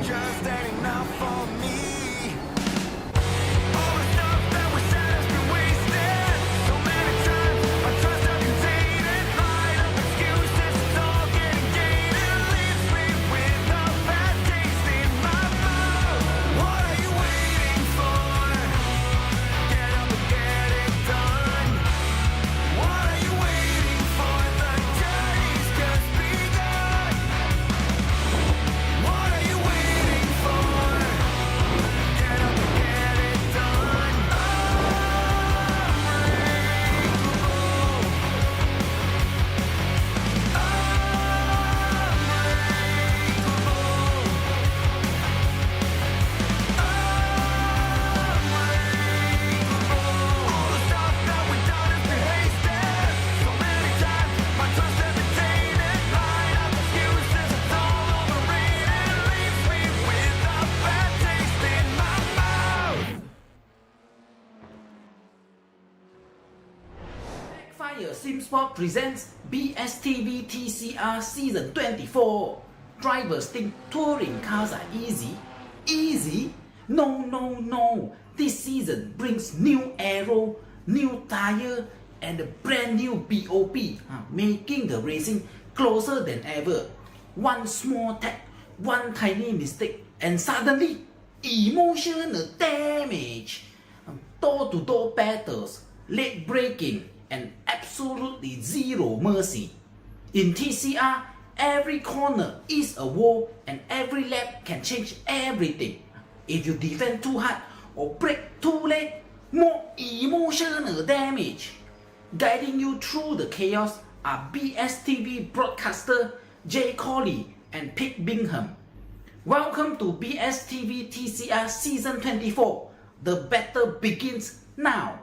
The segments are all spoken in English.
just ain't enough for me. All the stuff that we said has been wasted so many times. My trust I've been tainted, lied up excuses, it's all getting gated. Leaves me with a bad taste in my mouth. What are you waiting for? Get up and get it done. What are you waiting for? The journey's just begun. What are you waiting for? Get up and get it done. All the stuff that we done has been hasted so many times. My trust has been tainted, lied up excuses, it's all overrated. Leaves me with a bad taste in my mouth. Backfire Simsport presents BSTV TCR Season 24. Drivers think touring cars are easy. Easy? No, no, no. This season brings new aero, new tire, and a brand new BOP, making the racing closer than ever. One small tap, one tiny mistake, and suddenly emotional damage. Door-to-door battles, late braking, and absolutely zero mercy. In TCR, every corner is a war and every lap can change everything. If you defend too hard or brake too late, more emotional damage. Guiding you through the chaos are BSTV broadcaster Jay Colley and Pete Bingham. Welcome to BSTV TCR Season 24. The battle begins now.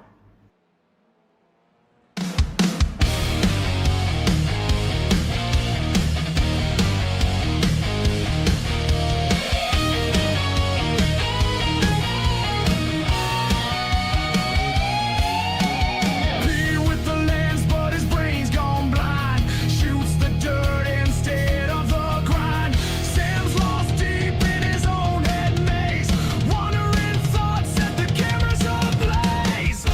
Here with the lens, but his brain's gone blind. Shoots the dirt instead of the grind. Sam's lost deep in his own head maze. Wandering thoughts set the cameras ablaze.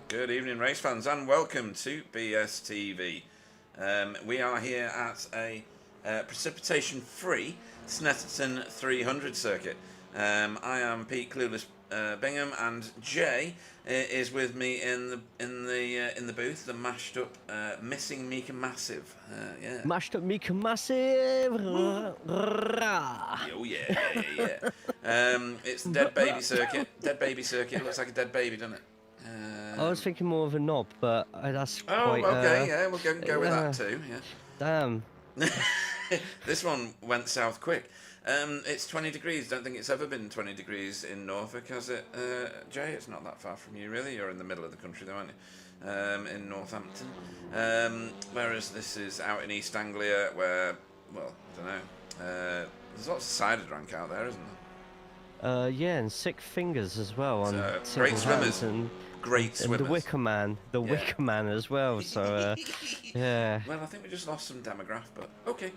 Good evening, race fans, and welcome to BSTV. We are here at a precipitation-free Snetterton 300 circuit. I am Pete Clueless Bingham, and Jay is with me in the booth. The mashed up, missing Mika Massive. Yeah. Mashed up Mika Massive. Oh yeah. It's the dead baby circuit. Dead baby circuit. Looks like a dead baby, doesn't it? I was thinking more of a knob, but that's Oh, quite. okay. Yeah, we'll go with that too. Yeah. Damn. This one went south quick. It's 20 degrees. Don't think it's ever been 20 degrees in Norfolk, has it, Jay? It's not that far from you, really. You're in the middle of the country, though, aren't you? In Northampton. Whereas this is out in East Anglia, where, well, I don't know. There's lots of cider drank out there, isn't there? Yeah, and sick fingers as well on So, great single hands swimmers. Great and swimmers. the Wicker Man, Wicker Man as well. So yeah. Well, I think we just lost some demograph, but okay.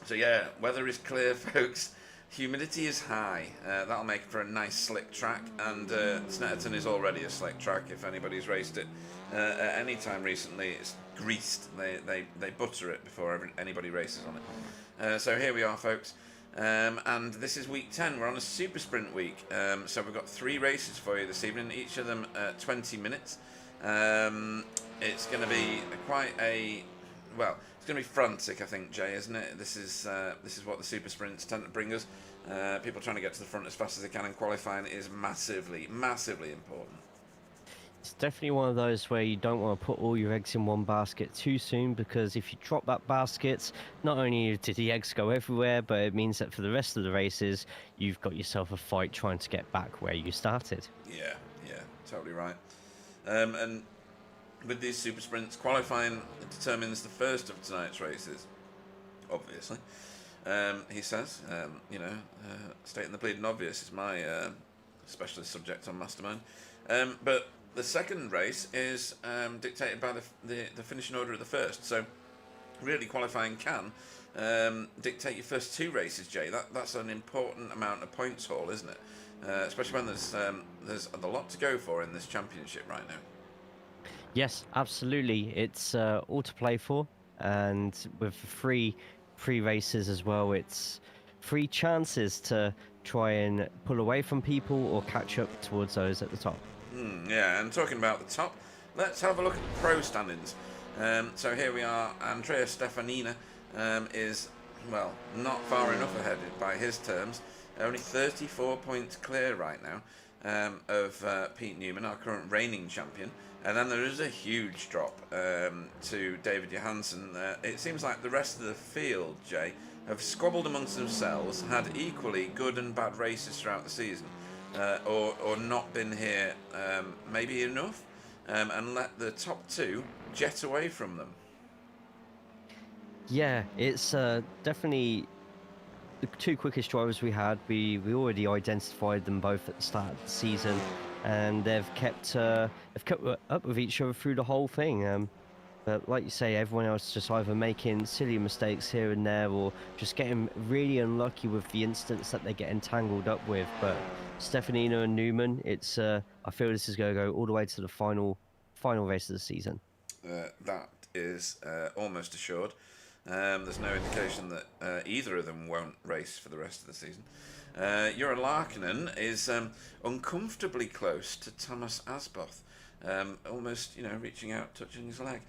So yeah, weather is clear, folks. Humidity is high. That'll make for a nice slick track, and Snetterton is already a slick track. If anybody's raced it at any time recently, it's greased. They butter it before anybody races on it. So here we are, folks. And this is week 10. We're on a super sprint week. So we've got 3 races for you this evening, each of them 20 minutes. It's going to be quite a, well, it's going to be frantic, I think, Jay, isn't it? This is what the super sprints tend to bring us. People trying to get to the front as fast as they can, and qualifying is massively important. It's definitely one of those where you don't want to put all your eggs in one basket too soon, because if you drop that basket, not only do the eggs go everywhere, but it means that for the rest of the races, you've got yourself a fight trying to get back where you started. Yeah, totally right. And with these super sprints, qualifying determines the first of tonight's races, obviously. He says, stating the bleeding obvious is my specialist subject on Mastermind. But the second race is dictated by the finishing order of the first. So really qualifying can dictate your first 2 races, Jay. That's an important amount of points haul, isn't it? Especially when there's a lot to go for in this championship right now. Yes, absolutely. It's all to play for, and with free races as well, it's 3 chances to try and pull away from people or catch up towards those at the top. Yeah, and talking about the top, let's have a look at the pro standings. So here we are. Andrea Stefanina is, well, not far enough ahead by his terms. Only 34 points clear right now of Pete Newman, our current reigning champion. And then there is a huge drop to David Johansson. It seems like the rest of the field, Jay, have squabbled amongst themselves, had equally good and bad races throughout the season, or not been here maybe enough, and let the top 2 jet away from them. Yeah, it's definitely the 2 quickest drivers we had. We already identified them both at the start of the season, and they've kept up with each other through the whole thing. But like you say, everyone else just either making silly mistakes here and there, or just getting really unlucky with the incidents that they get entangled up with. But Stefanina and Newman, it's I feel this is going to go all the way to the final race of the season. That is almost assured. There's no indication that either of them won't race for the rest of the season. Jura Larkinen is uncomfortably close to Thomas Asboth, almost, reaching out, touching his leg.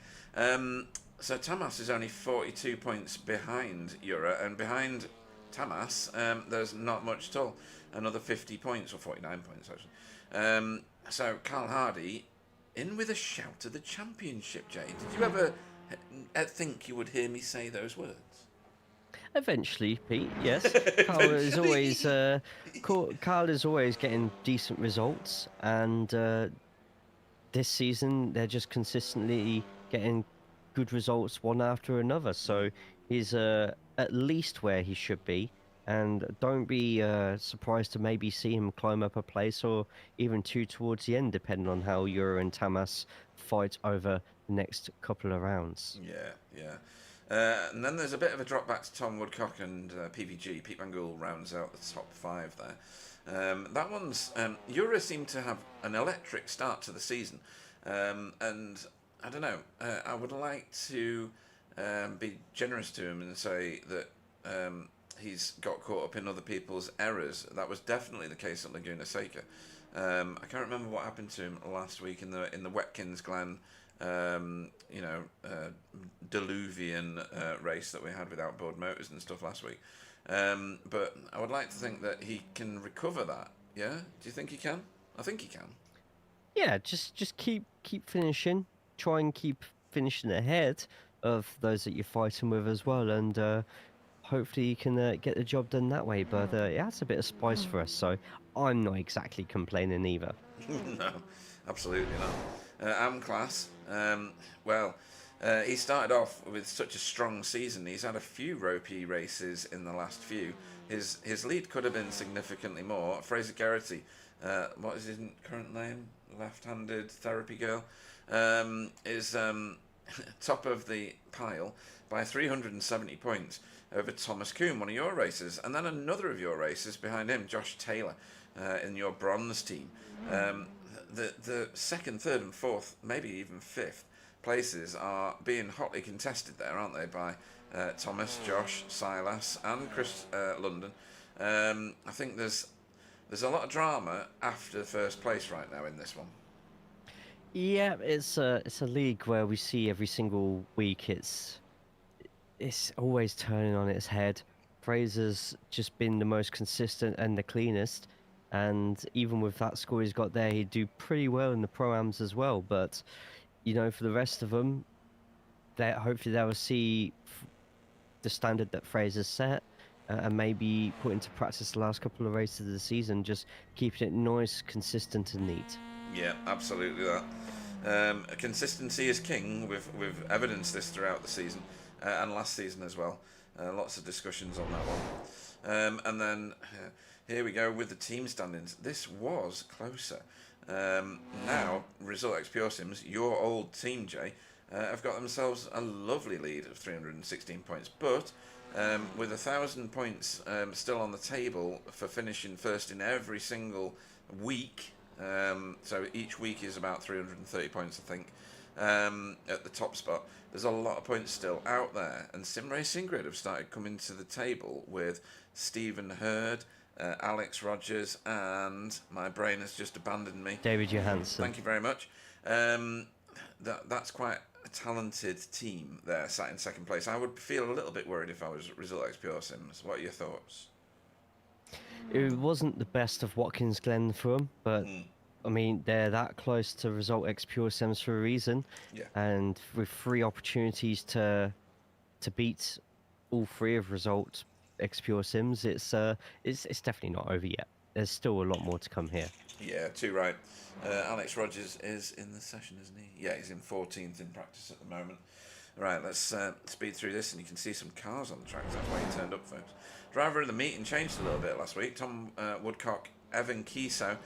So Thomas is only 42 points behind Jura, and behind Thomas, there's not much at all. Another 50 points, or 49 points, actually. So Carl Hardy, in with a shout of the championship, Jay. Did you ever think you would hear me say those words? Eventually, Pete. Yes, Carl is always getting decent results, and this season they're just consistently getting good results one after another. So he's at least where he should be, and don't be surprised to maybe see him climb up a place or even 2 towards the end, depending on how Jura and Tamas fight over the next couple of rounds. Yeah. And then there's a bit of a drop back to Tom Woodcock and PVG. Pete Van Gool rounds out the top 5 there. That one's Euro seemed to have an electric start to the season, and I don't know. I would like to be generous to him and say that he's got caught up in other people's errors. That was definitely the case at Laguna Seca. I can't remember what happened to him last week in the Watkins Glen, Diluvian race that we had with outboard motors and stuff last week. But I would like to think that he can recover that. Yeah, do you think he can? I think he can. Yeah, just keep finishing. Try and keep finishing ahead of those that you're fighting with as well, and hopefully you can get the job done that way. But it adds a bit of spice for us, so I'm not exactly complaining either. No, absolutely not. Amclass, he started off with such a strong season. He's had a few ropey races in the last few. His lead could have been significantly more. Fraser Geraghty, what is his current name? Left-handed therapy girl, is top of the pile by 370 points over Thomas Kuhn, one of your races, and then another of your races behind him, Josh Taylor, in your bronze team. The second, third, and fourth, maybe even fifth places are being hotly contested there, aren't they? By Thomas, Josh, Silas, and Chris London. I think there's a lot of drama after first place right now in this one. Yeah, it's a league where we see every single week it's always turning on its head. Fraser's just been the most consistent and the cleanest, and even with that score he's got there, he'd do pretty well in the pro-ams as well. But for the rest of them, hopefully they will see the standard that Fraser's set, and maybe put into practice the last couple of races of the season, just keeping it nice, consistent, and neat. Yeah, absolutely that. Consistency is king. We've evidenced this throughout the season and last season as well. Lots of discussions on that one. And then here we go with the team standings. This was closer. Now, Result X Pure Sims, your old team, Jay, have got themselves a lovely lead of 316 points. But with 1,000 points still on the table for finishing first in every single week, so each week is about 330 points, I think, at the top spot. There's a lot of points still out there, and Sim Racing Grid have started coming to the table with Stephen Hurd, Alex Rogers, and my brain has just abandoned me. David Johansson. Thank you very much. That's quite a talented team there, sat in second place. I would feel a little bit worried if I was Result X Pure Sims. What are your thoughts? It wasn't the best of Watkins Glen for them, but I mean, they're that close to Result X Pure Sims for a reason. Yeah. And with 3 opportunities to beat all 3 of Result X Pure Sims, it's definitely not over yet. There's still a lot more to come here. Yeah, too right. Alex Rogers is in the session, isn't he? Yeah, he's in 14th in practice at the moment. Right, let's speed through this, and you can see some cars on the track. That's why he turned up, folks. Driver of the meeting changed a little bit last week. Tom Woodcock, Evan Kiso,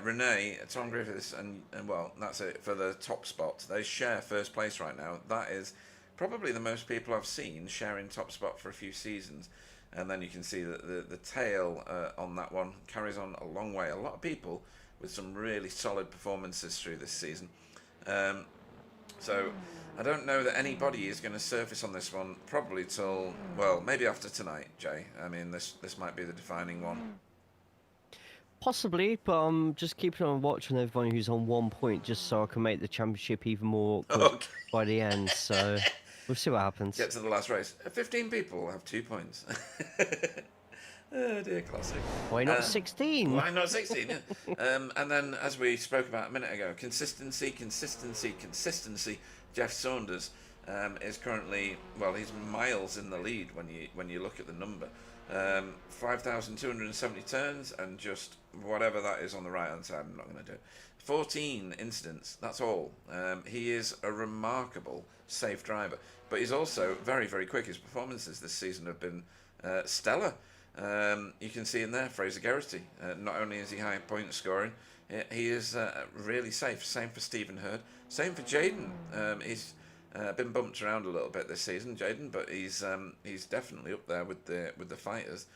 Renee, Tom Griffiths, and well, that's it for the top spot. They share first place right now. That is probably the most people I've seen sharing top spot for a few seasons. And then you can see that the tail on that one carries on a long way. A lot of people with some really solid performances through this season. So I don't know that anybody is going to surface on this one probably till, well, maybe after tonight, Jay. I mean, this might be the defining one. Possibly, but I'm just keeping on watch on everyone who's on 1 point, just so I can make the championship even more awkward by the end. So we'll see what happens. Get to the last race. 15 people have 2 points. Oh dear, classic. Why not 16? Why not 16? Yeah. And then, as we spoke about a minute ago, consistency. Jeff Saunders is currently, well, he's miles in the lead when you look at the number. 5,270 turns and just whatever that is on the right hand side. I'm not going to do it. 14 incidents. That's all. He is a remarkable safe driver, but he's also very, very quick. His performances this season have been stellar. You can see in there Fraser Geraghty. Not only is he high point scoring, he is really safe. Same for Stephen Hurd. Same for Jaden. He's been bumped around a little bit this season, Jaden, but he's definitely up there with the fighters.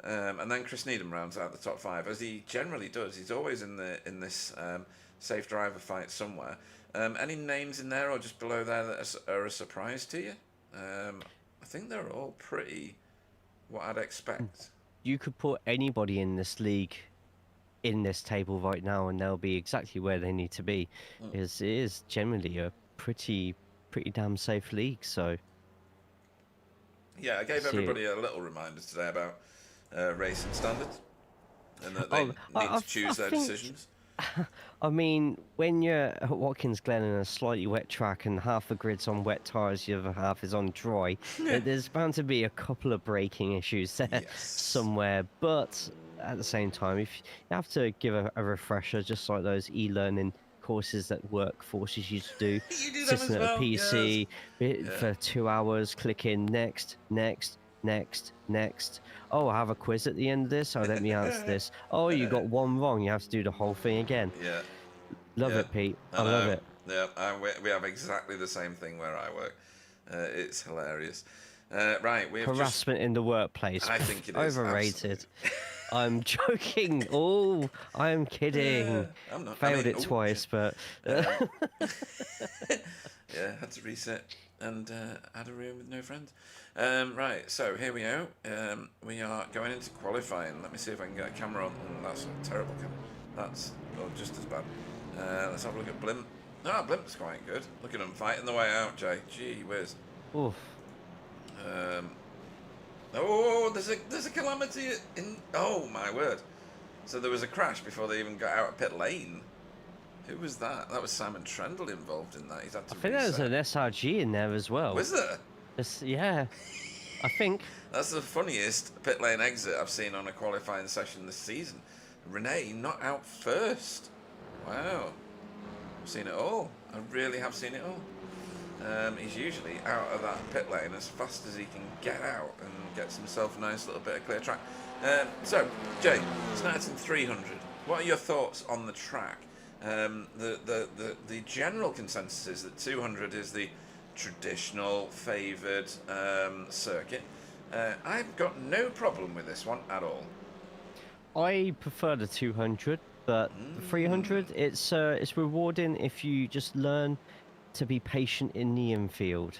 And then Chris Needham rounds out the top 5, as he generally does. He's always in this safe driver fight somewhere. Any names in there or just below there that are a surprise to you? I think they're all pretty what I'd expect. You could put anybody in this league in this table right now, and they'll be exactly where they need to be. Because it is generally a pretty damn safe league. So Yeah, I gave See- everybody a little reminder today about racing standards and that they Oh, need I to choose their think- decisions. I mean, when you're at Watkins Glen in a slightly wet track and half the grid's on wet tyres, the other half is on dry, there's bound to be a couple of braking issues there Yes. somewhere. But at the same time, if you have to give a refresher, just like those e-learning courses that work forces you to do, You do them sitting as at well, a PC Yeah. for 2 hours, clicking next. Oh, I have a quiz at the end of this. Oh, let me answer this. Oh, you got one wrong. You have to do the whole thing again. Yeah. Love Yeah, it, Pete. I know. love it. Yeah, we have exactly the same thing where I work. It's hilarious. Right, we have just... Harassment in the workplace. I think it is, Overrated. I'm joking. Oh, I'm kidding. I'm not. Failed it twice, but Yeah, had to reset and had a room with no friends. Right, so here we go. We are going into qualifying. Let me see if I can get a camera on. That's a terrible camera. That's just as bad. Let's have a look at Blimp. Ah, Blimp's quite good. Look at them fighting the way out, Jay. Gee whiz. oof. Oh, there's a calamity in. Oh my word! So there was a crash before they even got out of pit lane. Who was that? That was Simon Trendle involved in that. He's had to I think there's reset. an SRG in there as well. Was there? Yeah, I think. That's the funniest pit lane exit I've seen on a qualifying session this season. Renee not out first. Wow. I've seen it all. I really have seen it all. He's usually out of that pit lane as fast as he can get out and gets himself a nice little bit of clear track. So, Jay, Snetterton 300. What are your thoughts on the track? The general consensus is that 200 is the traditional favoured circuit. I've got no problem with this one at all. I prefer the 200, but the 300, it's rewarding if you just learn to be patient in the infield.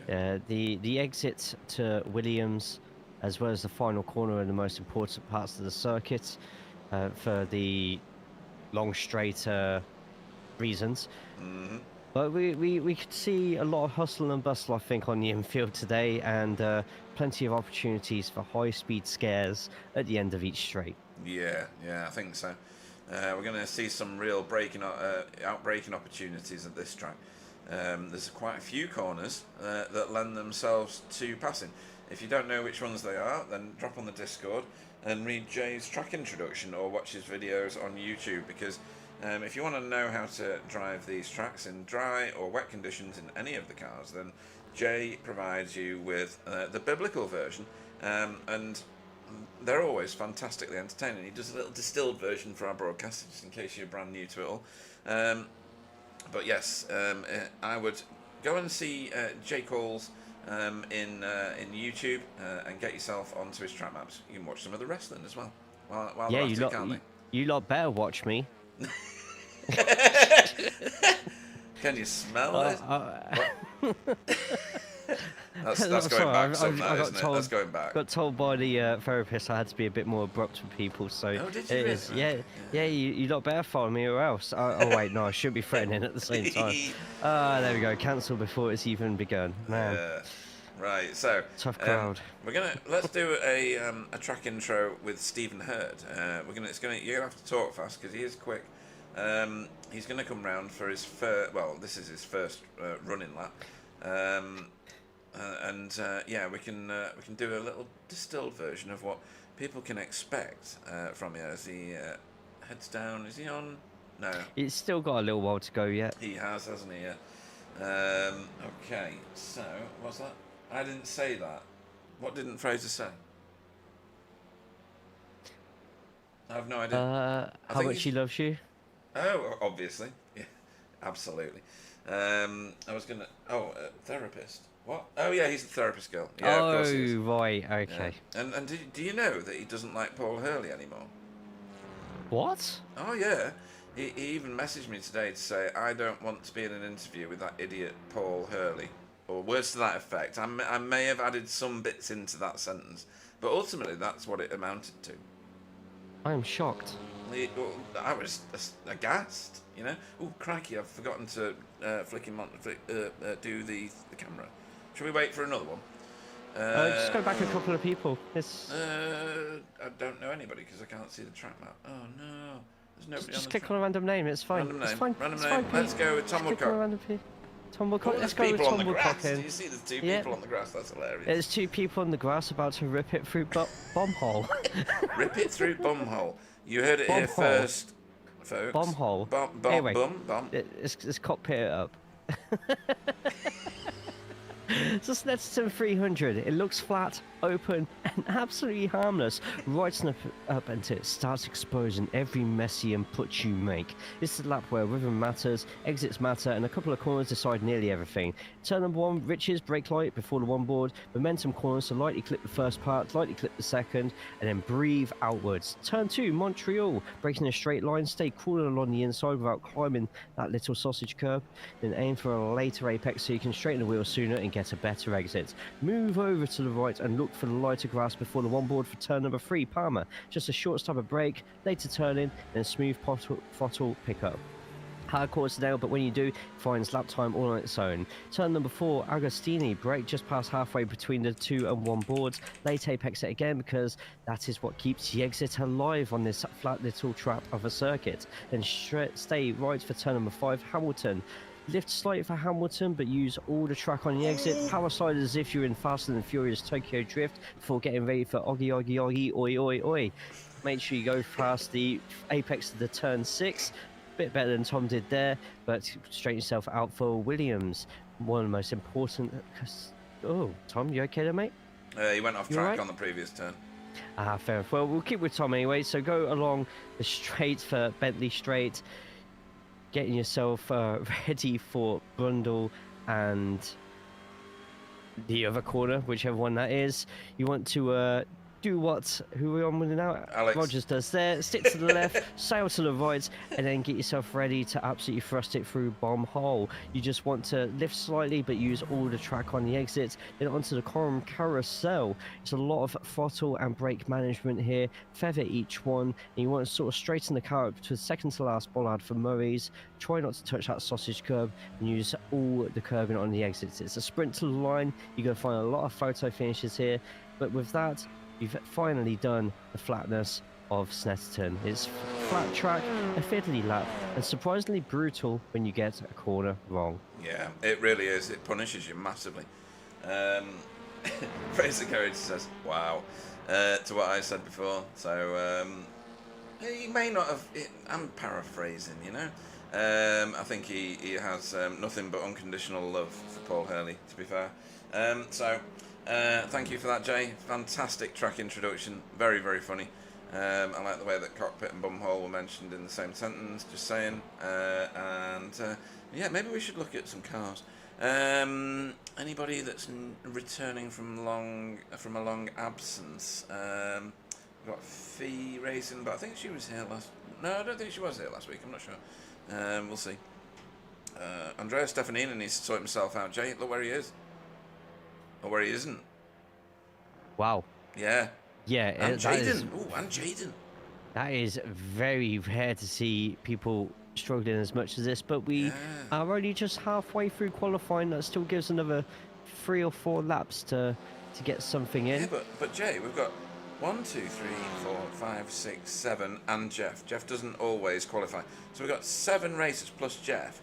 Okay. The exit to Williams, as well as the final corner, are the most important parts of the circuit for the long straighter reasons. But we could see a lot of hustle and bustle, I think, on the infield today, and plenty of opportunities for high-speed scares at the end of each straight. Yeah, I think so. We're going to see some real outbreaking opportunities at this track. There's quite a few corners that lend themselves to passing. If you don't know which ones they are, then drop on the Discord and read Jay's track introduction or watch his videos on YouTube, because if you want to know how to drive these tracks in dry or wet conditions in any of the cars, then Jay provides you with the biblical version, and they're always fantastically entertaining. He does a little distilled version for our broadcast, just in case you're brand new to it all. But yes, I would go and see Jay Cole's in YouTube and get yourself onto his track maps. You can watch some of the wrestling as well. While Yeah, they're at it, can't you lot better watch me. they? Can you smell it? That's going Sorry, back some, I got isn't it? told- That's going back. Got told by the therapist I had to be a bit more abrupt with people, so Oh, did you it really? is. Okay, Yeah, you lot better follow me or else. Oh wait, no, I shouldn't be threatening at the same time. There we go. Cancel before it's even begun. Man, Yeah. Right, so tough crowd. let's do a track intro with Stephen Hurd. You're gonna have to talk fast because he is quick. He's gonna come round for his first. Well, this is his first running lap. Yeah, we can do a little distilled version of what people can expect from him as he heads down. Is he on? No, It's still got a little while to go yet. he has, hasn't he? Yeah. Okay, so what's that? I didn't say that. What didn't Fraser say? I have no idea. I How think much he loves you? Oh, obviously. Yeah, absolutely. I was gonna. Oh, therapist. What? Oh yeah, he's the therapist girl. Yeah, of course he is. Oh, right, Yeah. okay. And do you know that he doesn't like Paul Hurley anymore? What? Oh yeah. He even messaged me today to say, I don't want to be in an interview with that idiot Paul Hurley. Or words to that effect. I may have added some bits into that sentence, but ultimately that's what it amounted to. I am shocked. I was aghast, you know. Oh crikey! I've forgotten to do the camera. Should we wait for another one? Just go back a couple of people. It's... I don't know anybody because I can't see the track map. Oh no, there's nobody Just on the click track. on a random name, it's fine. Random It's name. fine. Random it's name. fine, Let's Pete. go with Just Tom click on a Woodcock. random Pete. Tom Woodcock. Oh, Let's there's go with people on Tom the Woodcock grass. in. Do you see the two Yeah. people on the grass? That's hilarious. There's 2 people in the grass about to rip it through bomb hole. Rip it through bumhole. You heard it here Bumhole. first, folks. Bomb hole. Bum. Anyway. Bum. Let's cockpit it up. It's a Snetterton 300. It looks flat, open, and absolutely harmless right up until it starts exposing every messy input you make. This is a lap where rhythm matters, exits matter, and a couple of corners decide nearly everything. Turn number 1, Rich's brake light before the one board, momentum corners, so lightly clip the first part, lightly clip the second, and then breathe outwards. Turn 2, Montreal, braking in a straight line, stay cool along the inside without climbing that little sausage curb, then aim for a later apex so you can straighten the wheel sooner and get a better exit. Move over to the right and look for the lighter grass before the one board for turn number 3, Palmer. Just a short stab of brake, later turn in, then smooth throttle pickup. Hard course nail, but when you do, it finds lap time all on its own. Turn number 4, Agostini, brake just past halfway between the 2 and 1 boards. Late apex it again because that is what keeps the exit alive on this flat little trap of a circuit. Then stay right for turn number 5, Hamilton. Lift slightly for Hamilton, but use all the track on the exit. Power slide as if you're in Fast and Furious Tokyo Drift before getting ready for Oggy, oi. Make sure you go past the apex of the turn 6. Bit better than Tom did there, but straighten yourself out for Williams. One of the most important... Oh, Tom, you okay there, mate? He went off You track alright? on the previous turn. Ah, fair enough. Well, we'll keep with Tom anyway. So go along the straight for Bentley Straight, getting yourself ready for Brundle and the other corner, whichever one that is. You want to do who are we on with now? Alex. Rogers does there. Stick to the left, sail to the right, and then get yourself ready to absolutely thrust it through bomb hole. You just want to lift slightly, but use all the track on the exit. Then onto the column carousel. It's a lot of throttle and brake management here. Feather each one, and you want to sort of straighten the car up to the second to last bollard for Murray's. Try not to touch that sausage curb and use all the curbing on the exits. It's a sprint to the line. You're going to find a lot of photo finishes here, but with that, you've finally done the flatness of Snetterton. It's flat track, a fiddly lap, and surprisingly brutal when you get a corner wrong. Yeah, it really is. It punishes you massively. Fraser Courage says, wow, to what I said before. So, he may not have... I'm paraphrasing, you know. I think he has nothing but unconditional love for Paul Hurley, to be fair. Thank you for that, Jay. Fantastic track introduction. Very, very funny. I like the way that cockpit and bumhole were mentioned in the same sentence, just saying. Yeah, maybe we should look at some cars. Anybody that's returning from a long absence? We've got Fee Racing, but I think she was here last... No, I don't think she was here last week. I'm not sure. We'll see. Andrea Stefanini needs to sort himself out. Jay, look where he is. Or where he isn't. Wow. Yeah. Yeah, And that is- Jaden. Oh, and Jaden. That is very rare to see people struggling as much as this, but we are only just halfway through qualifying. That still gives another 3 or 4 laps to get something in. Yeah, but Jay, we've got 1, 2, 3, 4, 5, 6, 7, and Jeff. Jeff doesn't always qualify. So we've got 7 racers plus Jeff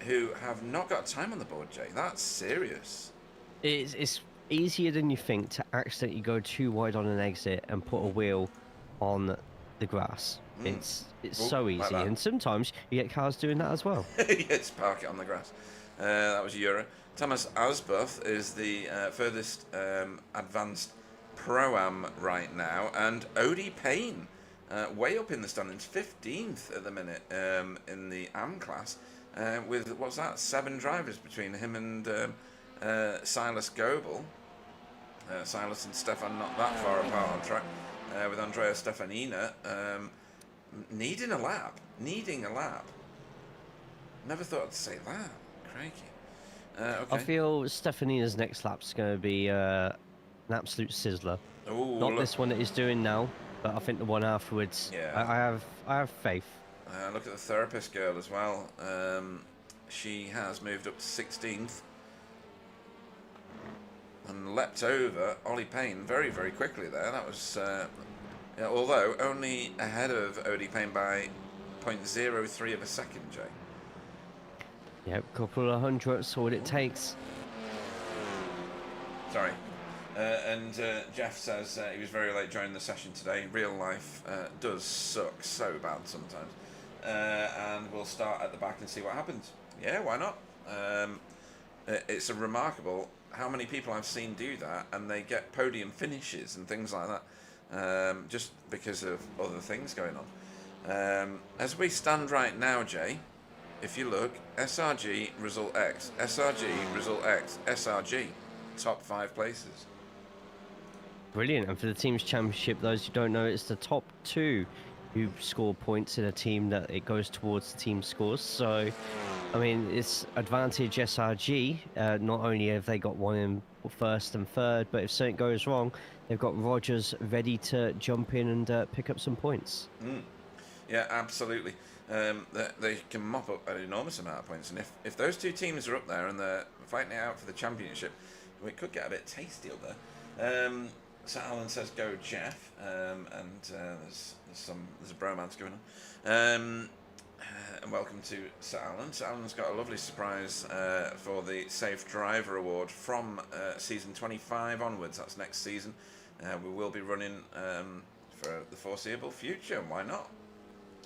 who have not got time on the board, Jay. That's serious. It's easier than you think to accidentally go too wide on an exit and put a wheel on the grass. It's so like easy, that. and sometimes you get cars doing that as well. Yes, park it on the grass. That was Euro. Thomas Asbuth is the furthest advanced Pro-Am right now, and Odie Payne, way up in the standings, 15th at the minute in the AM class, with, what's that, 7 drivers between him and Silas Goebel. Silas and Stefan not that far apart on track, with Andrea Stefanina needing a lap. Never thought I'd say that. Crikey. Okay. I feel Stefanina's next lap's going to be an absolute sizzler. Ooh, Not look, this one that he's doing now, but I think the one afterwards. Yeah. I have faith. Look at the therapist girl as well. She has moved up to 16th and leapt over Ollie Payne very, very quickly there. That was, yeah, although only ahead of Ollie Payne by 0.03 of a second, Jay. Yep, couple of hundredths, all it takes. Sorry. And Jeff says he was very late joining the session today. Real life does suck so bad sometimes. And we'll start at the back and see what happens. Yeah, why not? It's a remarkable how many people I've seen do that, and they get podium finishes and things like that, just because of other things going on. As we stand right now, Jay, if you look, SRG, result X, SRG, result X, SRG, top 5 places. Brilliant. And for the team's championship, those who don't know, it's the top 2 who score points in a team that it goes towards the team scores. So, I mean, it's advantage SRG. Not only have they got one in first and third, but if something goes wrong, they've got Rogers ready to jump in and pick up some points. Yeah, absolutely. They can mop up an enormous amount of points, and if those 2 teams are up there and they're fighting it out for the championship, we could get a bit tasty up there. Sir Alan says go Jeff, and there's a bromance going on. And welcome to Sir Alan. Sir Alan's got a lovely surprise for the Safe Driver Award from season 25 onwards. That's next season. We will be running for the foreseeable future. Why not?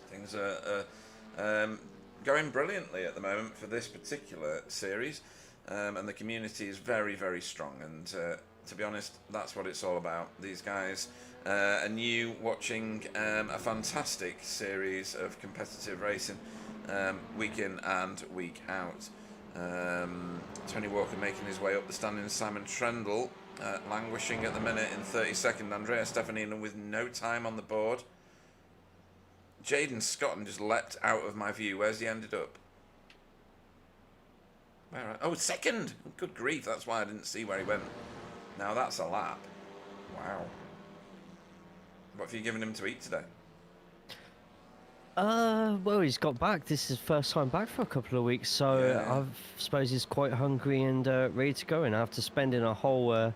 Things are going brilliantly at the moment for this particular series, and the community is very, very strong. And to be honest, that's what it's all about. These guys are new, watching a fantastic series of competitive racing week in and week out. Tony Walker making his way up the standings. Simon Trendle languishing at the minute in 32nd. Andrea Stefanina with no time on the board. Jaden Scotton just leapt out of my view. Where's he ended up? Where? Oh, second! Good grief, that's why I didn't see where he went. Now that's a lap. Wow. What have you given him to eat today? Well, he's got back. This is his first time back for a couple of weeks, so Yeah. I suppose he's quite hungry and ready to go. And after spending a whole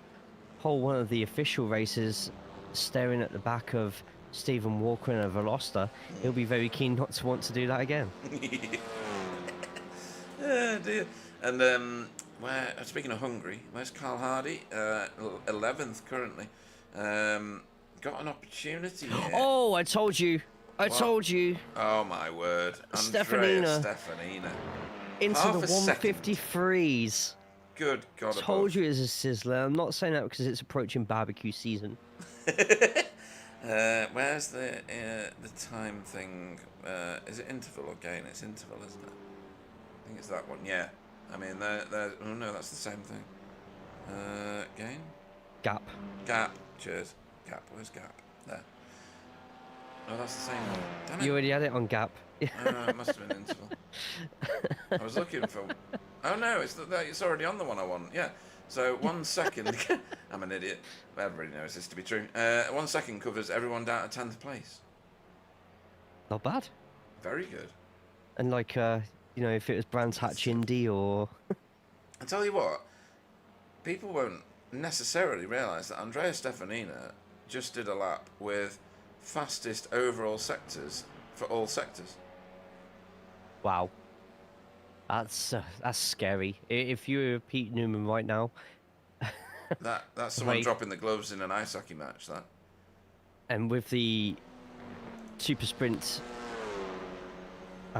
one of the official races staring at the back of Stephen Walker and a Veloster, he'll be very keen not to want to do that again. Oh dear. And speaking of hungry, where's Carl Hardy? 11th currently. Got an opportunity here. Oh, I told you. I told you. Oh my word. Stefanina. Stefanina. Into Half the a second. 153s. Good God Told above. you it's a sizzler. I'm not saying that because it's approaching barbecue season. Where's the time thing? Is it interval or gain? It's interval, isn't it? I think it's that one. Yeah. I mean, oh no, that's the same thing. Gain? Gap. Gap. Cheers. Gap. Where's gap? There. Oh, that's the same one. Damn it. You already had it on gap. Oh, it must have been interval. I was looking for... Oh no, it's already on the one I want. Yeah. So 1 second... I'm an idiot. Everybody knows this to be true. 1 second covers everyone down to 10th place. Not bad. Very good. And like, you know, if it was Brands Hatch Indy or... I tell you what, people won't necessarily realise that Andrea Stefanina just did a lap with fastest overall sectors for all sectors. Wow. That's scary. If you were Pete Newman right now... That's someone Wait. dropping the gloves in an ice hockey match, that. And with the super sprint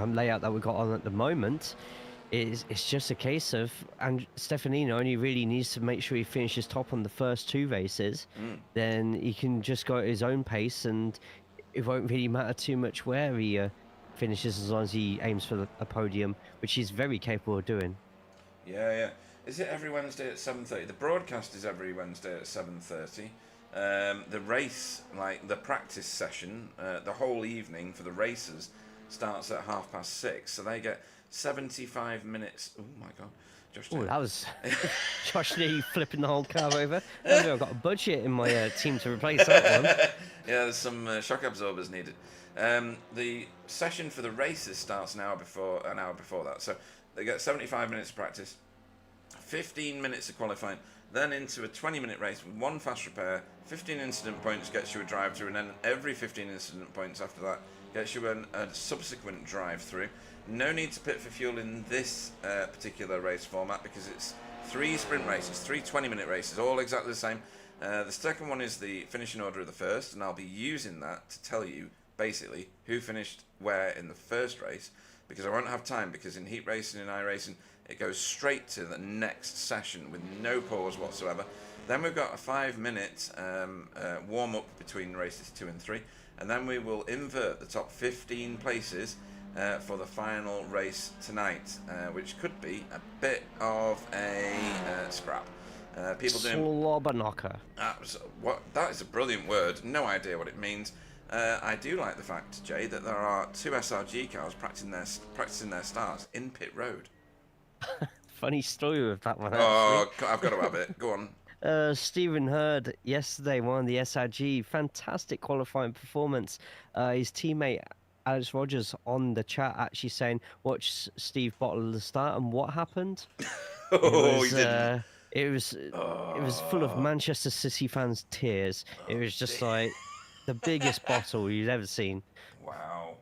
layout that we've got on at the moment, it's just a case of, and Stefanino only really needs to make sure he finishes top on the first 2 races, then he can just go at his own pace, and it won't really matter too much where he finishes as long as he aims for a podium, which he's very capable of doing. Yeah, yeah. Is it every Wednesday at 7:30? The broadcast is every Wednesday at 7:30. The race, like the practice session, the whole evening for the racers starts at 6:30. So they get 75 minutes. Oh my God. Josh, Oh, that was Josh Lee flipping the whole car over. I've got a budget in my team to replace that one. Yeah, there's some shock absorbers needed. The session for the races starts an hour before that. So they get 75 minutes of practice, 15 minutes of qualifying, then into a 20-minute race with one fast repair, 15 incident points gets you a drive-through, and then every 15 incident points after that gets you a subsequent drive-through. No need to pit for fuel in this particular race format because it's 3 sprint races, 3 20-minute races, all exactly the same. The second one is the finishing order of the first, and I'll be using that to tell you basically who finished where in the first race, because I won't have time, because in heat racing and iRacing it goes straight to the next session with no pause whatsoever. Then we've got a 5-minute warm-up between races 2 and 3, and then we will invert the top 15 places for the final race tonight, which could be a bit of a scrap. People doing Slobber knocker. that is a brilliant word. No idea what it means. I do like the fact, Jay, that there are 2 SRG cars practicing their starts in pit road. Funny story with that one. Oh, I've got to have it. Go on. Stephen Hurd yesterday won the SRG. Fantastic qualifying performance. His teammate Alex Rogers on the chat actually saying, "Watch Steve bottle the start," and what happened? He didn't. It was full of Manchester City fans' tears. It was just like the biggest bottle you've ever seen. Wow.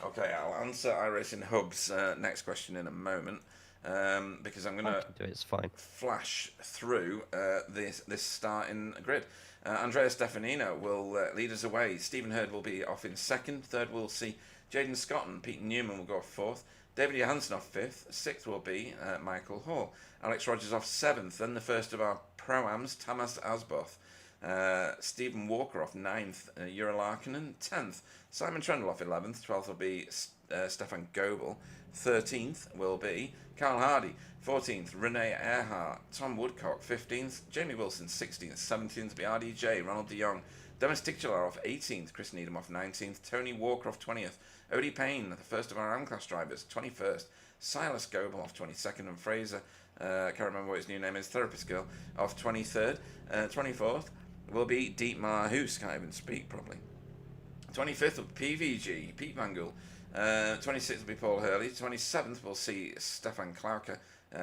Okay, I'll answer iRacing Hub's next question in a moment, because I'm going to do it. It's fine. flash through this starting grid. Andrea Stefanino will lead us away. Stephen Hurd will be off in second. Third, we'll see Jaden Scott and Pete Newman will go off fourth. David Johansson off fifth. Sixth will be Michael Hall. Alex Rogers off seventh. Then the first of our pro-ams, Tamas Asboth. Stephen Walker off ninth. Jura Larkinen 10th. Simon Trendle off 11th. 12th will be Stefan Goebel. 13th will be Carl Hardy. 14th, Renee Earhart. Tom Woodcock, 15th. Jamie Wilson, 16th. 17th will be RDJ. Ronald de Jong. Demis Tichelaar off 18th. Chris Needham off 19th. Tony Walker off 20th. Odie Payne, the first of our M-Class drivers, 21st. Silas Goebel off 22nd. And Fraser, can't remember what his new name is, Therapist Girl, off 23rd. 24th will be Dietmar Hoos. Can't even speak properly. 25th will be PVG, Pete Mangool. 26th will be Paul Hurley. 27th we'll see Stefan Klauker.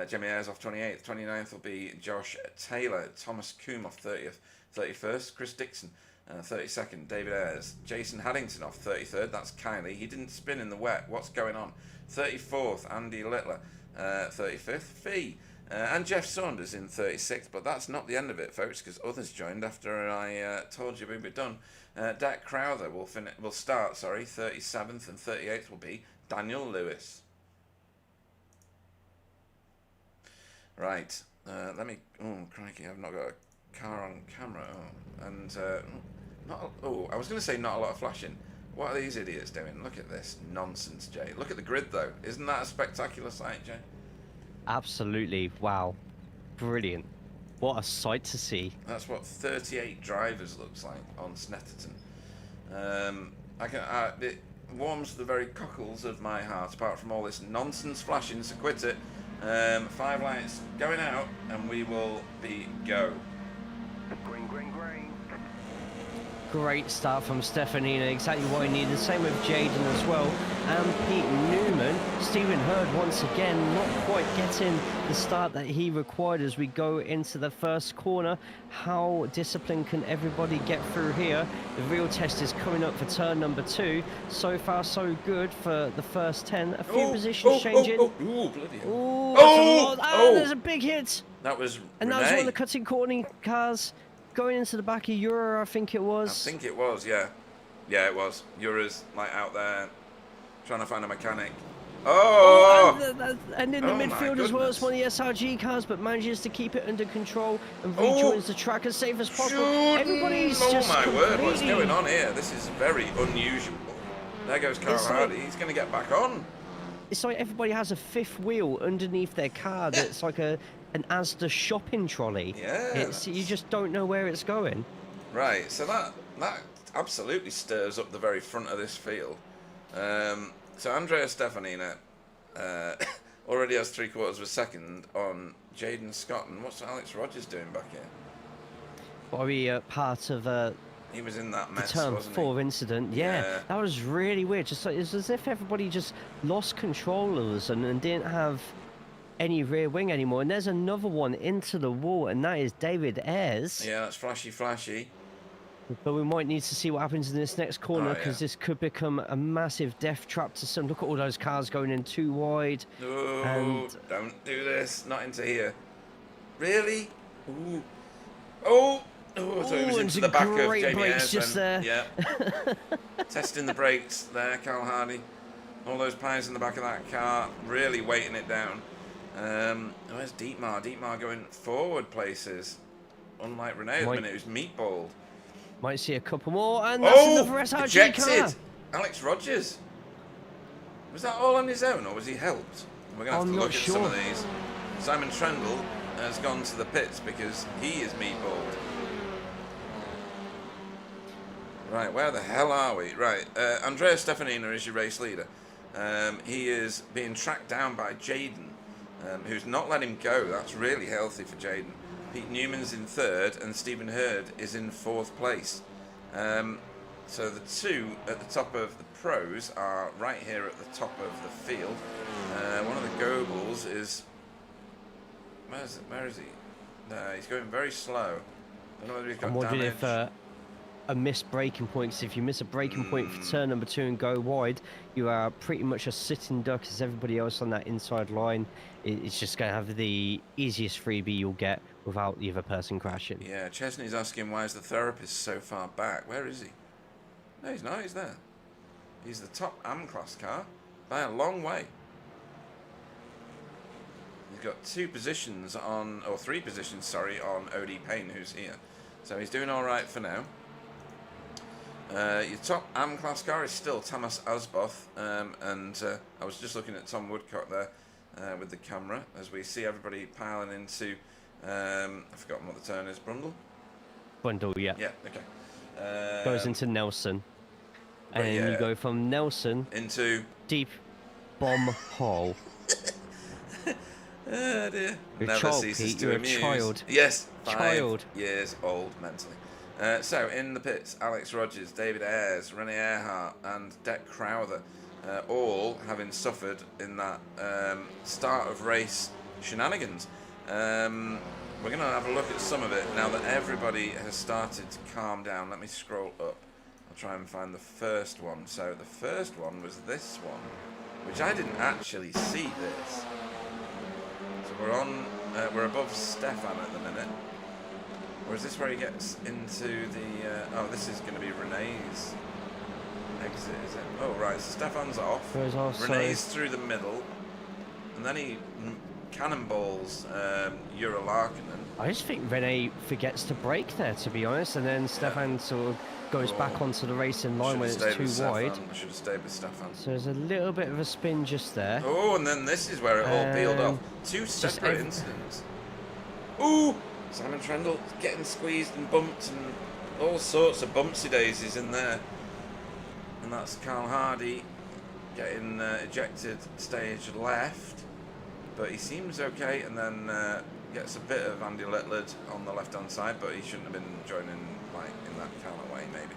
Jimmy Ayres off 28th. 29th will be Josh Taylor. Thomas Coombe off 30th. 31st, Chris Dixon. 32nd, David Ayres. Jason Haddington off 33rd. That's Kylie. He didn't spin in the wet. What's going on? 34th, Andy Littler. 35th, Fee. And Jeff Saunders in 36th. But that's not the end of it, folks, because others joined after I told you we'd be done. Dak Crowther will start, 37th, and 38th will be Daniel Lewis. Right, let me, oh crikey, I've not got a car on camera, I was going to say not a lot of flashing. What are these idiots doing? Look at this nonsense, Jay. Look at the grid though, isn't that a spectacular sight, Jay? Absolutely, wow, brilliant. What a sight to see. That's what 38 drivers looks like on Snetterton. It warms the very cockles of my heart, apart from all this nonsense flashing, so quit it. 5 lights going out, and we will be go. Green, green, green. Great start from Stefanina, exactly what he needed. Same with Jaden as well. And Pete Newman. Stephen Hurd once again not quite getting the start that he required as we go into the first corner. How disciplined can everybody get through here? The real test is coming up for turn number 2. So far so good for the first 10. A few positions changing. Bloody hell. There's a big hit. That was And Renee. that was one of the cutting corner cars. Going into the back of Euro, I think it was. I think it was, yeah. Yeah, it was. Eura's like out there trying to find a mechanic. And in the Oh, my midfield as well, it's goodness. one of the SRG cars, but manages to keep it under control and rejoins the track as safe as possible. Everybody's just my word, what's completely- going on here? This is very unusual. There goes Carl It's like- Hardy. He's going to get back on. it's like everybody has a fifth wheel underneath their car that's like an Asda shopping trolley. Yeah, It's you just don't know where it's going. Right, so that absolutely stirs up the very front of this field. So Andrea Stefanina already has 3/4 of a second on Jaden Scott, and what's Alex Rogers doing back here? Probably part of He was in that the mess, turn wasn't 4 incident. Yeah, Yeah. that was really weird. Just like it's as if everybody just lost control of us and didn't have any rear wing anymore. And there's another one into the wall, and that is David Ayres. he? Yeah, that's flashy. But we might need to see what happens in this next corner, Oh, because yeah. this could become a massive death trap to some. Look at all those cars going in too wide. No, And- don't do this. Not into here. Really? Ooh. Oh! Oh, I thought he was Ooh, into and the back of great Jamie brakes Ayres just then. there. Yeah. Testing the brakes there, Carl Hardy. All those players in the back of that car really weighting it down. Where's Dietmar? Dietmar going forward places. Unlike Renee at the Might- minute, who's meatballed. Might see a couple more, and that's another SRG car. ejected! Alex Rogers. Was that all on his own, or was he helped? We're going to have I'm to not look at some of sure. these. Simon Trendle has gone to the pits because he is meatballed. Right, where the hell are we? Right, Andrea Stefanina is your race leader. He is being tracked down by Jaden, who's not let him go. That's really healthy for Jaden. Pete Newman's in 3rd, and Stephen Hurd is in 4th place. So the two at the top of the pros are right here at the top of the field. One of the Goebbels is... Where is he? No, he's going very slow. I don't know whether he's got I'm wondering damage. if a missed braking point, because if you miss a braking point for turn number 2 and go wide, you are pretty much a sitting duck, as everybody else on that inside line is just going to have the easiest freebie you'll get without the other person crashing. Yeah, Chesney's asking why is the therapist so far back? Where is he? No, he's not. He's there. He's the top AM-class car by a long way. He's got 2 positions on, or 3 positions, sorry, on OD Payne, who's here. So he's doing all right for now. Your top AM-class car is still Thomas Asboth, and I was just looking at Tom Woodcock there with the camera as we see everybody piling into, I've forgotten what the turn is, Brundle? Bundle, yeah. Yeah, okay. Goes into Nelson. And then yeah. you go from Nelson, Into... deep bomb hole. Oh dear. You're a Never child, ceases Pete, to you're a amuse. child. Yes, 5 Child. years old mentally. So in the pits, Alex Rogers, David Ayres, Rene Earhart, and Deck Crowther, all having suffered in that start of race shenanigans. We're going to have a look at some of it now that everybody has started to calm down. Let me scroll up. I'll try and find the first one. So the first one was this one, which I didn't actually see this. So we're above Stefan at the minute. Or is this where he gets into the... oh, this is going to be Renee's exit, is it? Oh, right, so Stefan's off. Goes off, Renee's through the middle. And then he cannonballs Jura Larkinen. I just think Rene forgets to brake there, to be honest, and then Stefan sort of goes back onto the racing line when it's too wide. Should have stayed with Stefan. So there's a little bit of a spin just there. Oh, and then this is where it all peeled off. 2 separate incidents. Ooh! Simon Trendle getting squeezed and bumped and all sorts of bumpsy daisies in there. And that's Carl Hardy getting ejected stage left. But he seems okay, and then gets a bit of Andy Letlard on the left-hand side, but he shouldn't have been joining like in that kind of way, maybe.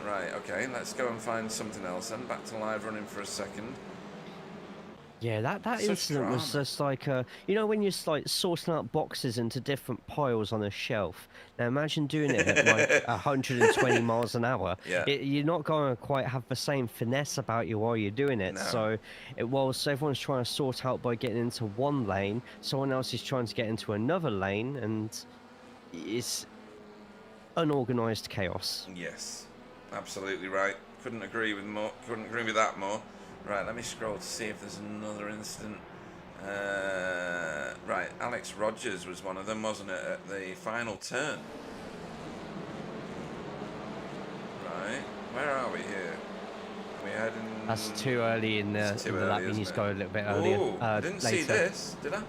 Right, okay, let's go and find something else then. Back to live running for a second. Yeah, that Such incident was drama. just like, you know, when you're like sorting out boxes into different piles on a shelf. Now imagine doing it at like 120 miles an hour. Yeah. You're not going to quite have the same finesse about you while you're doing it. No. So whilst everyone's trying to sort out by getting into one lane, someone else is trying to get into another lane, and it's unorganized chaos. Yes, absolutely right. Couldn't agree with that more. Right, let me scroll to see if there's another incident. Right, Alex Rogers was one of them, wasn't it, at the final turn? Right, where are we here? Are we heading That's too early in the, It's too in the lap. early, You isn't need to it? go a little bit earlier. Ooh, I didn't see later. this, did I?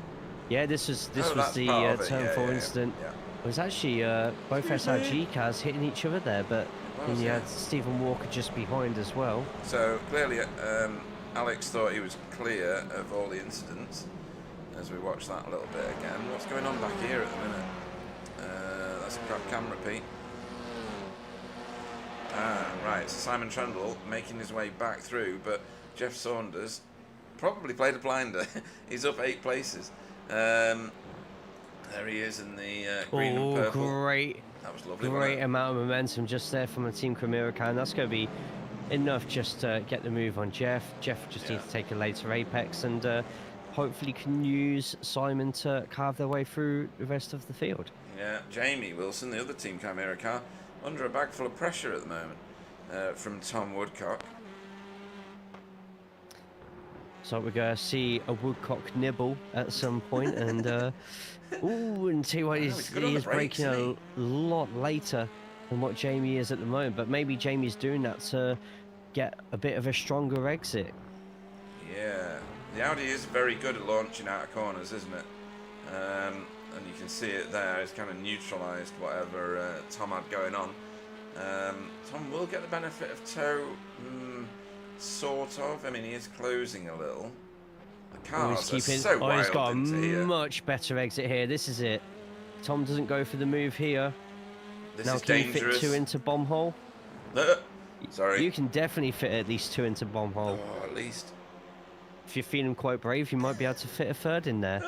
Yeah, this was Oh, that's the part of it. turn Yeah, 4 yeah, incident. yeah. It was actually both Excuse me. SRG cars hitting each other there, but then was, you yeah. had Stephen Walker just behind as well. So clearly, Alex thought he was clear of all the incidents. As we watch that a little bit again, what's going on back here at the minute? That's a crap camera, Pete. Ah, right. So Simon Trundle making his way back through, but Jeff Saunders probably played a blinder. He's up 8 places. There he is in the green and purple. Great. That was lovely. Great amount of momentum just there from the Team Camiracan. That's going to be enough just to get the move on Jeff. Jeff just needs to take a later apex and hopefully can use Simon to carve their way through the rest of the field. Yeah, Jamie Wilson, the other Team Chimera car, under a bag full of pressure at the moment from Tom Woodcock. So we're going to see a Woodcock nibble at some point, and and see what he's good on he the is brakes, breaking isn't a lot later than what Jamie is at the moment. But maybe Jamie's doing that to get a bit of a stronger exit. Yeah, the Audi is very good at launching out of corners, isn't it? And you can see it there. It's kind of neutralised whatever Tom had going on. Tom will get the benefit of toe, sort of. I mean, he is closing a little. The cars are so wild he's got a into here. much better exit here. This is it. Tom doesn't go for the move here. This now is can dangerous. you fit 2 into bomb hole? Sorry. You can definitely fit at least 2 into bomb hole. Oh, at least. If you're feeling quite brave, you might be able to fit a 3rd in there.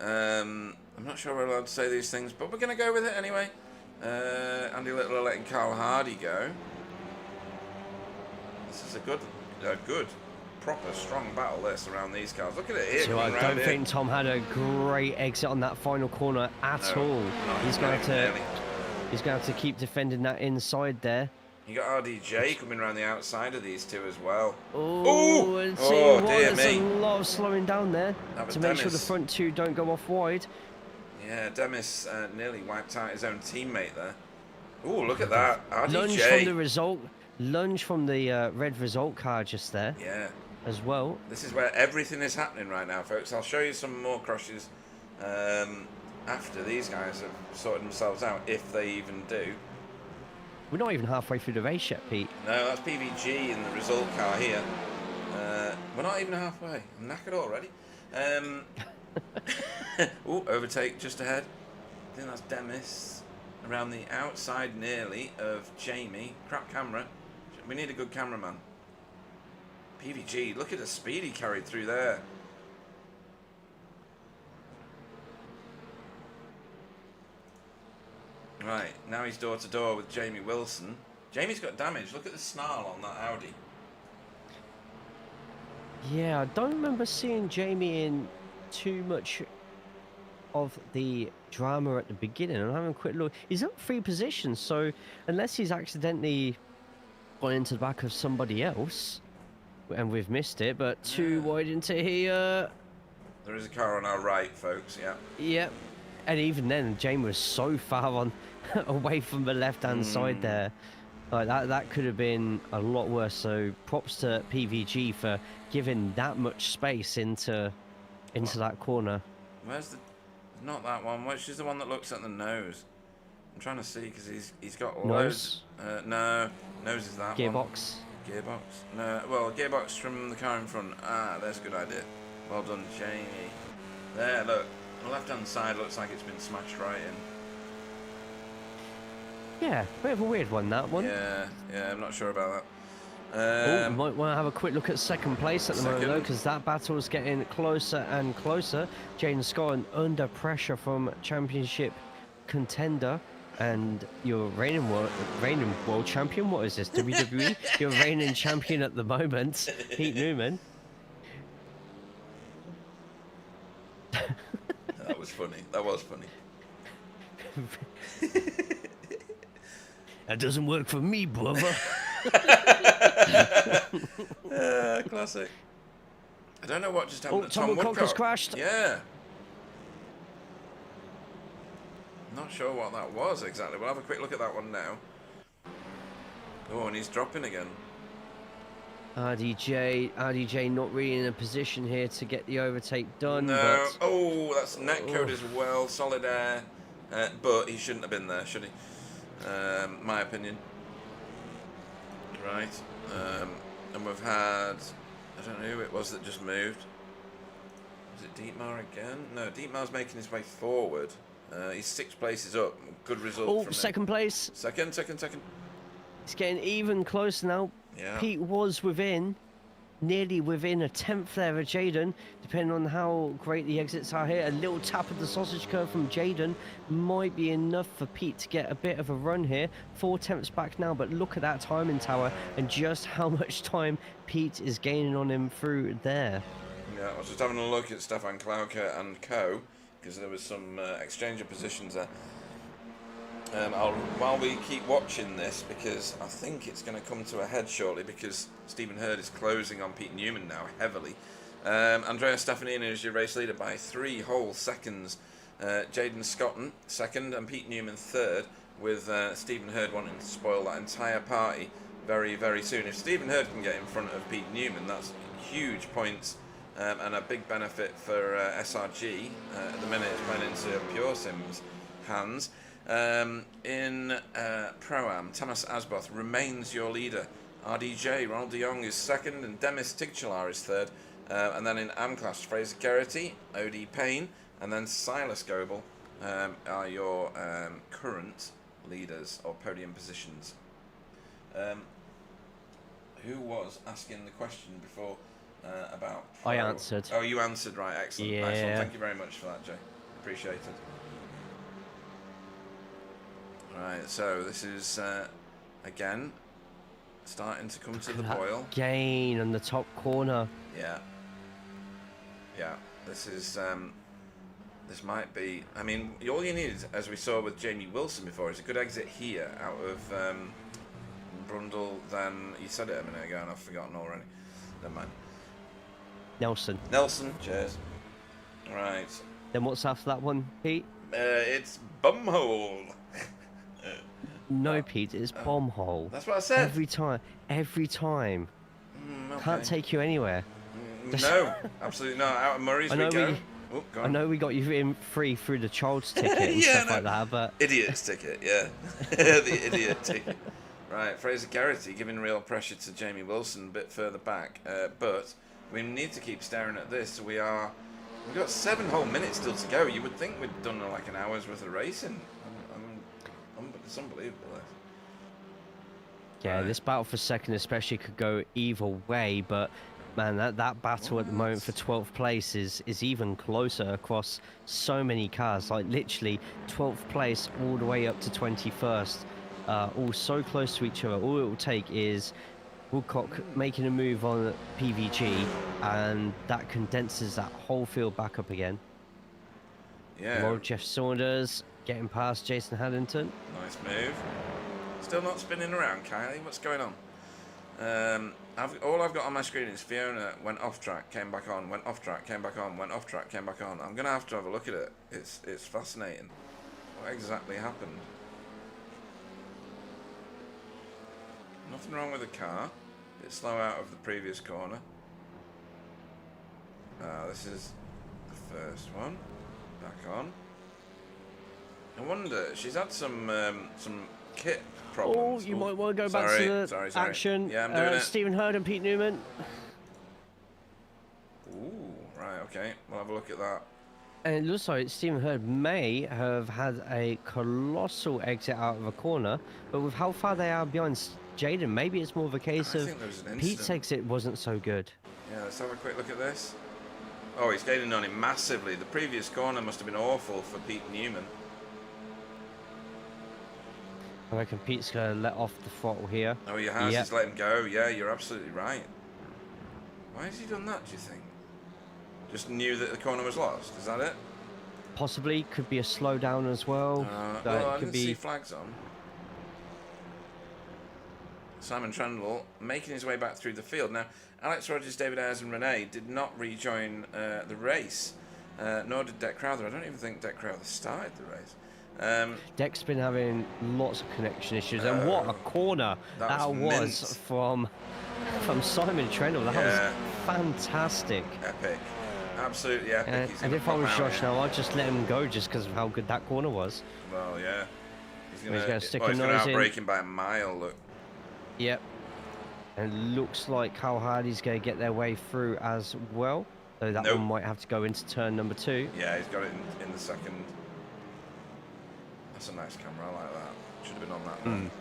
I'm not sure we're allowed to say these things, but we're going to go with it anyway. Andy Little letting Carl Hardy go. This is a good, proper, strong battle this around these cars. Look at it here. So I don't think Tom had a great exit on that final corner at all. He's going to have to keep defending that inside there. You got RDJ coming around the outside of these two as well. Oh, and see what, dear there's me. a lot of slowing down there to make sure the front 2 don't go off wide. Yeah, Demis nearly wiped out his own teammate there. Oh, look at that. RDJ. Lunge from the result. Lunge from the red result car just there. Yeah. As well. This is where everything is happening right now, folks. I'll show you some more crashes after these guys have sorted themselves out, if they even do. We're not even halfway through the race yet, Pete. No, that's PVG in the result car here. We're not even halfway. I'm knackered already. Oh, overtake just ahead. I think that's Demis. Around the outside nearly of Jamie. Crap camera. We need a good cameraman. PVG, look at the speed he carried through there. Right, now he's door to door with Jamie Wilson. Jamie's got damage. Look at the snarl on that Audi. Yeah, I don't remember seeing Jamie in too much of the drama at the beginning. I'm having a quick look. He's up 3 positions, so unless he's accidentally gone into the back of somebody else, and we've missed it, but 2 wide into here. There is a car on our right, folks, yeah. Yep. And even then, Jamie was so far on away from the left-hand side there. Like that could have been a lot worse. So props to PVG for giving that much space into that corner. Where's the... Not that one. Which is the one that looks at the nose? I'm trying to see because he's got loads. No, nose is that one. Gearbox. Gearbox. No, well, gearbox from the car in front. Ah, that's a good idea. Well done, Jamie. There, look. The left-hand side looks like it's been smashed right in. Yeah, bit of a weird one, that one. Yeah, I'm not sure about that. We might want to have a quick look at 2nd place at the moment, though, because that battle is getting closer and closer. Jaden Scott under pressure from championship contender. And your reigning world champion. What is this, WWE? Your reigning champion at the moment, Pete Newman. That was funny. That was funny. That doesn't work for me, brother. Classic. I don't know what just happened to Tom Tom Woodcock has Woodcock. crashed. Yeah. Not sure what that was exactly. We'll have a quick look at that one now. Oh, and he's dropping again. RDJ not really in a position here to get the overtake done, No. but Oh, that's net code as well. Solid air. But he shouldn't have been there, should he? My opinion. Right. And we've had... I don't know who it was that just moved. Was it Dietmar again? No, Dietmar's making his way forward. He's 6 places up. Good result from second him. place. Second. It's getting even closer now. Yeah. Pete was nearly within a 10th there of Jaden, depending on how great the exits are here. A little tap of the sausage curve from Jaden might be enough for Pete to get a bit of a run here. 4/10 back now, but look at that timing tower and just how much time Pete is gaining on him through there. Yeah, I was just having a look at Stefan Klauke and co, because there was some exchange of positions there. While we keep watching this, because I think it's going to come to a head shortly, because Stephen Hurd is closing on Pete Newman now heavily. Andrea Stefanini is your race leader by 3 whole seconds. Jaden Scotton second and Pete Newman third, with Stephen Hurd wanting to spoil that entire party very, very soon. If Stephen Hurd can get in front of Pete Newman, that's huge points and a big benefit for SRG. At the minute it's playing into Pure Sim's hands. In Pro-Am, Tamas Asboth remains your leader. RDJ, Ronald de Jong is second, and Demis Tigchalar is third. And then in AM-Class, Fraser Geraghty, OD Payne, and then Silas Goebel are your current leaders or podium positions. Who was asking the question before about... I answered. Oh, you answered, right, excellent. Yeah. Nice one. Thank you very much for that, Jay. Appreciate it. Right, so this is, again, starting to come to the boil. Gain on the top corner. Yeah. Yeah, this is, this might be, I mean, all you need, as we saw with Jamie Wilson before, is a good exit here out of Brundle, then, you said it a minute ago and I've forgotten already. Never mind. Nelson, cheers. Right. Then what's after that one, Pete? It's Bumhole. No, Pete, it's bomb hole. That's what I said. Every time. Okay. Can't take you anywhere. No, absolutely not. Out of Murray's we go. Oh, go I on. know we got you in free through the child's ticket and Yeah, stuff like that, but Idiot's ticket, yeah. The idiot ticket. Right, Fraser Geraghty giving real pressure to Jamie Wilson a bit further back, but we need to keep staring at this. We've got 7 whole minutes still to go. You would think we'd done like an hour's worth of racing. It's unbelievable. yeah, Right. this battle for second especially could go either way, but man, that battle at the moment for 12th place is even closer across so many cars, like literally 12th place all the way up to 21st, all so close to each other. All it will take is Woodcock making a move on PVG, and that condenses that whole field back up again. Yeah. More Jeff Saunders getting past Jason Haddington. Nice move. Still not spinning around, Kylie. What's going on? All I've got on my screen is Fiona went off track, came back on, went off track, came back on, went off track, came back on. I'm gonna have to have a look at it. It's fascinating. What exactly happened? Nothing wrong with the car. Bit slow out of the previous corner. This is the first one. Back on. I wonder, she's had some kit problems. Oh, you might want to go back Sorry, to the sorry. action. Yeah, I'm doing it. Stephen Hurd and Pete Newman. Ooh, right, okay. We'll have a look at that. And it looks like Stephen Hurd may have had a colossal exit out of a corner, but with how far they are behind Jaden, maybe it's more of a case I of think there was an Pete's incident. exit wasn't so good. Yeah, let's have a quick look at this. Oh, he's gaining on him massively. The previous corner must have been awful for Pete Newman. I reckon Pete's going to let off the throttle here. Oh, he has. Yep. He's let him go. Yeah, you're absolutely right. Why has he done that, do you think? Just knew that the corner was lost. Is that it? Possibly, could be a slowdown as well. Well, I could didn't see flags on. Simon Trundle making his way back through the field. Now, Alex Rogers, David Ayres and Renee did not rejoin the race, nor did Deck Crowther. I don't even think Deck Crowther started the race. Deck's been having lots of connection issues, and what a corner that was mint. from Simon Trendle. That Yeah. was fantastic. Epic. Absolutely epic. He's And gonna if I pop was out Josh here. now, I'd just let him go just because of how good that corner was. Well, yeah. He's He's gonna stick a he's gonna nose in. outbreak him by a mile, look. Yep. And it looks like Kyle Hardy's going to get their way through as well. So that Nope. one might have to go into turn number 2. Yeah, he's got it in the second. That's a nice camera, I like that. Should have been on that one.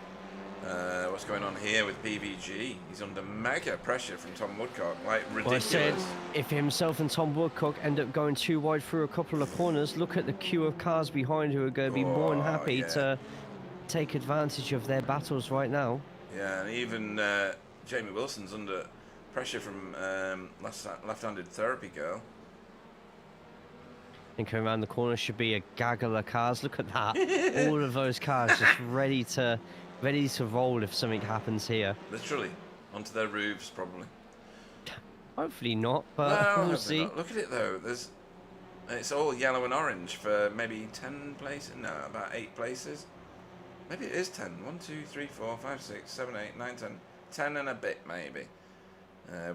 What's going on here with PVG? He's under mega pressure from Tom Woodcock, like Well, I ridiculous. said if himself and Tom Woodcock end up going too wide through a couple of corners, look at the queue of cars behind who are going to be more than happy yeah. to take advantage of their battles right now. Yeah, and even Jamie Wilson's under pressure from left-handed therapy girl. And coming around the corner should be a gaggle of cars. Look at that. All of those cars just ready to roll if something happens here. Literally, onto their roofs, probably. Hopefully not, but No, we'll hopefully see. not. Look at it though. It's all yellow and orange for maybe 10 places. No, about 8 places. Maybe it is 10. 1, 2, 3, 4, 5, 6, 7, 8, 9, 10. 10 and a bit maybe.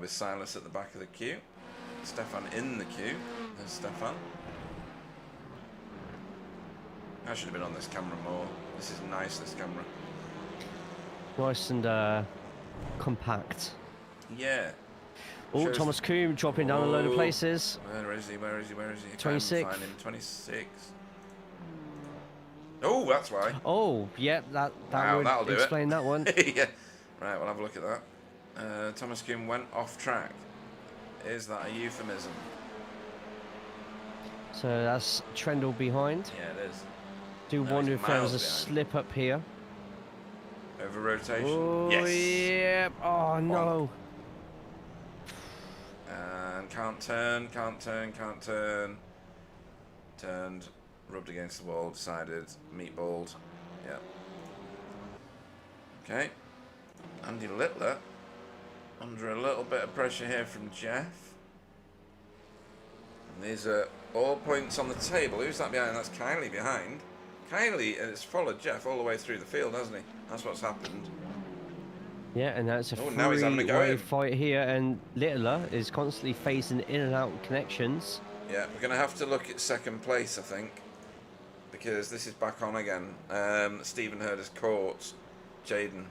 With Silas at the back of the queue. Stefan in the queue. There's Stefan. I should have been on this camera more. This is nice, this camera. Nice and compact. Yeah. Oh, Shows- Thomas Coombe dropping down a load of Oh. places. Where is he? Where is he? Where is he? I can't 26th. find him. 26. Oh, that's why. Oh, yep, that Wow, that'll would do explain that one. Yeah. Right, we'll have a look at that. Thomas Coombe went off track. Is that a euphemism? So that's Trendle behind. Yeah, it is. Do No, wonder he's if there was a miles behind. slip up here. Over rotation. Oh, Yes. yep. Oh, no. And can't turn. Turned. Rubbed against the wall. Decided. Meatballed. Yeah. Okay. Andy Littler. Under a little bit of pressure here from Jeff. And these are all points on the table. Who's that behind? That's Kylie behind. Kylie has followed Jeff all the way through the field, hasn't he? That's what's happened. Yeah, and that's a Oh, now he's having a go at three-way him. fight here, and Littler is constantly phasing in and out of connections. Yeah, we're going to have to look at second place, I think. Because this is back on again. Stephen Hurd has caught Jaden.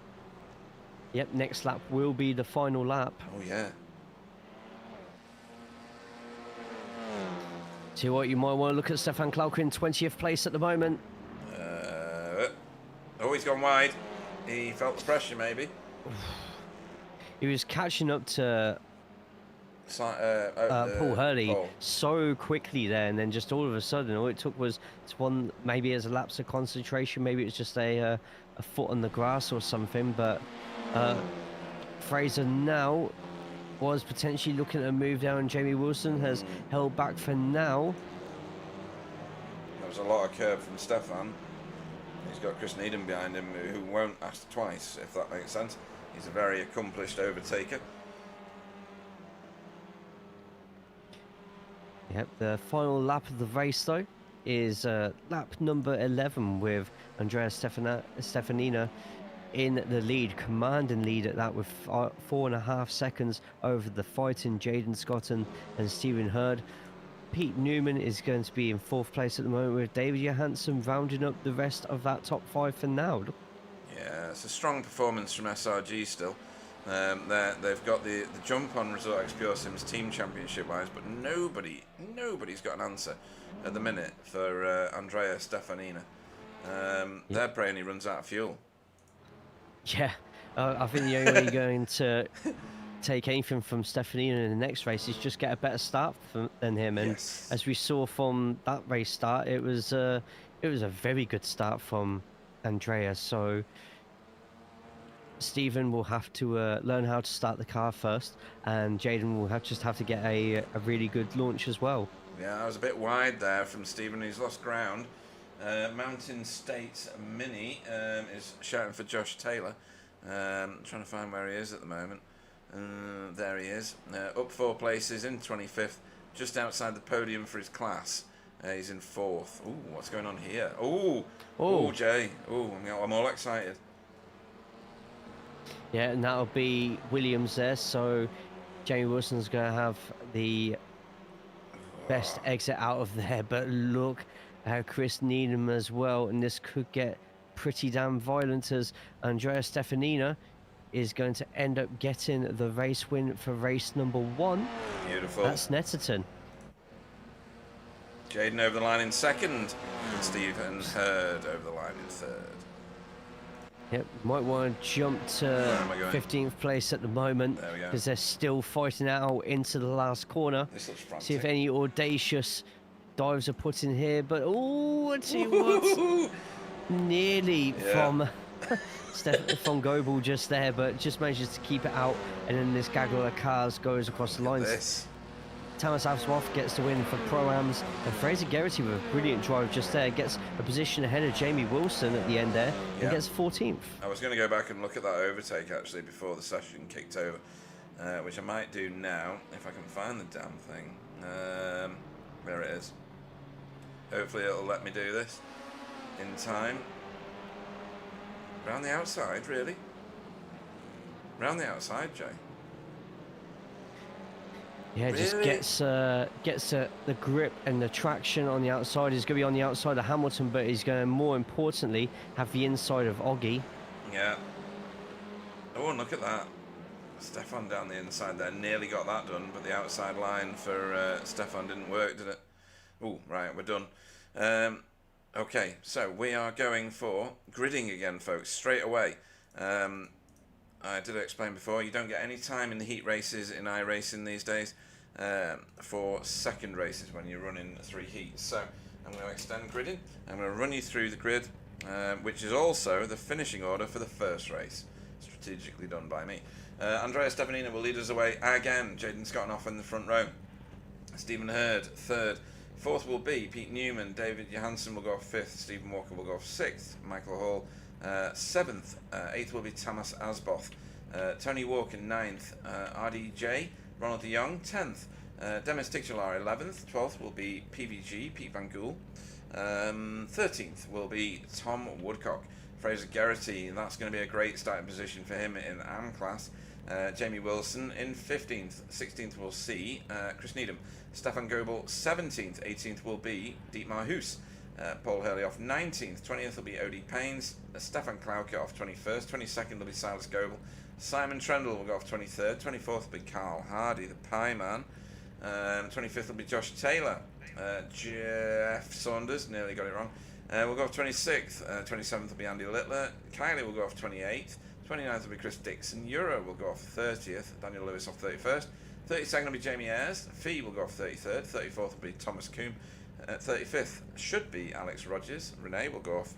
Yep, next lap will be the final lap. Oh, yeah. See what, you might want to look at Stefan Klauke in 20th place at the moment. Oh, he's gone wide. He felt the pressure, maybe. He was catching up to Paul Hurley Paul. so quickly there, and then just all of a sudden, all it took was one, maybe as a lapse of concentration, maybe it was just a foot on the grass or something, but Fraser now was potentially looking at a move down. Jamie Wilson has held back for now. There was a lot of curb from Stefan. He's got Chris Needham behind him, who won't ask twice, if that makes sense. He's a very accomplished overtaker. Yep, the final lap of the race though is lap number 11 with Andrea Stefanina in the lead, commanding lead at that with 4.5 seconds over the fighting Jaden Scott and Stephen Hurd. Pete Newman is going to be in 4th place at the moment, with David Johansson rounding up the rest of that top 5 for now. Yeah, it's a strong performance from SRG still. They've got the jump on Resort X Pure Sims team championship wise, but nobody's got an answer at the minute for Andrea Stefanina. They're praying he runs out of fuel. Yeah, I think the only way you're going to take anything from Stefanina in the next race is just get a better start than him. And Yes. as we saw from that race start, it was a very good start from Andrea. So Stephen will have to learn how to start the car first, and Jaden will just have to get a really good launch as well. Yeah, I was a bit wide there from Stephen. He's lost ground. Mountain States Mini is shouting for Josh Taylor. Trying to find where he is at the moment. There he is. Up 4 places in 25th, just outside the podium for his class. He's in 4th. Ooh, what's going on here? Ooh, Oh. ooh, Jay. Ooh, I'm all excited. Yeah, and that'll be Williams there. So Jamie Wilson's going to have the best exit out of there. But look at Chris Needham as well. And this could get pretty damn violent as Andrea Stefanina is going to end up getting the race win for race number 1. Beautiful. That's Snetterton. Jaden over the line in 2nd. Stephen Hurd over the line in 3rd. Yep, might want to jump to am I going? 15th place at the moment There we go. because they're still fighting out into the last corner. This looks frantic. See if any audacious dives are put in here. But oh, I tell you what, nearly Yeah. from Goebel just there, but just manages to keep it out. And then this gaggle of cars goes across the lines. This. Thomas Avsworth gets the win for Pro-Ams, and Fraser Geraghty with a brilliant drive just there gets a position ahead of Jamie Wilson at the end there and Yeah. gets 14th. I was going to go back and look at that overtake actually before the session kicked over, which I might do now if I can find the damn thing. There it is. Hopefully it'll let me do this in time. Round the outside, really? Round the outside, Jay? Yeah, just Really? gets the grip and the traction on the outside. He's going to be on the outside of Hamilton, but he's going to, more importantly, have the inside of Oggy. Yeah. Oh, and look at that. Stefan down the inside there. Nearly got that done, but the outside line for Stefan didn't work, did it? Oh, right, we're done. Okay, so we are going for gridding again, folks, straight away. I did explain before, you don't get any time in the heat races in iRacing these days for second races when you're running 3 heats. So I'm going to extend gridding. I'm going to run you through the grid, which is also the finishing order for the first race, strategically done by me. Andrea Stefanina will lead us away again. Jaden Scott off in the front row. Stephen Hurd, 3rd. 4th will be Pete Newman. David Johansson will go off 5th. Stephen Walker will go off 6th. Michael Hall 7th. 8th will be Thomas Asboth. Tony Walker 9th. RDJ. Ronald de Jong 10th. Demis Titular 11th. 12th will be PVG, Pete Van Gool. 13th will be Tom Woodcock. Fraser Geraghty, that's going to be a great starting position for him in AM class. Jamie Wilson in 15th. 16th will see Chris Needham. Stefan Goebel 17th. 18th will be Dietmar Hoos. Paul Hurley off 19th. 20th will be Odie Paynes. Stefan Klauke off 21st. 22nd will be Silas Goebel. Simon Trendle will go off 23rd. 24th will be Carl Hardy, the Pie Man. 25th will be Josh Taylor. Jeff Saunders, nearly got it wrong. We'll go off 26th. 27th will be Andy Littler. Kylie will go off 28th. 29th will be Chris Dixon. Euro will go off 30th. Daniel Lewis off 31st. 32nd will be Jamie Ayres. Fee will go off 33rd. 34th will be Thomas Coombe. 35th should be Alex Rogers. Renee will go off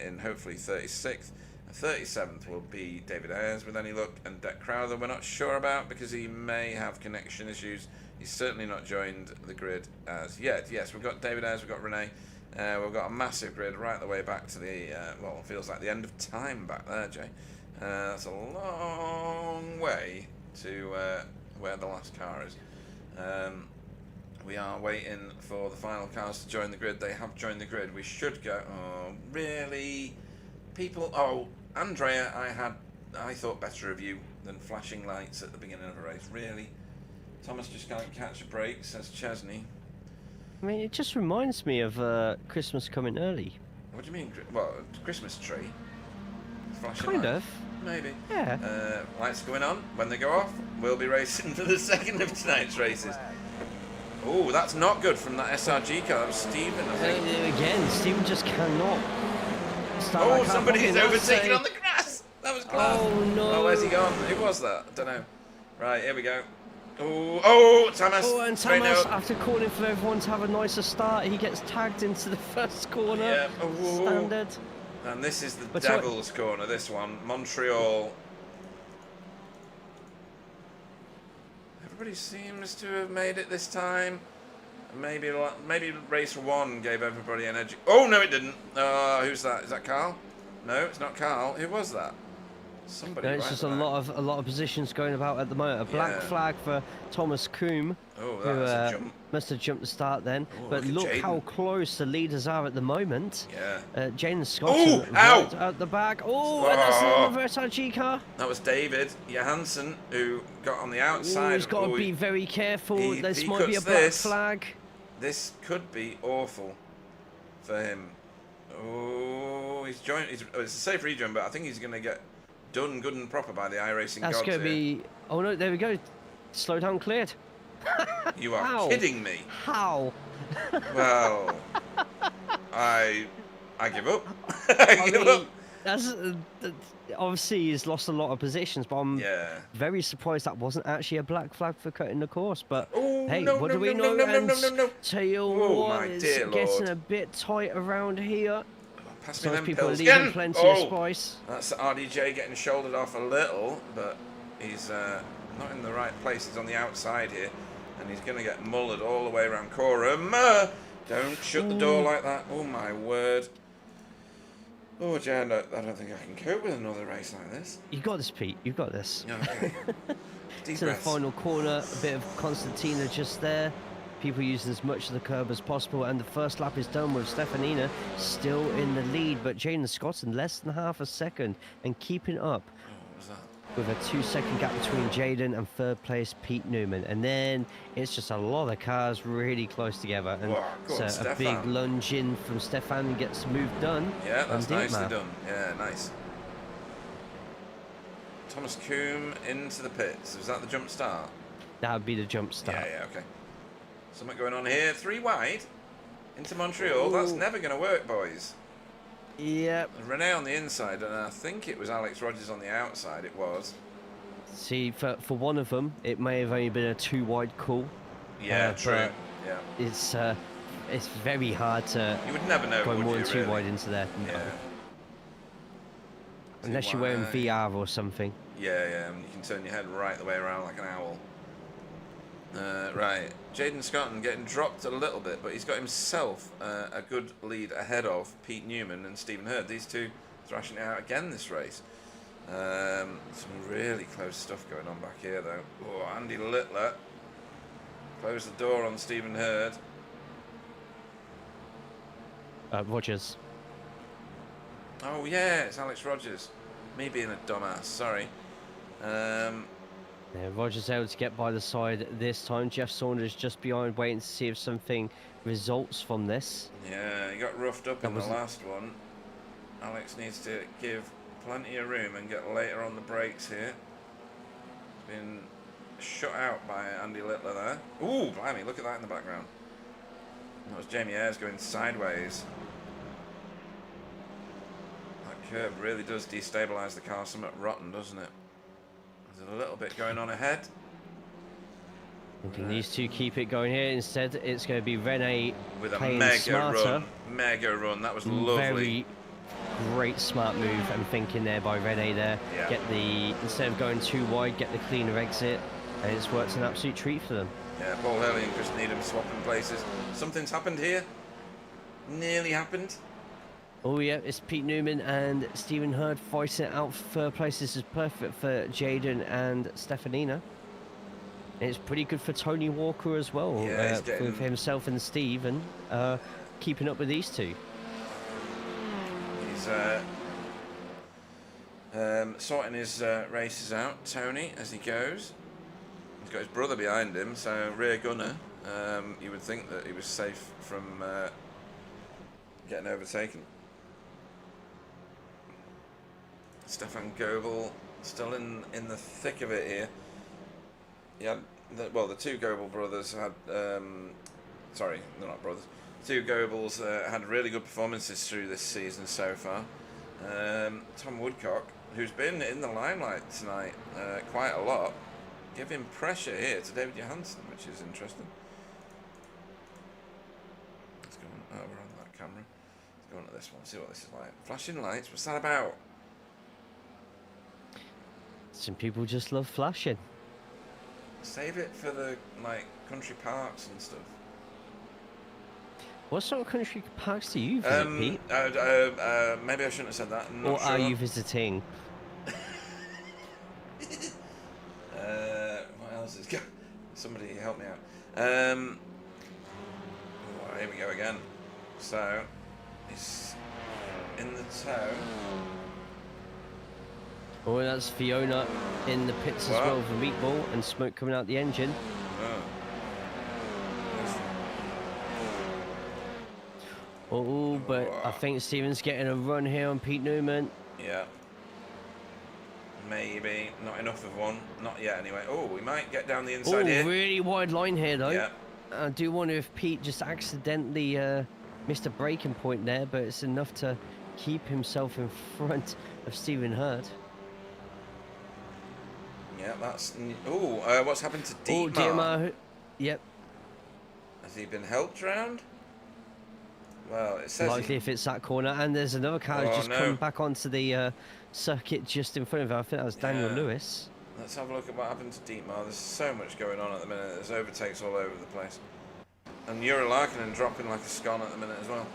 in hopefully 36th. 37th will be David Ayres with any luck. And Deck Crowther we're not sure about because he may have connection issues. He's certainly not joined the grid as yet. Yes, we've got David Ayres, we've got Renee. We've got a massive grid right the way back to the, well, it feels like the end of time back there, Jay. That's a long way to where the last car is. We are waiting for the final cars to join the grid. They have joined the grid. We should go. Oh, really? People. Oh, Andrea, I thought better of you than flashing lights at the beginning of a race. Really? Thomas just can't catch a break, says Chesney. I mean, it just reminds me of Christmas coming early. What do you mean? Well, Christmas tree. Flashing Kind lights. of. Maybe. Yeah. Lights going on. When they go off, we'll be racing for the second of tonight's races. Oh, that's not good from that SRG car. That was Stephen, I think. Again, Stephen just cannot start Oh, that car somebody's properly. overtaken That's on the grass. That was class. Oh, no. Oh, where's he gone? Who was that? I don't know. Right, here we go. Oh, Thomas. Oh, and Straight Thomas, out. after calling for everyone to have a nicer start, he gets tagged into the first corner. Yeah. Oh. Standard. And this is the But Devil's Corner, this one. Montreal. Everybody seems to have made it this time. Maybe race 1 gave everybody an edge. Oh, no, it didn't. Who's that? Is that Carl? No, it's not Carl. Who was that? Somebody No, it's right just at a the back. lot of positions going about at the moment. A black Yeah. flag for Thomas Coombe, Oh, who that's a jump. must have jumped the start then. Oh, but look look at how Jaden. close the leaders are at the moment. Yeah. Jaden Oh, Scotton ow! right at the back. Oh, and that's Oh. another reverse IG car. That was David Johansson who got on the outside. Oh, he's got to Oh, be very careful. if This he might be a cuts black this, flag. This could be awful for him. Oh, he's joined. It's a safe rejoin, but I think he's going to get done good and proper by the iRacing That's gods going to here. be... Oh, no, there we go. Slow down cleared. You are How? kidding me. How? Well, I give up. I give up. That's obviously he's lost a lot of positions, but I'm Yeah. very surprised that wasn't actually a black flag for cutting the course. But Oh, hey, no, what no, do we no, know? no, no, no, no, no. Tell you Oh, what, my it's dear getting Lord. a bit tight around here. Pass me Some them people are pills leaving again. plenty Oh, of spice. that's RDJ getting shouldered off a little, but he's not in the right place. He's on the outside here, and he's going to get mullered all the way around Coram. Don't shut the door like that. Oh, my word. Oh, Jan, I don't think I can cope with another race like this. You got this, Pete. You got this. Okay. Deep To the breaths. final corner, a bit of Constantina just there. People using as much of the curb as possible, and the first lap is done with Stefanina still in the lead, but Jaden Scott in less than half a second and keeping up Oh, what was that? with a 2-second gap between Jaden and third place Pete Newman. And then it's just a lot of cars really close together, and Wow, go on, so a big Stefan. lunge in from Stefan and gets the move done. Yeah, that's on nicely Dietmar. done. Yeah, nice. Thomas Coombe into the pits. Was that the jump start? That would be the jump start. Yeah, okay. Something going on here. 3 wide into Montreal. That's Ooh. never going to work, boys. Yep. Renee on the inside, and I think it was Alex Rogers on the outside. It was. See, for one of them, it may have only been a 2-wide call. Yeah, true. but Yeah. It's very hard to You would never know, go would more you, than 2 really? wide into there. No. Yeah. Unless you're wearing wide. VR or something. Yeah, and you can turn your head right the way around like an owl. Right, Jaden Scotton getting dropped a little bit, but he's got himself a good lead ahead of Pete Newman and Stephen Hurd. These two thrashing it out again this race. Some really close stuff going on back here, though. Oh, Andy Littler closed the door on Stephen Hurd. Rogers. Oh yeah, it's Alex Rogers. Me being a dumbass, sorry. Yeah, Rogers able to get by the side this time. Jeff Saunders just behind, waiting to see if something results from this. Yeah, he got roughed up That in the wasn't- last one. Alex needs to give plenty of room and get later on the brakes here. Been shut out by Andy Littler there. Ooh, blimey, look at that in the background. That was Jamie Ayres going sideways. That curb really does destabilise the car somewhat rotten, doesn't it? There's a little bit going on ahead. I think these two keep it going here. Instead, it's going to be Rene With a playing mega smarter. run. Mega run. That was lovely. Very great smart move and thinking there by Rene there. Yeah. Get the, instead of going 2 wide, get the cleaner exit. And it's worked an absolute treat for them. Yeah, Paul Hurley and Chris Needham swapping places. Something's happened here. Nearly happened. Oh yeah, it's Pete Newman and Stephen Hurd fighting it out for third place. This is perfect for Jaden and Stefanina. And it's pretty good for Tony Walker as well, Yeah, he's getting- with himself and Steve, and keeping up with these two. He's sorting his races out, Tony, as he goes. He's got his brother behind him, so rear gunner. You would think that he was safe from getting overtaken. Stefan Goebel still in the thick of it here. He had the 2 Goebel brothers had sorry, they're not brothers. 2 Goebels had really good performances through this season so far. Tom Woodcock, who's been in the limelight tonight quite a lot, giving pressure here to David Johansson, which is interesting. Let's go on over on that camera. Let's go on to this one, see what this is like. Flashing lights, what's that about? Some people just love flashing. Save it for the country parks and stuff. What sort of country parks do you visit, Pete? Maybe I shouldn't have said that. I'm not Or sure. are you visiting? else is going. Somebody help me out. Oh, here we go again. So he's in the tow. Oh, that's Fiona in the pits as What? well with a meatball and smoke coming out the engine. Oh. Oh, but I think Stephen's getting a run here on Pete Newman. Yeah. Maybe not enough of one. Not yet, anyway. Oh, we might get down the Oh, inside here. really wide line here, though. Yeah. I do wonder if Pete just accidentally missed a braking point there, but it's enough to keep himself in front of Stephen Hurd. Yeah, that's. Oh, what's happened to Oh, Dietmar? Dietmar. Yep. Has he been helped round? Well, it says. Likely if it's that corner. And there's another car who's Oh, just no. come back onto the circuit just in front of him. I think that was Daniel Yeah. Lewis. Let's have a look at what happened to Dietmar. There's so much going on at the minute. There's overtakes all over the place. And Jura Larkinen dropping like a scone at the minute as well.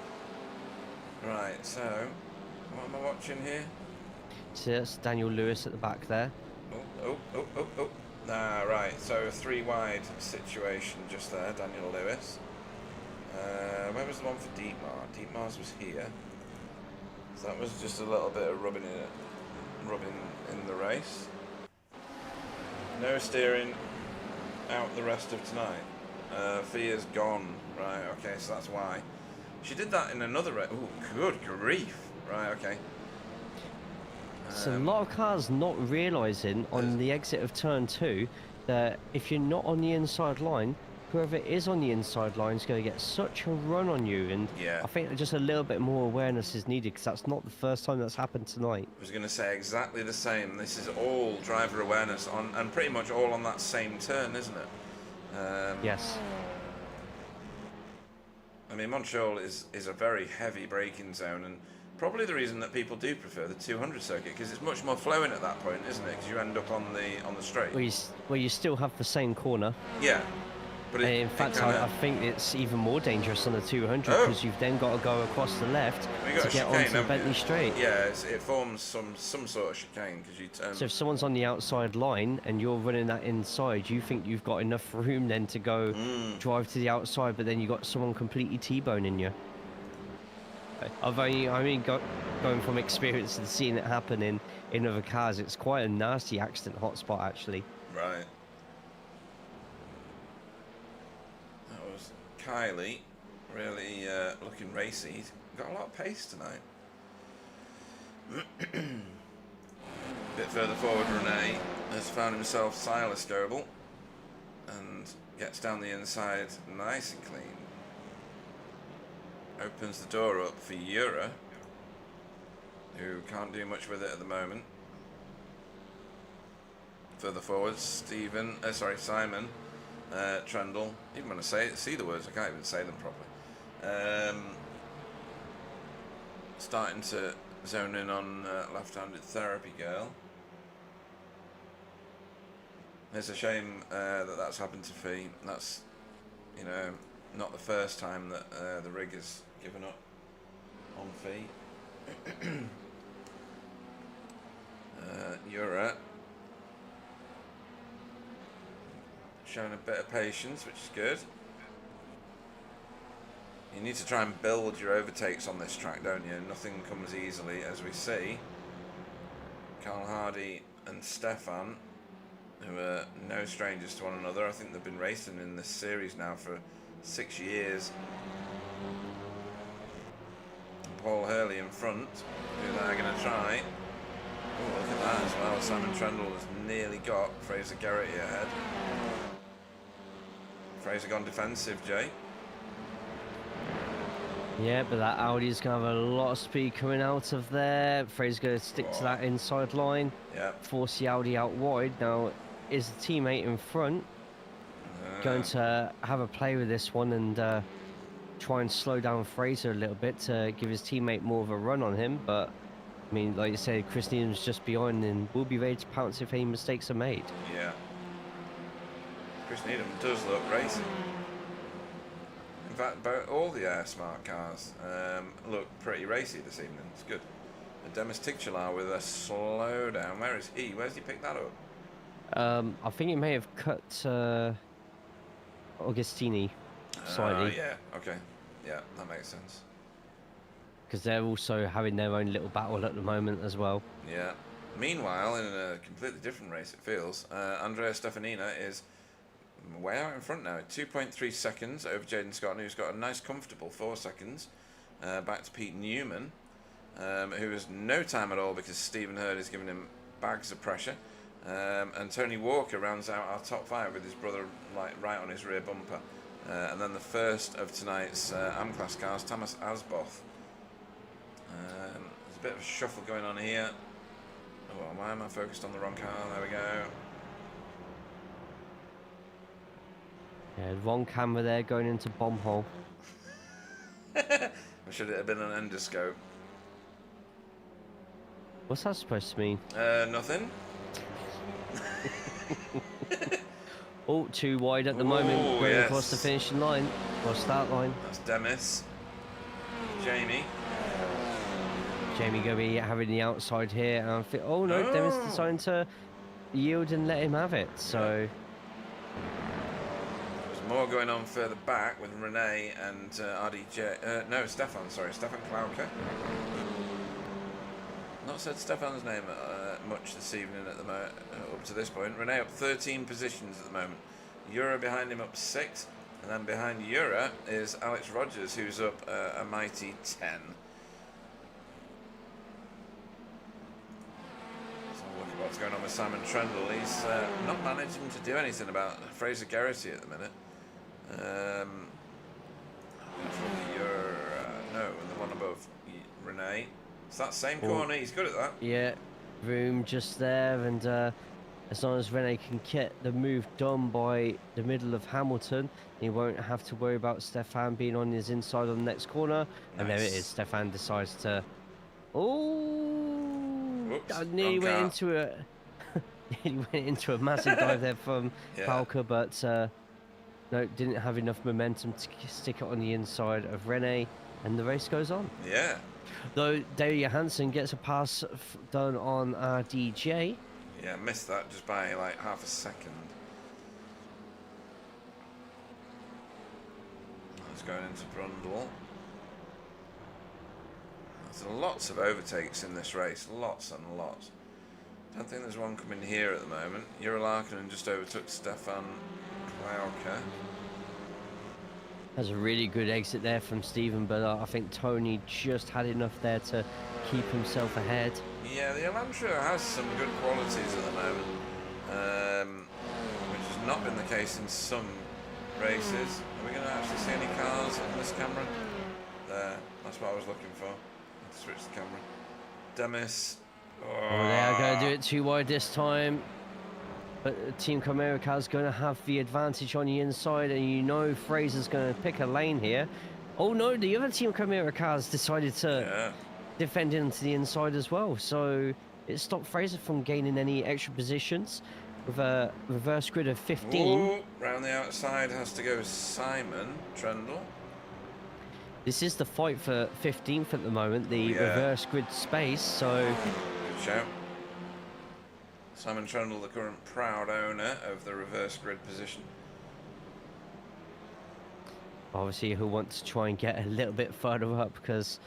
Right, so what am I watching here? So that's Daniel Lewis at the back there. Oh. Ah, right, so a 3 wide situation just there, Daniel Lewis. Where was the one for Dietmar? Dietmar's was here. So that was just a little bit of rubbing in the race. No steering out the rest of tonight. Fia's gone. Right, okay, so that's why. She did that in another race. Oh, good grief. Right, okay. So a lot of cars not realising on the exit of turn 2 that if you're not on the inside line, whoever is on the inside line is going to get such a run on you. And Yeah. I think just a little bit more awareness is needed because that's not the first time that's happened tonight. I was going to say exactly the same. This is all driver awareness on, and pretty much all on that same turn, isn't it? Yes. I mean, Montreal is a very heavy braking zone, and probably the reason that people do prefer the 200 circuit because it's much more flowing at that point, isn't it? Because you end up on the straight. Where you still have the same corner. Yeah, but In fact, I think it's even more dangerous on the 200 Oh. because you've then got to go across the left we got to a get chicane, onto the haven't Bentley you? Straight. Yeah, it forms some sort of chicane because you turn. So if someone's on the outside line and you're running that inside, you think you've got enough room then to go drive to the outside, but then you got someone completely T-boning you. Going from experience and seeing it happen in other cars, it's quite a nasty accident hotspot actually. Right. That was Kylie, really looking racy. He's got a lot of pace tonight. A bit further forward, Renee has found himself Silas Goebel and gets down the inside nice and clean. Opens the door up for Jura, who can't do much with it at the moment. Further forward, Simon Trendle. Even when I see the words, I can't even say them properly. Starting to zone in on left-handed therapy girl. It's a shame that that's happened to Fee. That's, you know, not the first time that the rig has given up on Fee. Jura showing a bit of patience, which is good. You need to try and build your overtakes on this track, don't you? Nothing comes easily, as we see. Carl Hardy and Stefan, who are no strangers to one another. I think they've been racing in this series now for 6 years. Paul Hurley in front, who they're going to try. Oh, look at that as well. Simon Trendle has nearly got Fraser Garrity ahead. Fraser gone defensive, Jay. Yeah, but that Audi's going to have a lot of speed coming out of there. Fraser's going to stick to that inside line. Yeah. Force the Audi out wide. Now, is the teammate in front going to have a play with this one and try and slow down Fraser a little bit to give his teammate more of a run on him? But, I mean, like you said, Chris Needham's just behind and will be ready to pounce if any mistakes are made. Yeah. Chris Needham does look racing. In fact, all the Air Smart cars look pretty racy this evening. It's good. And Demis Tictular with a slow down. Where is he? Where's he picked that up? I think it may have cut Augustini slightly, Yeah, okay. Yeah, that makes sense. because they're also having their own little battle at the moment as well. Yeah. Meanwhile, in a completely different race, it feels, Andrea Stefanina is way out in front now, 2.3 seconds over Jaden Scott, who's got a nice, comfortable 4 seconds. Back to Pete Newman, who has no time at all because Stephen Hurd is giving him bags of pressure. And Tony Walker rounds out our top 5 with his brother right on his rear bumper. And then the first of tonight's AM-Class cars, Thomas Asboth. There's a bit of a shuffle going on here. Oh, why am I focused on the wrong car? There we go. Yeah, wrong camera there going into bomb hole. Or should it have been an endoscope? What's that supposed to mean? Nothing. Oh, too wide at the moment, Ooh, going yes. across the finishing line, or start line. That's Demis. Jamie. Jamie going to be having the outside here, and I think, oh no, Demis deciding to yield and let him have it. So There's more going on further back with Renee and RDJ. No, Stefan. Sorry, Stefan Klauke. Not said Stefan's name much this evening at the up to this point. Renee up 13 positions at the moment. Jura behind him up 6, and then behind Jura is Alex Rogers, who's up a mighty 10. So look at what's going on with Simon Trendle. He's not managing to do anything about Fraser Geraghty at the minute. No, the one above Renee. It's that same corner. He's good at that. yeah, room just there, and as long as Rene can get the move done by the middle of Hamilton, he won't have to worry about Stefan being on his inside on the next corner. And there it is. Stefan decides to. Oh, Whoops, I nearly wrong went car. into a. Nearly went into a massive dive there from Yeah. Palka, but no, didn't have enough momentum to stick it on the inside of Rene, and the race goes on. Yeah. Though Dale Johansson gets a pass done on RDJ. Yeah, missed that just by like half a second. He's going into Brundle. There's lots of overtakes in this race, lots and lots. Don't think there's one coming here at the moment. Jura Larkin just overtook Stefan Klauke. Has a really good exit there from Stephen, but I think Tony just had enough there to keep himself ahead. Yeah, the Elantra has some good qualities at the moment, which has not been the case in some races. Are we going to actually see any cars on this camera? There, that's what I was looking for. Let's switch the camera. Demis. Oh, they are going to do it too wide this time. But Team Comerica is going to have the advantage on the inside, and you know Fraser's going to pick a lane here. Oh no, the other Team Comerica has decided to defend into the inside as well. So it stopped Fraser from gaining any extra positions with a reverse grid of 15. Ooh, round the outside has to go Simon Trendle. This is the fight for 15th at the moment, the reverse grid space, so... Good shout. Simon Trundle, the current proud owner of the reverse grid position. Obviously, he'll want to try and get a little bit further up because,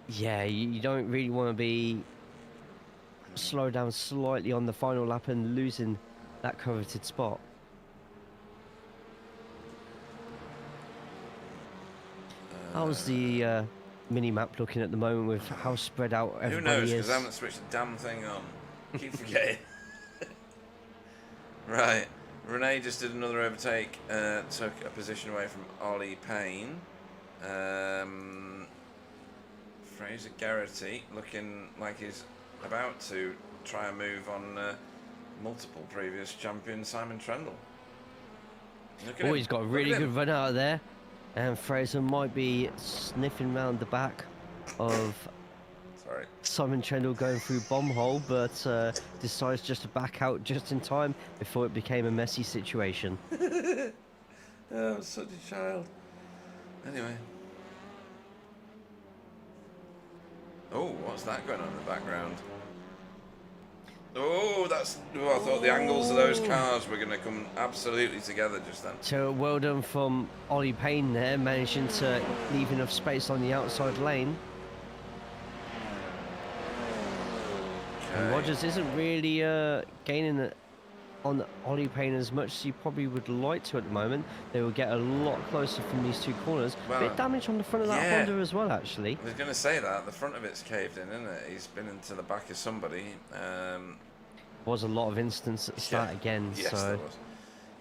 yeah, you don't really want to be slow down slightly on the final lap and losing that coveted spot. How's the mini-map looking at the moment with how spread out Who everybody knows, is? because I haven't switched the damn thing on. Keep forgetting. Right, Renee just did another overtake, took a position away from Ollie Payne. Fraser Geraghty looking like he's about to try and move on multiple previous champion Simon Trendle. Look at him. Oh, he's got a Look really at him. good run out of there. And Fraser might be sniffing round the back of Sorry. Simon Trendle going through bomb hole, but decides just to back out just in time before it became a messy situation. Oh, such a child. Anyway. Oh, what's that going on in the background? Oh, I thought the angles of those cars were going to come absolutely together just then. So well done from Ollie Payne there, managing to leave enough space on the outside lane. And Okay. Rogers isn't really gaining on Ollie Payne as much as he probably would like to at the moment. They will get a lot closer from these two corners. Well, Bit damage on the front of that yeah. Honda as well, actually. I was going to say that. The front of it's caved in, isn't it? He's been into the back of somebody. Was a lot of instance at the start Yeah. again. Yes, So there was.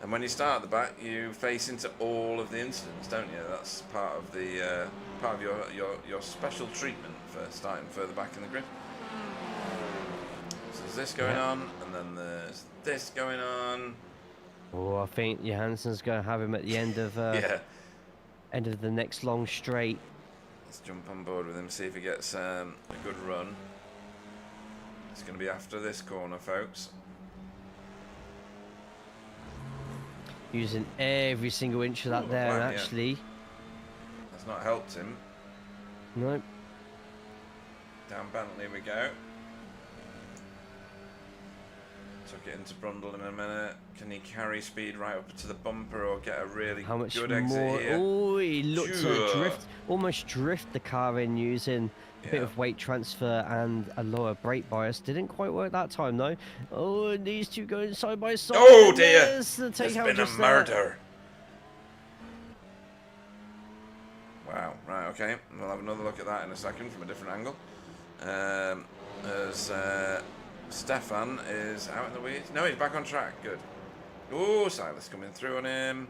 And when you start at the back, you face into all of the incidents, don't you? That's part of the your special treatment for starting further back in the grid. So there's this going on, and then there's this going on. I think Johansson's going to have him at the end of Yeah. end of the next long straight. Let's jump on board with him, see if he gets a good run. It's going to be after this corner, folks. Using every single inch of that Ooh, there, and wow, yeah. actually, That's not helped him. nope. Down Bentley we go. Took it into Brundle in a minute. Can he carry speed right up to the bumper or get a really How much good more? exit here? Oh, he looked to Sure. drift, almost drift the car in using a bit Yeah. of weight transfer and a lower brake bias. Didn't quite work that time though. Oh, and these two going side by side. Oh and dear! there's the There's takeout been a just there. murder. Wow, right, okay. We'll have another look at that in a second from a different angle. As Stefan is out in the weeds. No, he's back on track. Good. Oh, Silas coming through on him.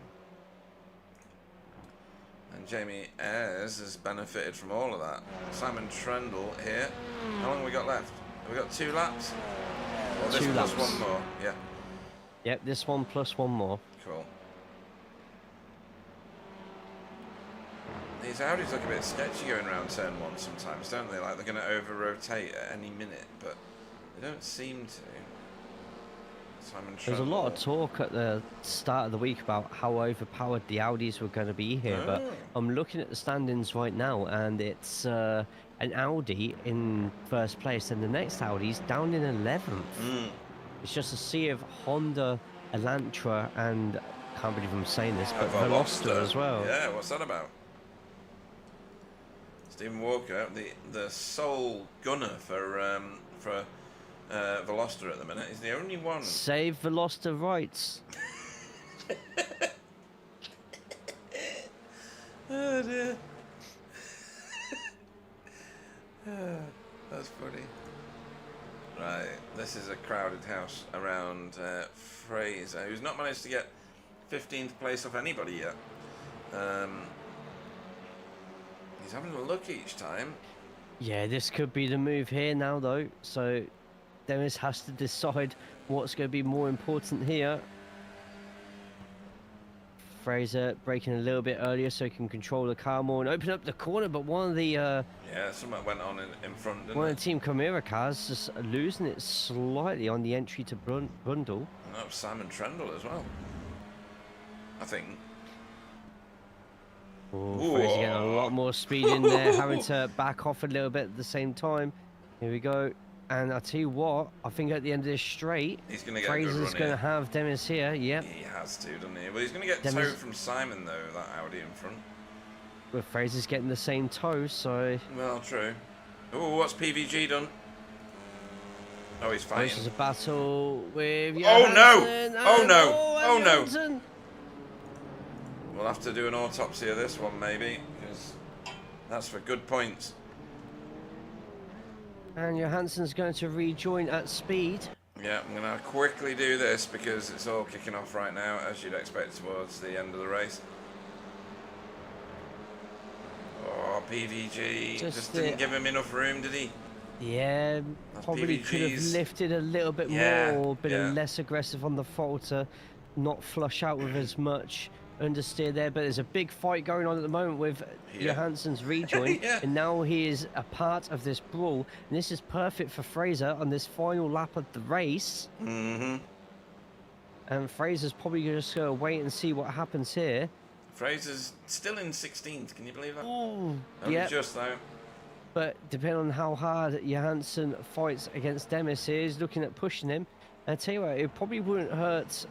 And Jamie Ayres has benefited from all of that. Simon Trendle here. How long have we got left? Have we got 2 laps? Or this 2 plus laps. one more? Yeah, Yep, this one plus one more. cool. These Audis look a bit sketchy going around turn 1 sometimes, don't they? Like they're going to over-rotate at any minute, but they don't seem to. Simon There's a lot of Trundle. talk at the start of the week about how overpowered the Audis were going to be here, but Oh. I'm looking at the standings right now, and it's an Audi in first place, and the next Audi's down in 11th. It's just a sea of Honda, Elantra, and I can't believe I'm saying this, but Veloster as well. Yeah, what's that about? Stephen Walker, the sole gunner for Veloster at the minute. He's the only one. Save Veloster rights. Oh dear. That's funny. Right, this is a crowded house around Fraser, who's not managed to get 15th place off anybody yet. He's having a look each time. Yeah, this could be the move here now, though. So Dennis has to decide what's going to be more important here. Fraser braking a little bit earlier so he can control the car more and open up the corner, but one of the Yeah, something went on in front, didn't one it? of the Team Chimera cars just losing it slightly on the entry to Brundle. And that was Simon Trendle as well, I think. Oh, Fraser getting a lot more speed in there, having to back off a little bit at the same time. Here we go. And I tell you what, I think at the end of this straight, He's going to get a good Fraser's run going to here. have Dennis here. Yep. He has to, doesn't he? Well, he's going to get Then towed he's- from Simon, though, that Audi in front. But Fraser's getting the same toe, so Well, true. Oh, what's PVG done? Oh, he's this fighting. is a battle with Oh, no! Johansson Oh, and- no! and Oh, no! Johansson. We'll have to do an autopsy of this one, maybe, because that's for good points. And Johansson's going to rejoin at speed. Yeah, I'm going to quickly do this because it's all kicking off right now, as you'd expect towards the end of the race. Oh, PVG just didn't give him enough room, did he? Yeah, That's probably could have PVG's. lifted a little bit Yeah, more, been yeah. less aggressive on the throttle to not flush out with as much understeer there. But there's a big fight going on at the moment with Yeah. Johansson's rejoin, Yeah. and now he is a part of this brawl. And this is perfect for Fraser on this final lap of the race. Mm-hmm. And Fraser's probably just going to wait and see what happens here. Fraser's still in 16th, can you believe that? Ooh, Only yeah. just, though. But depending on how hard Johansson fights against Demis here, he's looking at pushing him. And I tell you what, it probably wouldn't hurt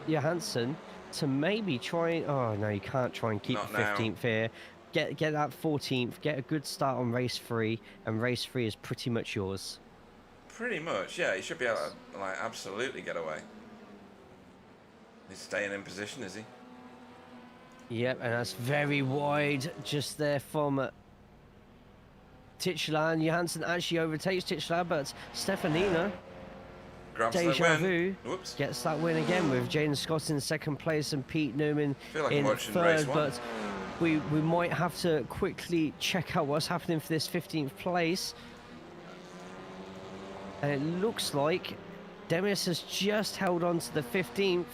Johansson to maybe try. Oh no, you can't try and keep Not the now. 15th here. Get that 14th. Get a good start on race 3, and race 3 is pretty much yours. Pretty much, yeah. He should be able to, like, absolutely get away. He's staying in position, is he? Yep, and that's very wide just there from Titular. And Johansson actually overtakes Titular, but Stefanina, Grabs the deja win. vu, Whoops. gets that win again with Jaden Scott in second place and Pete Newman Feel like I'm in watching race third. 1. But we might have to quickly check out what's happening for this 15th place. And it looks like Demis has just held on to the 15th.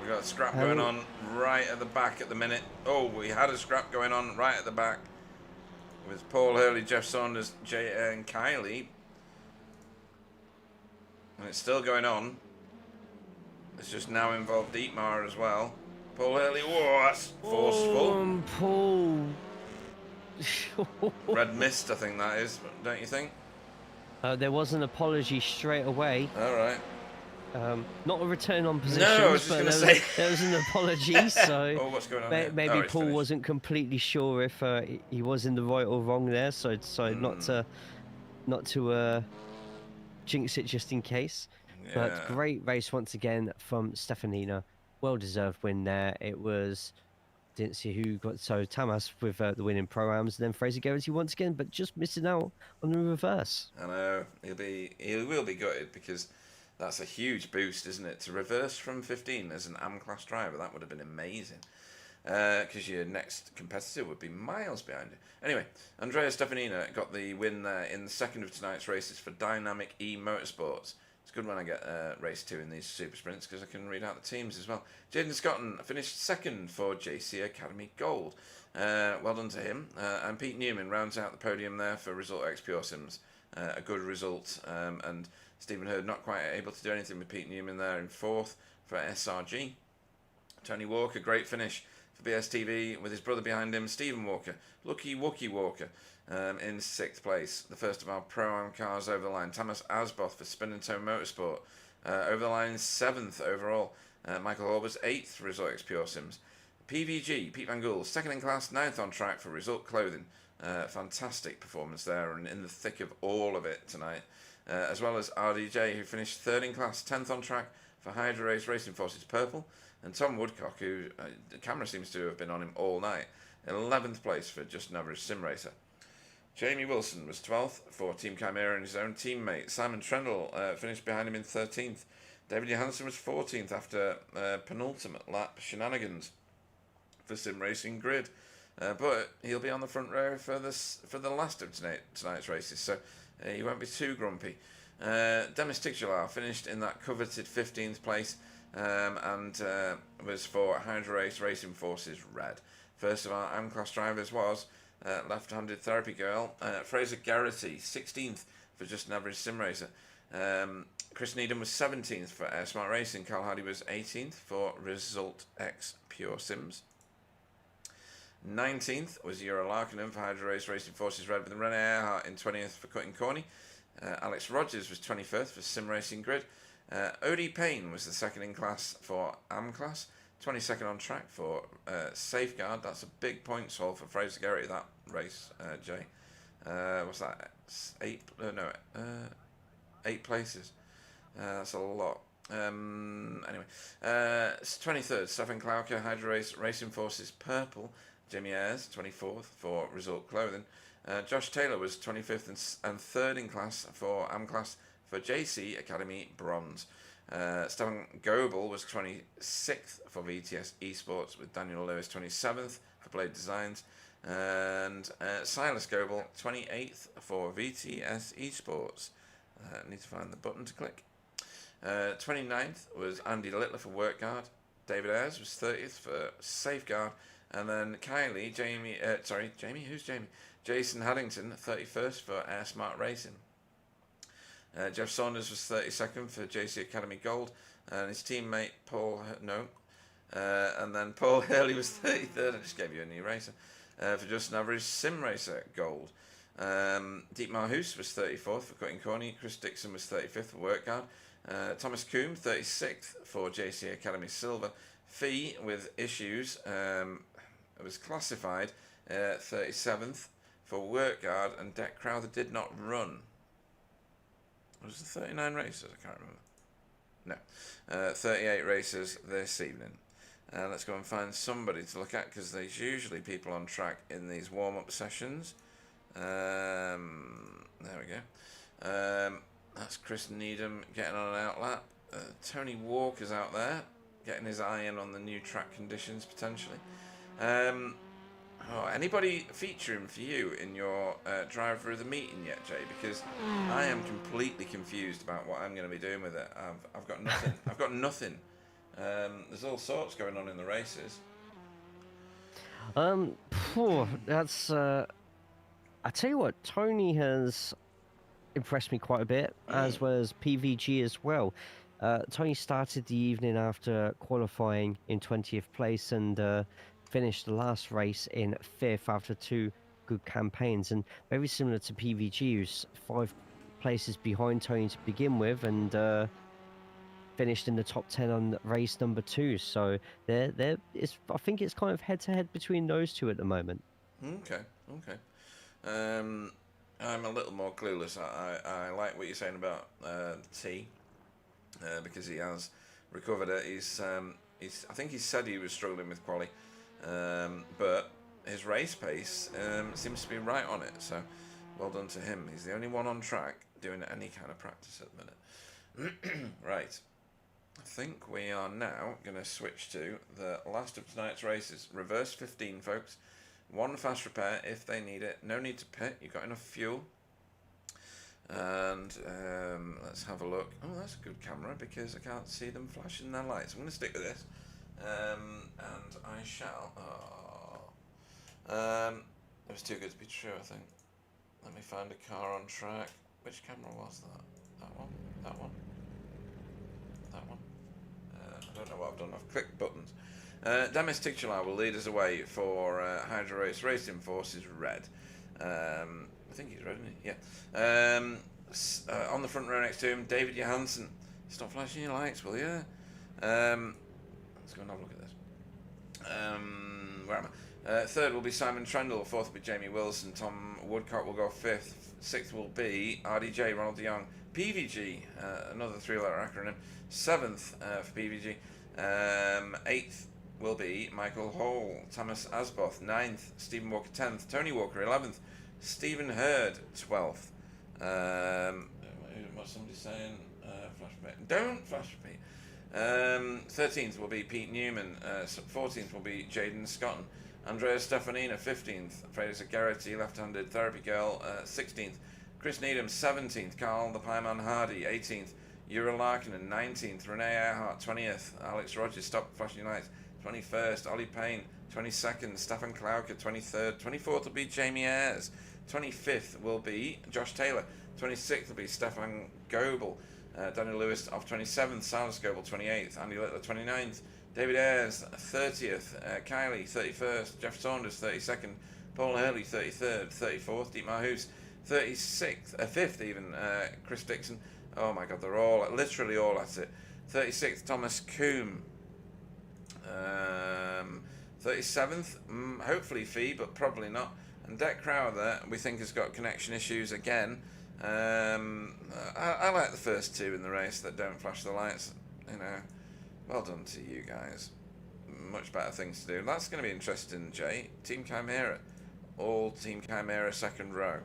We've got a scrap going on right at the back at the minute. Oh, we had a scrap going on right at the back with Paul Hurley, Jeff Saunders, Jay and Kylie. And it's still going on. It's just now involved Dietmar as well. Paul Hurley, whoa, that's forceful. Paul. Red mist, I think that is, don't you think? There was an apology straight away. All right. Not a return on positions, No, I was just but gonna there say. there was an apology. So Oh, what's going on here? maybe Oh, it's Paul finished. wasn't completely sure if he was in the right or wrong there, so decided not to jinx it just in case. But Yeah. great race once again from Stefanina. Well deserved win there. It was. Didn't see who got so Tamas with the win in pro-ams, and then Fraser Garrity once again, but just missing out on the reverse. I know he will be gutted because that's a huge boost, isn't it? To reverse from 15 as an AM class driver, that would have been amazing. Because your next competitor would be miles behind you. Anyway, Andrea Stefanina got the win there in the second of tonight's races for Dynamic E Motorsports. It's good when I get race 2 in these super sprints because I can read out the teams as well. Jaden Scotton finished second for JC Academy Gold. Well done to him. And Pete Newman rounds out the podium there for Result X Pure Sims. A good result. And Stephen Hurd not quite able to do anything with Pete Newman there in fourth for SRG. Tony Walker, great finish for BSTV with his brother behind him, Stephen Walker. Lucky Wookie Walker in sixth place. The first of our Pro-Am cars over the line. Thomas Asboth for Spin and Toe Motorsport. Over the line, seventh overall. Michael Horbers, eighth for Result X Pure Sims. PVG, Pete Van Gool, second in class, ninth on track for Result Clothing. Fantastic performance there and in the thick of all of it tonight. As well as RDJ, who finished third in class, 10th on track for Hydra Race Racing Forces Purple. And Tom Woodcock, who the camera seems to have been on him all night, 11th place for Just an Average Sim Racer. Jamie Wilson was 12th for Team Chimera and his own teammate. Simon Trendle finished behind him in 13th. David Johansson was 14th after penultimate lap shenanigans for Sim Racing Grid. But he'll be on the front row for the last of tonight's races, so he won't be too grumpy. Demis Titular finished in that coveted 15th place and was for Hydra Race Racing Forces Red. First of our AM class drivers was left-handed therapy girl Fraser Garrity, 16th for Just an Average Sim Racer. Chris Needham was 17th for Air Smart Racing. Carl Hardy was 18th for Result X Pure Sims. 19th was Euro Larkinen for Hydra Race Racing Forces Red with Rene Earhart in 20th for Cutting Corny. Alex Rogers was 21st for Sim Racing Grid. Odie Payne was the second in class for AM class. 22nd on track for Safeguard. That's a big points haul for Fraser Garrity, that race, Jay. What's that? 8 places. That's a lot. Anyway, 23rd, Stefan Klauker, Hydra Race Racing Forces Purple. Jimmy Ayres, 24th for Result Clothing. Josh Taylor was 25th and 3rd in class for AM class for JC Academy Bronze. Stefan Goebel was 26th for VTS Esports with Daniel Lewis 27th for Blade Designs. And Silas Goebel 28th for VTS Esports. Need to find the button to click. 29th was Andy Littler for Workguard. David Ayres was 30th for Safeguard. And then Jason Haddington, 31st for Air Smart Racing. Jeff Saunders was 32nd for JC Academy Gold. And his teammate and then Paul Hurley was 33rd. I just gave you a new racer. for just an average sim racer gold. Dietmar Hoos was 34th for cutting corny. Chris Dixon was 35th for work guard. Thomas Coombe 36th for JC Academy silver. Fee with issues was classified 37th for work guard, and Deck Crowther did not run. Was it 39 races? I can't remember. No, 38 races this evening. Let's go and find somebody to look at, because there's usually people on track in these warm-up sessions. There we go. That's Chris Needham getting on an outlap. Tony Walker's out there getting his eye in on the new track conditions potentially. Anybody featuring for you in your driver of the meeting yet, Jay? Because I am completely confused about what I'm going to be doing with it. I've got nothing. I've got nothing. There's all sorts going on in the races. That's I tell you what, Tony has impressed me quite a bit, as well as PVG as well. Tony started the evening after qualifying in 20th place and finished the last race in 5th after 2 good campaigns, and very similar to PVG, who's 5 places behind Tony to begin with, and finished in the top 10 on race number 2. So I think it's kind of head-to-head between those two at the moment. Okay. I'm a little more clueless. I like what you're saying about T, because he has recovered it. I think he said he was struggling with quali, but his race pace seems to be right on it. So well done to him. He's the only one on track doing any kind of practice at the minute. Right. I think we are now going to switch to the last of tonight's races. Reverse 15, folks. 1 fast repair if they need it. No need to pit. You've got enough fuel. And let's have a look. Oh, that's a good camera because I can't see them flashing their lights. I'm going to stick with this. And I shall... it was too good to be true, I think. Let me find a car on track. Which camera was that? That one? That one? That one? I don't know what I've done. I've clicked buttons. Demis Tichelor will lead us away for Hydro Race Racing Forces Red. I think he's red, isn't he? Yeah. On the front row next to him, David Johansson. Stop flashing your lights, will you? Let's go and have a look at this. Where am I? Third will be Simon Trendle. Fourth will be Jamie Wilson. Tom Woodcock will go fifth. Sixth will be RDJ, Ronald de Jong. PVG, another 3-letter acronym. Seventh for PVG. Eighth will be Michael Hall, Thomas Asboth. 9th, Stephen Walker. 10th, Tony Walker. 11th, Stephen Hurd. 12th. What's somebody saying? Flash repeat. Don't flash repeat. 13th will be Pete Newman. 14th will be Jaden Scotton. Andrea Stefanina. 15th, Fraser Garrity, left-handed therapy girl. 16th, Chris Needham. 17th, Carl the Pieman Hardy. 18th, Ura Larkinen. 19th, Renee Earhart. 20th, Alex Rogers. Stop flashing lights. 21st, Ollie Payne. 22nd, Stefan Klauker. 23rd, 24th will be Jamie Ayres. 25th will be Josh Taylor. 26th will be Stefan Goebel. Daniel Lewis off 27th, Silas Goebel 28th, Andy Littler 29th, David Ayres 30th, Kylie 31st, Jeff Saunders 32nd, Paul Hurley 33rd, 34th, Dietmar Hoos 36th, 5th even, Chris Dixon. Oh my God, they're all, literally all at it. 36th, Thomas Coombe. 37th, hopefully Fee, but probably not. And Deck Crowther, we think, has got connection issues again. I like the first 2 in the race that don't flash the lights. You know, well done to you guys. Much better things to do. That's going to be interesting, Jay. Team Chimera, all Team Chimera second row.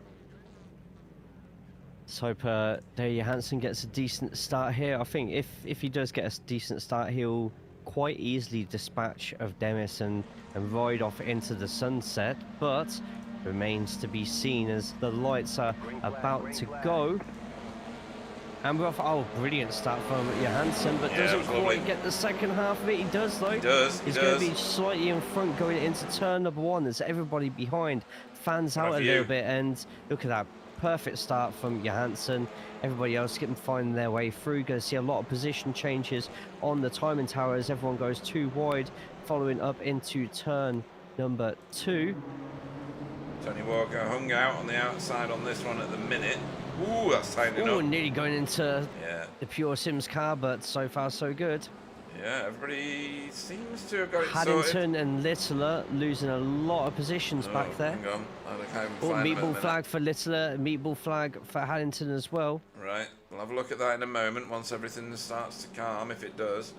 Let's hope Dale Johansson gets a decent start here. I think if he does get a decent start, he'll quite easily dispatch of Demis and ride off into the sunset, but remains to be seen as the lights are about to go. And we're off. Oh, brilliant start from Johansson, but doesn't quite get the second half of it. He does, though. He does. He's going to be slightly in front going into turn number 1. There's everybody behind. Fans out a little bit, and look at that. Perfect start from Johansson. Everybody else getting finding their way through. Going to see a lot of position changes on the timing tower as everyone goes too wide, following up into turn number 2. Tony Walker hung out on the outside on this one at the minute. Ooh, that's tightening Oh, up. nearly going into Yeah, the pure Sims car, but so far so good. yeah, everybody seems to have got it sorted. Haddington and Littler losing a lot of positions back Oh, there. hang on, I can't even Oh, find them at the meatball minute. flag for Littler, meatball flag for Haddington as well. Right, we'll have a look at that in a moment once everything starts to calm, if it does.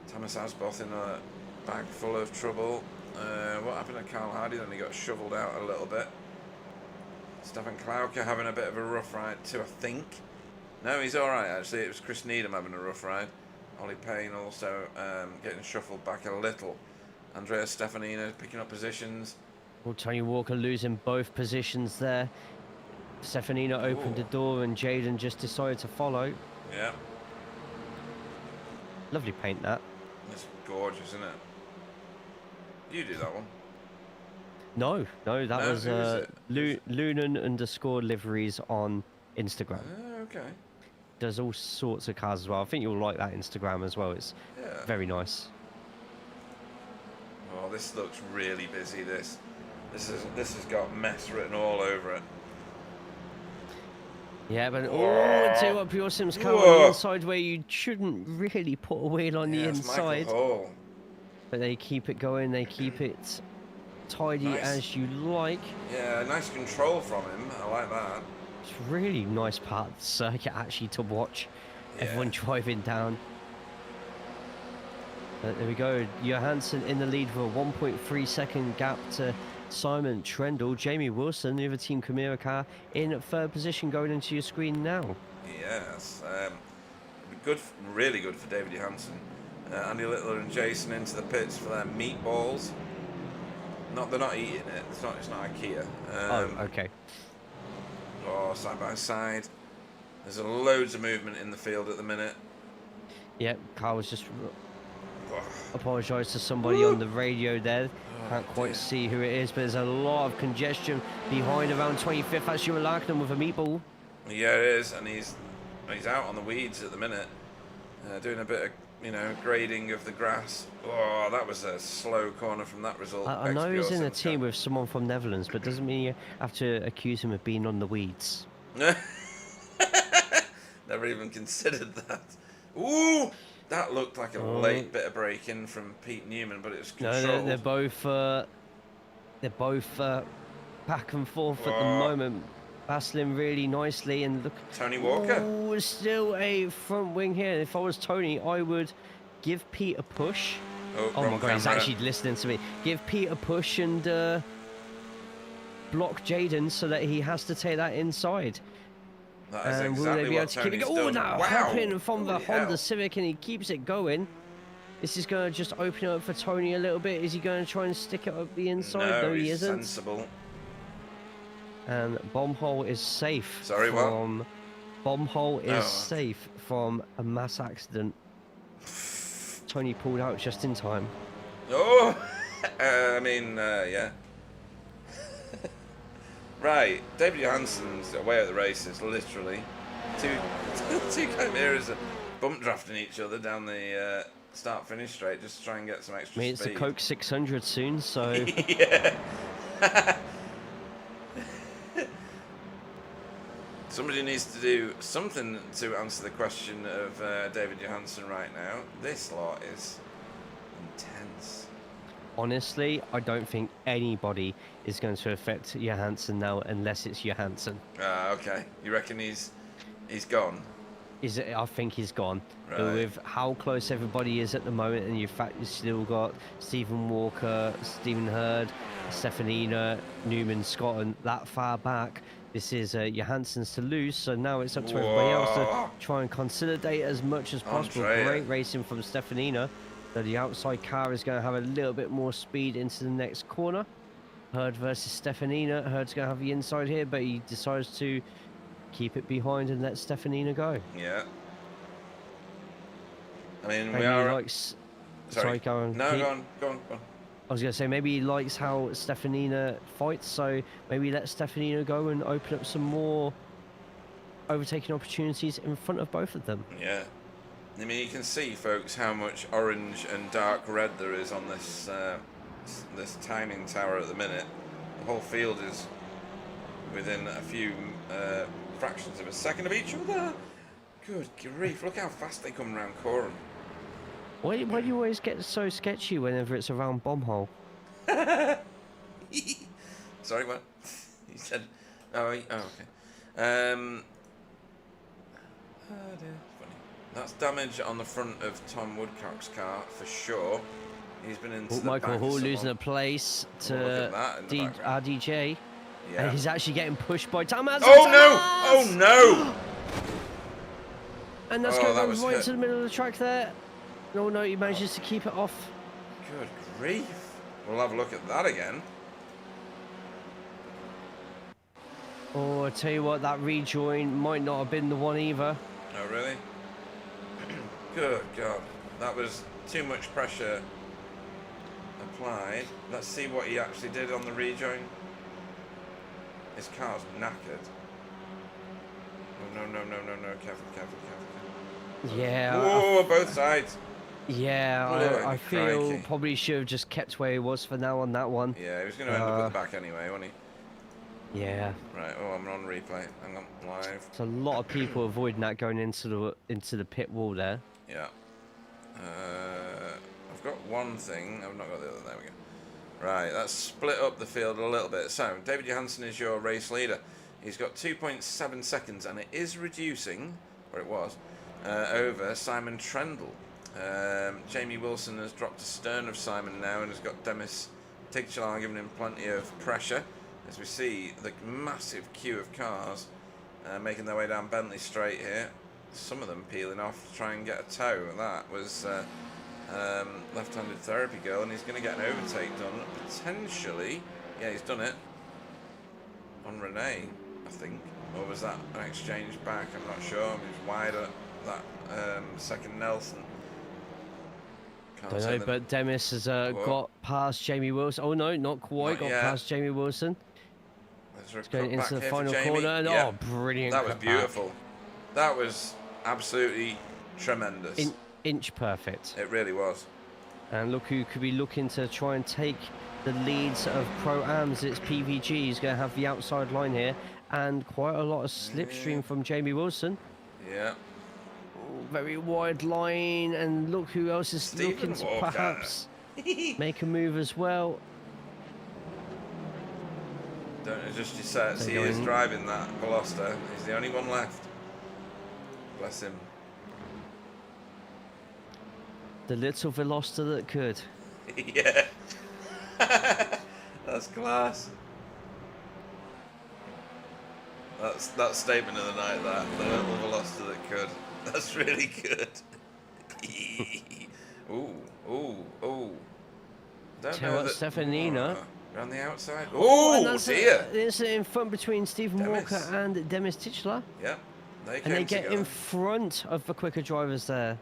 Thomas Asboth in a bag full of trouble. What happened to Carl Hardy? Then he got shoveled out a little bit. Stefan Klauke having a bit of a rough ride too, I think. No, he's alright actually. It was Chris Needham having a rough ride. Ollie Payne also getting shuffled back a little. Andrea Stefanino picking up positions. Well, Tony Walker losing both positions there. Stefanino opened the door and Jaden just decided to follow. Yeah, Lovely paint that. it's gorgeous, isn't it? You do that one. No, that No, was who is it? Lunan_liveries on Instagram. Oh, okay. Does all sorts of cars as well. I think you'll like that Instagram as well. It's Yeah. very nice. Oh, this looks really busy. This has got mess written all over it. Yeah, but tell you what, Pure Sims car on Whoa. the inside where you shouldn't really put a wheel on the Yeah, it's Michael inside. Hall. But they keep it going, they keep it tidy Nice. as you like. Yeah, nice control from him. I like that. It's a really nice part of the circuit actually to watch. Yeah. Everyone driving down. But there we go. Johansson in the lead with a 1.3 second gap to Simon Trendle. Jamie Wilson, the other Team Chimera car, in third position going into your screen now. Yes. Good, really good for David Johansson. Andy Littler and Jason into the pits for their meatballs. They're not eating it. It's not IKEA. Okay. Oh, side by side. There's loads of movement in the field at the minute. Yep, Carl was just Oh, apologise to somebody on the radio there. Can't quite dear. see who it is, but there's a lot of congestion behind around 25th. That's Stuart Larkin with a meatball. yeah, it is, and he's out on the weeds at the minute, doing a bit of grading of the grass. Oh, that was a slow corner from that result. I know he's in a XPO team with someone from Netherlands, but doesn't mean you have to accuse him of being on the weeds. Never even considered that. Ooh, that looked like a late bit of braking from Pete Newman, but it was No, controlled. they're both back and forth at the moment, battling really nicely. And look, Tony Walker. oh, still a front wing here. If I was Tony, I would give Pete a push. Oh my wrong god, he's camera. actually listening to me. Give Pete a push and block Jaden so that he has to take that inside. That is And will exactly they be able what to keep it Tony's going? Oh, done. now Wow. hopping from the Holy Honda hell. Civic, and he keeps it going. This is going to just open it up for Tony a little bit. Is he going to try and stick it up the inside? No, he he's isn't. sensible. And Bombhole is safe. Sorry, what? from Bombhole is Oh. safe from a mass accident. Tony pulled out just in time. Oh, yeah. Right, David Johansson's away at the races, literally. Two chimeras are bump drafting each other down the start-finish straight just to try and get some extra I mean, it's the speed. Coke 600 soon, so Yeah. Somebody needs to do something to answer the question of David Johansson right now. This lot is intense. honestly, I don't think anybody is going to affect Johansson now unless it's Johansson. Okay. You reckon he's gone? I think he's gone. Right. With how close everybody is at the moment, and you've still got Stephen Walker, Stephen Hurd, Stefanina, Newman, Scott, and that far back. This is Johansson's to lose, so now it's up to everybody else Whoa. to try and consolidate as much as possible. Andrea. Great racing from Stefanina. So the outside car is going to have a little bit more speed into the next corner. Hurd versus Stefanina. Hurd's going to have the inside here, but he decides to keep it behind and let Stefanina go. Yeah. I mean, Maybe we he are. likes. Sorry, go on. No, Pete. go on. I was going to say maybe he likes how Stefanina fights, so maybe let Stefanina go and open up some more overtaking opportunities in front of both of them. Yeah. I mean, you can see, folks, how much orange and dark red there is on this this timing tower at the minute. whole field is within a few fractions of a second of each other. Good grief, look how fast they come around Coram. Why do you always get so sketchy whenever it's around bomb hole? Sorry, what? You said... Oh, okay. Oh dear, funny. That's damage on the front of Tom Woodcock's car, for sure. He's been into the Michael back Hall of losing someone. a place Look to at that in the background. RDJ. Yeah. And he's actually getting pushed by Thomas. Oh no! Oh no! And that's Oh, going that was right hit. to the middle of the track there. No, he manages to keep it off. Good grief. We'll have a look at that again. Oh, I tell you what, that rejoin might not have been the one either. Oh, really? Good God. That was too much pressure applied. Let's see what he actually did on the rejoin. His car's knackered. Oh, no. Careful. Yeah. Whoa, both sides. Yeah, Oh, I feel crikey. probably should have just kept where he was for now on that one. Yeah, he was going to end up at the back anyway, wasn't Yeah. he? Right, oh, I'm on replay. Hang on, live. There's a lot of people avoiding that going into the pit wall there. Yeah. I've got one thing. I've not got the other. There we go. Right, let's split up the field a little bit. So, David Johansen is your race leader. He's got 2.7 seconds, and it is reducing, or it was, over Simon Trendle. Jamie Wilson has dropped astern of Simon now and has got Demis Tigchalar giving him plenty of pressure. As we see the massive queue of cars making their way down Bentley Straight here. Some of them peeling off to try and get a tow. That was left-handed therapy girl, and he's going to get an overtake done. Potentially, yeah, he's done it on Renee, I think. Or was that an exchange back? I'm not sure. He was wide at that second Nelson. Don't know, but Demis has got past Jamie Wilson. Oh no, not quite. Not got yet. past Jamie Wilson. It's Going into the final corner, and oh, brilliant! That was cutback. beautiful. That was absolutely tremendous. Inch perfect. It really was. And look who could be looking to try and take the leads of Pro-Ams. It's PVG. He's going to have the outside line here, and quite a lot of slipstream from Jamie Wilson. Yeah. Very wide line, and look who else is Stephen looking to Walker. perhaps make a move as well. Don't just see he is driving that Veloster. He's the only one left. Bless him. The little Veloster that could. Yeah. That's class. That statement of the night, that the little Veloster that could. That's really good. Ooh. Don't know that. Stefanina. Around the outside. And Oh that's dear. It's in front between Stephen Demis. Walker and Demis Tigchalar. Yep. They And came they get together. in front of the quicker drivers there.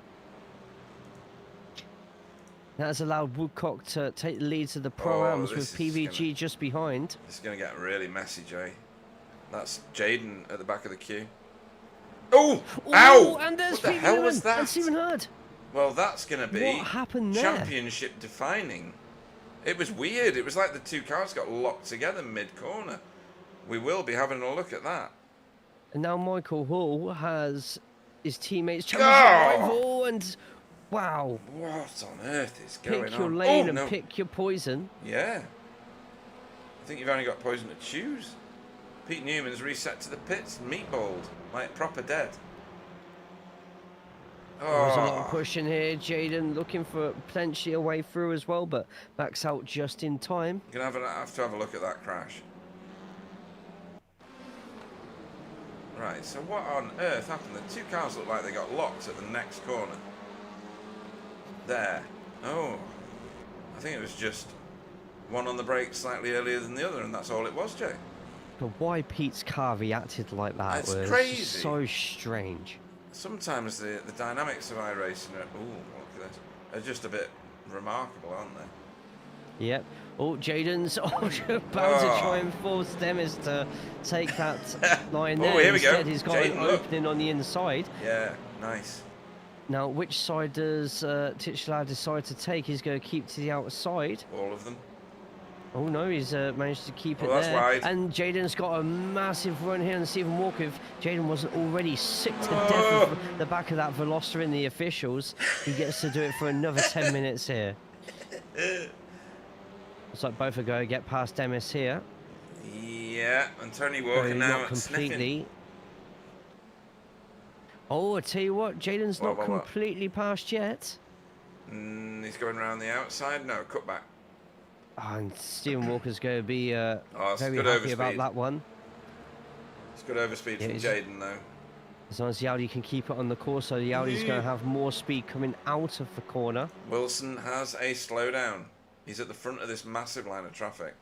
That has allowed Woodcock to take the lead to the Pro-Ams with this is PVG just behind. It's going to get really messy, Jay. That's Jaden at the back of the queue. Oh! Ow! And there's What the Pete hell Newman was that? and Stephen Hurd. Well, that's going to be What happened there? championship defining. It was weird. It was like the two cars got locked together mid-corner. We will be having a look at that. And now Michael Hall has his teammates championship rival, and wow. What on earth is going on? Pick your lane Oh, and no. pick your poison. Yeah. I think you've only got poison to choose. Pete Newman's reset to the pits, meatballed, like proper dead. There's a lot of Oh, pushing here. Jaden looking for potentially a way through as well, but backs out just in time. you're going to have to have a look at that crash. Right, so what on earth happened? The two cars look like they got locked at the next corner. There. Oh. I think it was just one on the brake slightly earlier than the other, and that's all it was, Jay. But why Pete's car reacted like that That's was crazy. so strange. Sometimes the dynamics of iRacing are, look at this, are just a bit remarkable, aren't they? Yep. Oh, Jaden's about to try and force Demis to take that line there. Here we go. Instead, he's got an Jaden, look. opening on the inside. Yeah, nice. Now, which side does Tigchalar decide to take? He's going to keep to the outside. All of them. Oh no, he's managed to keep it Oh, that's there. wide. And Jaden's got a massive run here. And Stephen Walker, if Jaden wasn't already sick to death Oh. of the back of that Veloster in the officials, he gets to do it for another 10 minutes here. Looks like both are going to get past Demis here. Yeah, and Tony Walker No, now not sniffing. completely. Oh, I tell you what, Jaden's not What? completely past yet. He's going around the outside. No, cut back. Oh, and Stephen Walker's going to be it's very good happy about overspeed. that one. It's good overspeed Yeah, from it's- Jaden though. As long as the Audi can keep it on the course, so the Audi's going to have more speed coming out of the corner. Wilson has a slowdown. He's at the front of this massive line of traffic.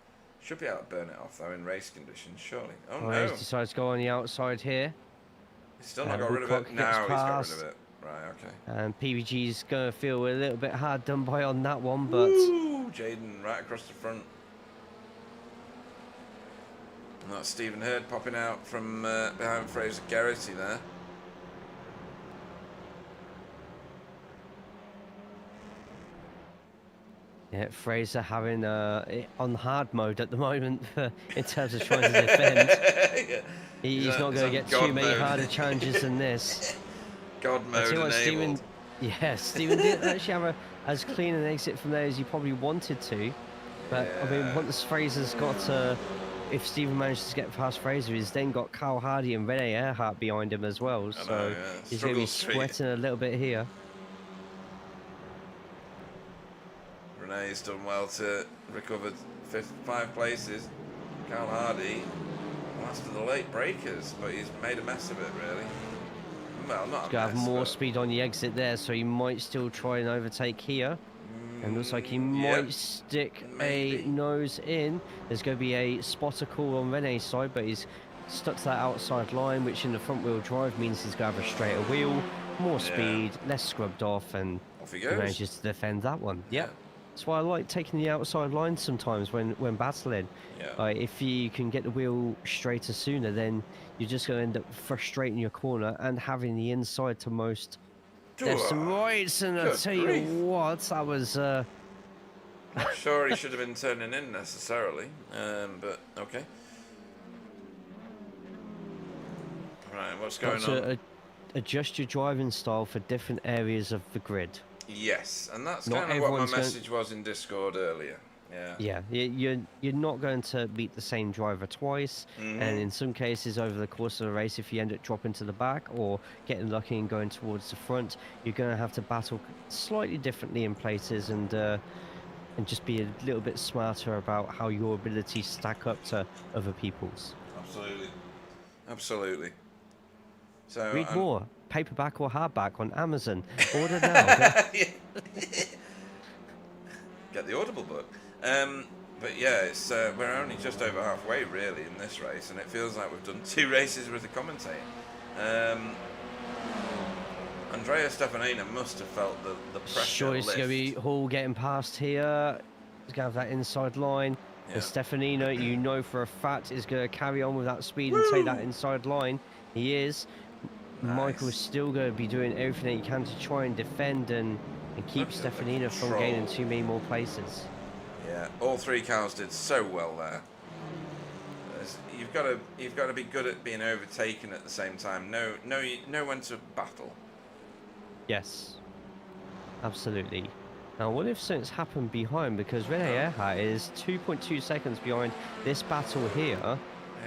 Should be able to burn it off though in race conditions, surely. Oh Oh, no, he's decided to go on the outside here. he's still not got rid of Woodcock it. gets Now he's got rid past. of it. Right, okay. And PVG's going to feel a little bit hard done by on that one, but Ooh, Jaden right across the front. And that's Stephen Hurd popping out from behind Fraser Garrity there. yeah, Fraser having it on hard mode at the moment in terms of trying to defend. Yeah. He's on- not he's going on to get God too many mode. harder challenges than this. God I mode tell you what, enabled. Stephen didn't actually have as clean an exit from there as he probably wanted to. But I mean, Yeah. once Fraser's got if Stephen manages to get past Fraser, he's then got Carl Hardy and Rene Earhart behind him as well. So know, yeah. he's going to be Struggle street. sweating a little bit here. Renee's done well to recover 5 places. Carl Hardy, last of the late breakers, but he's made a mess of it, really. Well, not He's a going to mess, have more but- speed on the exit there, so he might still try and overtake here. And looks like he might Yep. stick Maybe. a nose in. There's going to be a spotter call on Rene's side, but he's stuck to that outside line, which in the front wheel drive means he's going to have a straighter wheel, more speed, less scrubbed off, and Off he he goes. manages to defend that one. Yeah. That's why I like taking the outside line sometimes when battling. Yeah. If you can get the wheel straighter sooner, then you're just going to end up frustrating your corner and having the inside to most lefts and rights. And I Good tell you grief. what, that was Not sure he should have been turning in necessarily, but okay. Right, what's going got on? to adjust your driving style for different areas of the grid. Yes, and that's Not kind of what my everyone's going- message was in Discord earlier. Yeah. Yeah, you're not going to beat the same driver twice, and in some cases over the course of the race, if you end up dropping to the back or getting lucky and going towards the front, you're going to have to battle slightly differently in places and just be a little bit smarter about how your abilities stack up to other people's. Absolutely. Absolutely. So Read I'm- more, paperback or hardback on Amazon. Order now. Get the Audible book. But yeah, it's we're only just over halfway really in this race, and it feels like we've done 2 races with the commentating. Andrea Stefanina must have felt the pressure Sure, it's lift. going to be Hall getting past here. He's going to have that inside line. Yeah. And Stefanina, you know for a fact, is going to carry on with that speed and take that inside line. He is. Nice. Michael's still going to be doing everything that he can to try and defend and keep Look at the Stefanina from control. gaining too many more places. Yeah, all 3 cars did so well there. You've got to be good at being overtaken at the same time. Know when to battle. Yes, absolutely. Now, what if something's happened behind? Because Rene Earhart is 2.2 seconds behind this battle here, Yeah,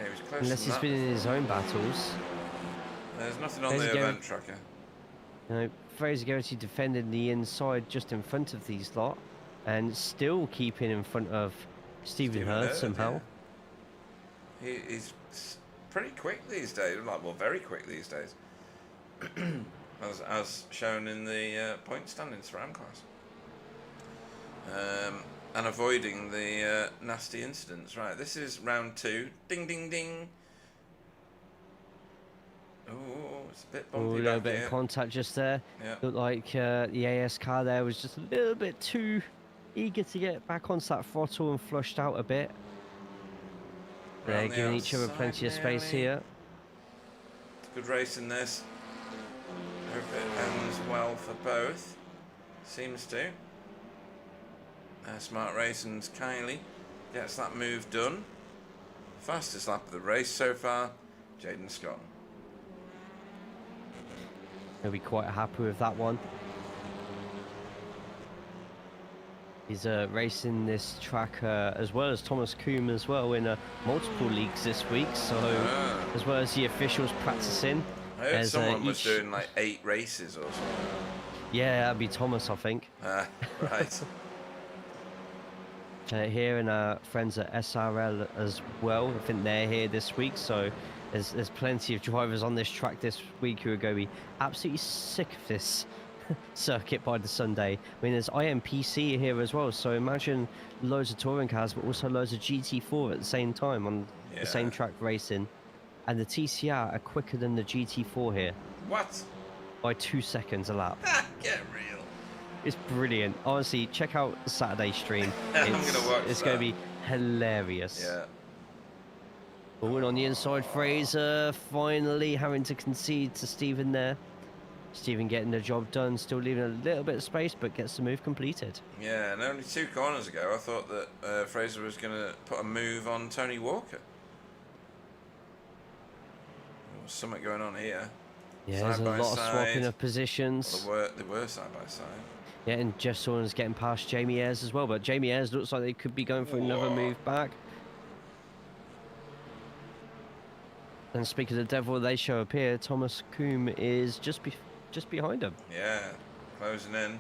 he was close. unless than he's that. been in his own battles. There's nothing on There's the a game- event tracker. You know, Fraser Garrity defending the inside just in front of these lot, and still keeping in front of Stephen Hurd somehow. yeah. He's pretty quick these days. Well, very quick these days. as shown in the point standings for AM class. And avoiding the nasty incidents. Right, this is round 2. Ding, ding, ding. Oh, it's a bit Oh, a bumpy little back bit here. of contact just there. Yeah. Looked like the AS car there was just a little bit too eager to get back onto that throttle and flushed out a bit. They're Round the giving each other outside plenty of space nearly. here. Good race in this. Hope it ends well for both. Seems to. Smart Racing's Kylie gets that move done. Fastest lap of the race so far, Jaden Scott. He'll be quite happy with that one. He's racing this track as well as Thomas Coombe as well in multiple leagues this week. So as well as the officials practicing. I heard as, someone was doing like 8 races or something. Yeah, that'd be Thomas, I think. Right. Here and our friends at SRL as well. I think they're here this week. So there's plenty of drivers on this track this week who are going to be absolutely sick of this circuit by the Sunday. I mean, there's IMPC here as well, so imagine loads of touring cars but also loads of GT4 at the same time on the same track racing, and the TCR are quicker than the GT4 here What? by 2 seconds a lap. Get real. It's brilliant. Honestly, check out the Saturday stream. I'm gonna watch it's that. going to be hilarious. Yeah. Ball on the inside, Fraser finally having to concede to Stephen there. Stephen getting the job done, still leaving a little bit of space, but gets the move completed. Yeah, and only 2 corners ago, I thought that Fraser was going to put a move on Tony Walker. There's something going on here. Yeah, there's a lot of swapping of positions. Well, they were side by side. Yeah, and Jeff Saunders getting past Jamie Ayres as well, but Jamie Ayres looks like they could be going for another move back. And speaking of the devil, they show up here. Thomas Coombe is just behind him. Yeah, closing in.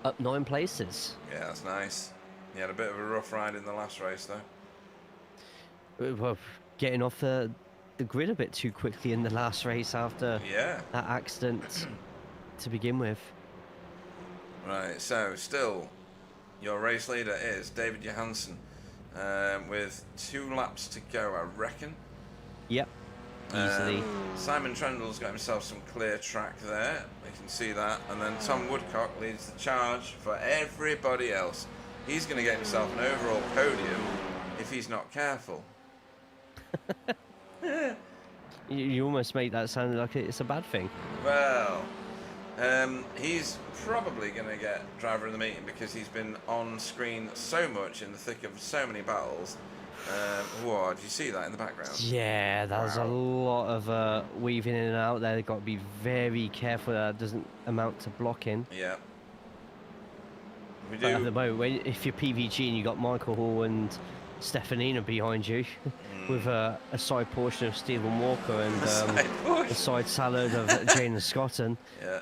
Up 9 places. Yeah, that's nice. He had a bit of a rough ride in the last race, though. Well, getting off the grid a bit too quickly in the last race after that accident to begin with. Right, so still, your race leader is David Johansson with 2 laps to go, I reckon. Yep, easily. Simon Trundle's got himself some clear track there. You can see that. And then Tom Woodcock leads the charge for everybody else. He's going to get himself an overall podium if he's not careful. You almost make that sound like it's a bad thing. Well, he's probably going to get driver of the meeting because he's been on screen so much in the thick of so many battles. Whoa, did you see that in the background? Yeah, there's a lot of weaving in and out there. They've got to be very careful that it doesn't amount to blocking. Yeah. We But at the do. moment, if you're PVG and you got Michael Hall and Stefanina behind you, with a side portion of Stephen Walker and a side salad of Jane and Scotton. Yeah.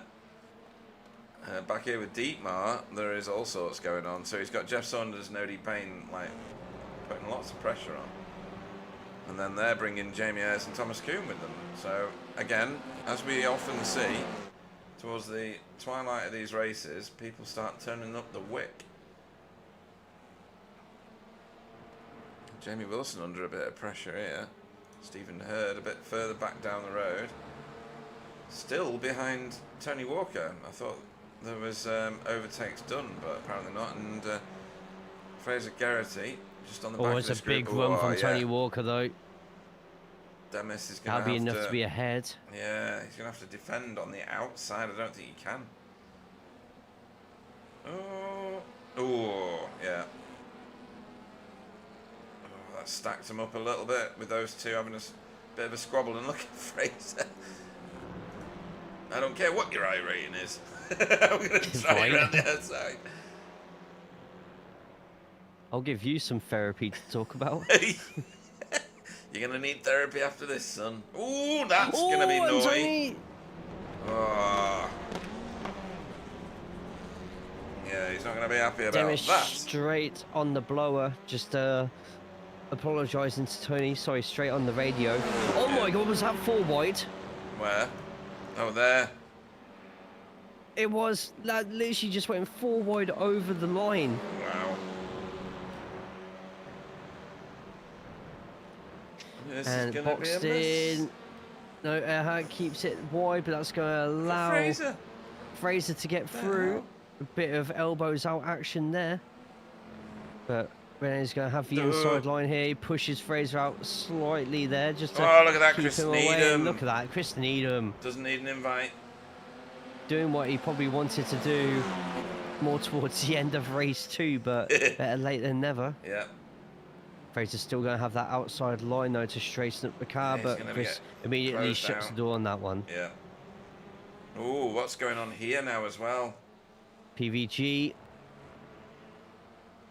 Back here with Dietmar, there is all sorts going on. So he's got Jeff Saunders and Odie Payne, like, putting lots of pressure on. And then they're bringing Jamie Ayres and Thomas Coombe with them. So, again, as we often see, towards the twilight of these races, people start turning up the wick. Jamie Wilson under a bit of pressure here. Stephen Hurd a bit further back down the road. Still behind Tony Walker. I thought there was overtakes done, but apparently not. And Fraser Geraghty just on the back of It's this a big group. run from Tony Walker, though. Demis is going That'll be enough to be ahead. Yeah, he's going to have to defend on the outside. I don't think he can. Oh, yeah. Oh, that stacked him up a little bit with those two having a bit of a squabble. And look at Fraser. I don't care what your I rating is. I'm going to try Right. around the outside. I'll give you some therapy to talk about. You're going to need therapy after this, son. Ooh, that's going to be naughty. Anthony! Oh. Yeah, he's not going to be happy about Demis that. straight on the blower, just apologising to Tony. Sorry, straight on the radio. Oh my God, was that 4 wide? Where? Oh, there. It was. That literally just went 4 wide over the line. Wow. This And is going to be a boxed mess. in. No, Earhart keeps it wide, but that's going to allow Fraser. Fraser to get through. hell? A bit of elbows out action there. But Rene's going to have the inside line here. He pushes Fraser out slightly there just to Oh, look at that, keep Chris him away. And Needham. look at that, Chris Needham Doesn't need an invite. doing what he probably wanted to do more towards the end of race 2, but better late than never. Yeah. Fraser's still going to have that outside line though to straighten up the car, Yeah, he's but gonna Chris get immediately closed shuts out. the door on that one. Yeah. Oh, what's going on here now as well? PVG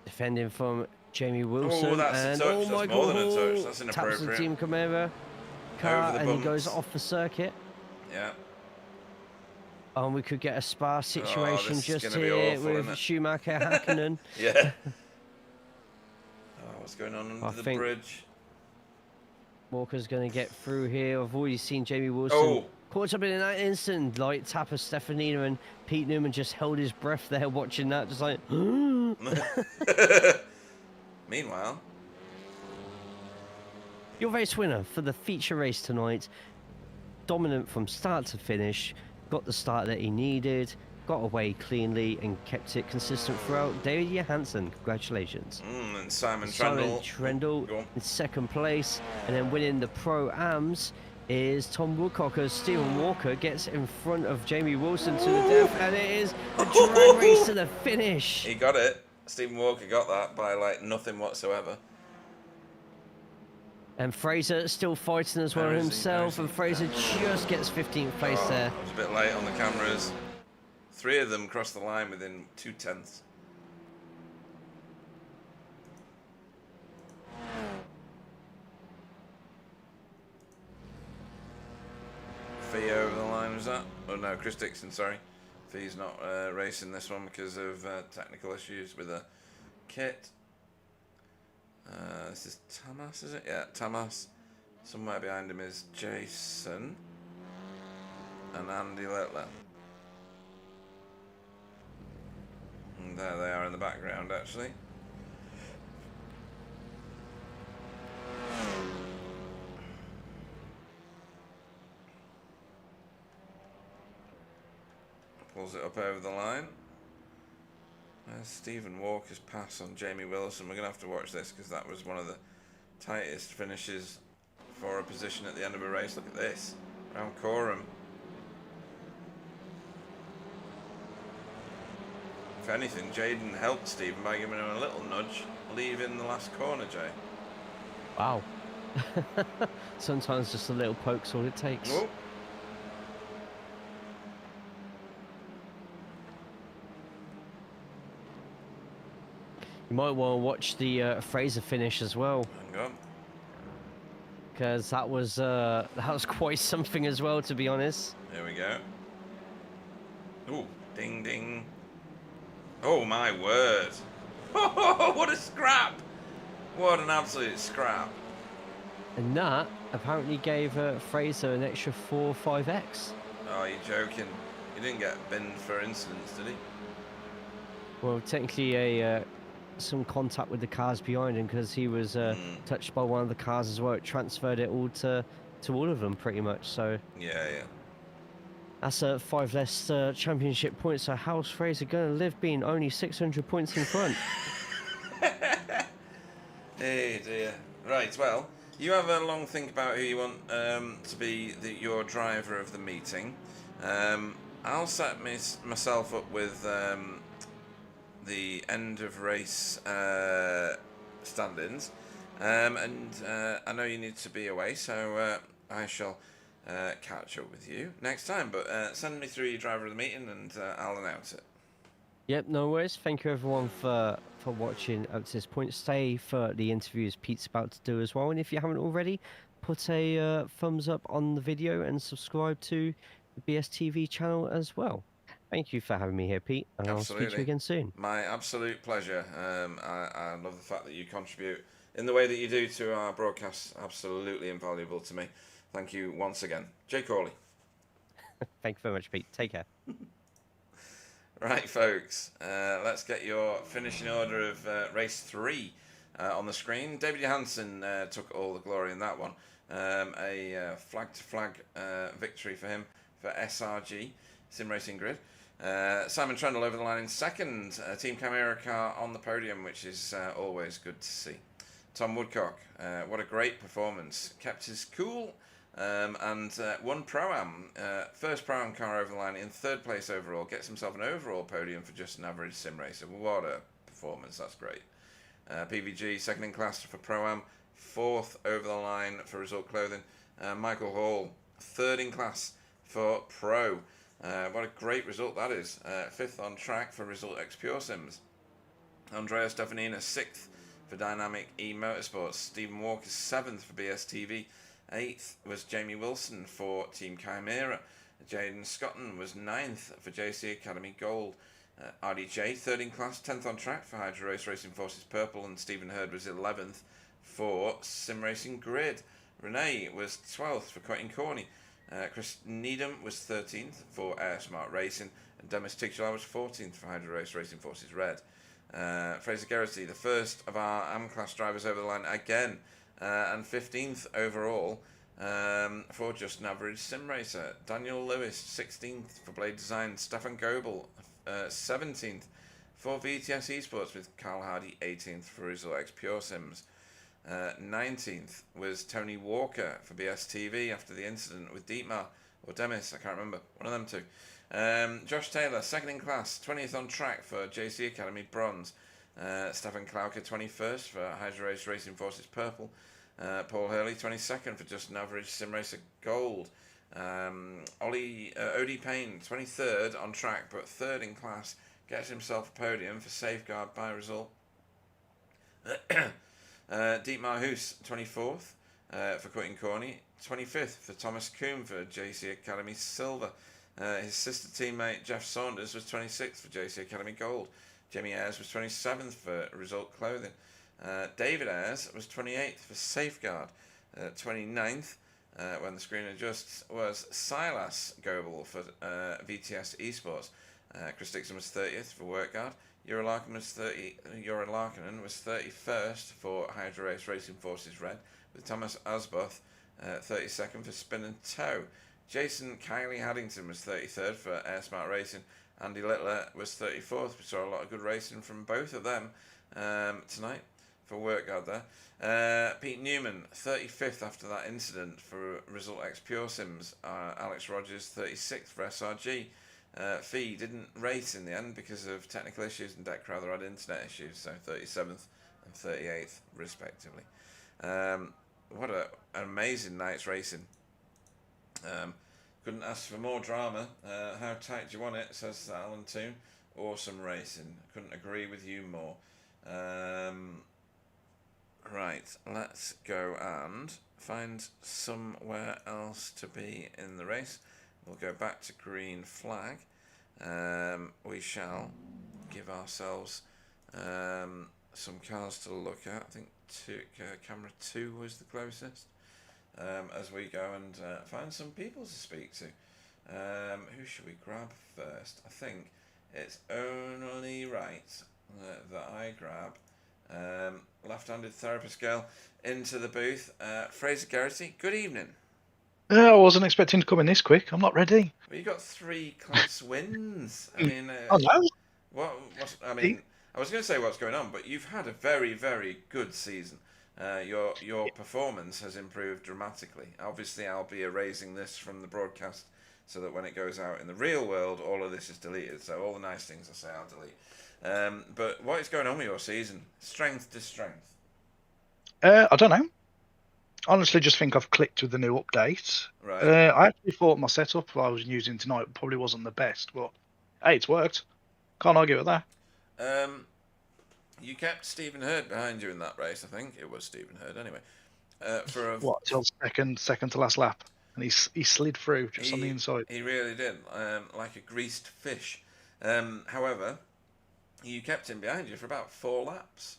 defending from Jamie Wilson. Oh, that's and a touch. oh That's my more God, than a touch. That's taps the inappropriate. Team Camara car the and he goes bumps. off the circuit. Yeah. And we could get a spa situation this is just gonna be here awful, isn't with it? Schumacher Hakkinen. Yeah. What's going on under I the think- bridge? Walker's going to get through here. I've already seen Jamie Wilson Oh. caught up in that instant. Light tap of Stefanina, and Pete Newman just held his breath there watching that, just like. Meanwhile, Your race winner for the feature race tonight. Dominant from start to finish. Got the start that he needed. Got away cleanly and kept it consistent throughout. David Johansson, congratulations. and Simon Simon Trendle. Trendle Go on. in second place, and then winning the Pro-Ams is Tom Woodcock as Stephen Walker gets in front of Jamie Wilson to the death, and it is a drag race to the finish. He got it. Stephen Walker got that by like nothing whatsoever. And Fraser still fighting as well Where is he? himself, and Fraser just gets 15th place there. I was a bit late on the cameras. 3 of them crossed the line within 0.2. Fee over the line, was that? Oh no, Chris Dixon, sorry. Fee's not racing this one because of technical issues with the kit. This is Tamas, is it? Yeah, Tamas. Somewhere behind him is Jason and Andy Littler. And there they are in the background, actually. Pulls it up over the line. There's Stephen Walker's pass on Jamie Wilson. We're going to have to watch this because that was one of the tightest finishes for a position at the end of a race. Look at this. Round Coram. If anything, Jaden helped Stephen by giving him a little nudge, leaving the last corner, Jay. Wow. Sometimes just a little poke's all it takes. Oh. You might want to watch the Fraser finish as well, Hang on. because that was quite something as well, to be honest. Here we go. Ooh, ding ding. Oh my word. Oh, what a scrap. What an absolute scrap. And that apparently gave Fraser an extra 4 or 5x. Oh, you're joking. He didn't get binned for incidents, did he? Well, technically some contact with the cars behind him, because he was touched by one of the cars as well. It transferred it all to all of them pretty much. So Yeah. that's 5 less championship points. So how's Fraser going to live being only 600 points in front? Hey dear. Right, well, you have a long think about who you want to be your driver of the meeting. I'll set myself up with the end of race stand-ins, and I know you need to be away, so I shall catch up with you next time. But send me through your driver of the meeting, and I'll announce it. Yep, no worries. Thank you everyone for watching up to this point. Stay for the interviews Pete's about to do as well. And if you haven't already, put a thumbs up on the video and subscribe to the BSTV channel as well. Thank you for having me here, Pete. And I'll speak to you again soon. My absolute pleasure. I love the fact that you contribute in the way that you do to our broadcasts. Absolutely invaluable to me. Thank you once again. Jay Corley. Thank you very much, Pete. Take care. Right, folks, let's get your finishing order of race 3 on the screen. David Johansson took all the glory in that one. A flag-to-flag victory for him for SRG, Sim Racing Grid. Simon Trendle over the line in second. Team Camara car on the podium, which is always good to see. Tom Woodcock, what a great performance. Kept his cool. And won Pro-Am, first Pro-Am car over the line in 3rd place overall, gets himself an overall podium for just an average sim racer. What a performance, that's great. PVG, second in class for Pro-Am, fourth over the line for Result Clothing. Michael Hall, third in class for Pro. What a great result that is. Fifth on track for Result X Pure Sims. Andrea Stefanina, sixth for Dynamic E Motorsports. Stephen Walker, seventh for BSTV. Eighth was Jamie Wilson for Team Chimera. Jaden Scotton was ninth for JC Academy Gold. RDJ, third in class, 10th on track for Hydro Race Racing Forces Purple, and Stephen Hurd was 11th for Sim Racing Grid. Renee was 12th for Quentin Corney. Chris Needham was 13th for Air Smart Racing, and Demis Tigchlar was 14th for Hydro Race Racing Forces Red. Fraser Geraghty, the first of our AM-class drivers over the line again, and 15th overall for Just an Average Sim Racer. Daniel Lewis, 16th for Blade Design. Stefan Goebel, 17th for VTS Esports, with Carl Hardy 18th for Result X Pure Sims. 19th was Tony Walker for BSTV after the incident with Dietmar or Demis, I can't remember, one of them two. Josh Taylor, second in class, 20th on track for JC Academy Bronze. Stefan Klauke, 21st for Hydro Race Racing Forces Purple. Paul Hurley, 22nd for Just an Average Sim Racer Gold. Odie Payne, 23rd on track, but third in class, gets himself a podium for Safeguard by Result. Dietmar Hoos, 24th for Quentin Corney, 25th for Thomas Coombe for JC Academy Silver. His sister teammate Jeff Saunders was 26th for JC Academy Gold. Jamie Ayres was 27th for Result Clothing. David Ayres was 28th for Safeguard. 29th, when the screen adjusts, was Silas Goebel for VTS Esports. Chris Dixon was 30th for WorkGuard. Jura Larkinen was 31st for Hydro Race Racing Forces Red, with Thomas Asboth 32nd for Spin and Tow. Jason Kiley Haddington was 33rd for Air Smart Racing. Andy Littler was 34th. We saw a lot of good racing from both of them tonight for WorkGuard there. Pete Newman, 35th after that incident for Result X Pure Sims. Alex Rogers, 36th for SRG. Fee didn't race in the end because of technical issues, and Deck Crowther had internet issues, so 37th and 38th respectively. What an amazing night's racing. Couldn't ask for more drama. How tight do you want it, says Alan Toon. Awesome racing. Couldn't agree with you more. Right, let's go and find somewhere else to be in the race. We'll go back to green flag. We shall give ourselves some cars to look at. I think camera 2 was the closest. As we go and find some people to speak to. Who should we grab first? I think it's only right that I grab left-handed therapist girl into the booth. Fraser Geraghty, good evening. I wasn't expecting to come in this quick. I'm not ready. Well, you got 3 class wins. I mean, Oh no. I mean, I was going to say what's going on, but you've had a very, very good season. Your performance has improved dramatically. Obviously, I'll be erasing this from the broadcast so that when it goes out in the real world, all of this is deleted. So all the nice things I say, I'll delete. But what is going on with your season? Strength to strength. I don't know. Honestly, just think I've clicked with the new update. Right. I actually thought my setup I was using tonight probably wasn't the best, but hey, it's worked. Can't argue with that. You kept Stephen Hurd behind you in that race. I think it was Stephen Hurd anyway. What, till second to last lap, and he slid through just on the inside. He really did, like a greased fish. However, you kept him behind you for about 4 laps.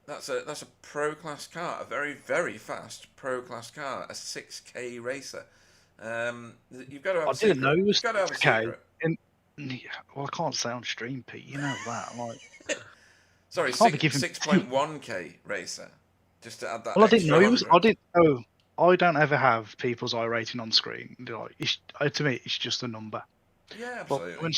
That's a pro class car, a very, very fast pro class car, a 6K racer. You've got to have. I didn't know it was 6K. Well, I can't sound stream, Pete. You know that. Like, sorry, I can't be giving 6.1K racer. Just to add that. well, I didn't know it was. 100. I didn't know. I don't ever have people's iRating on screen. Like, to me, it's just a number. Yeah, absolutely. But when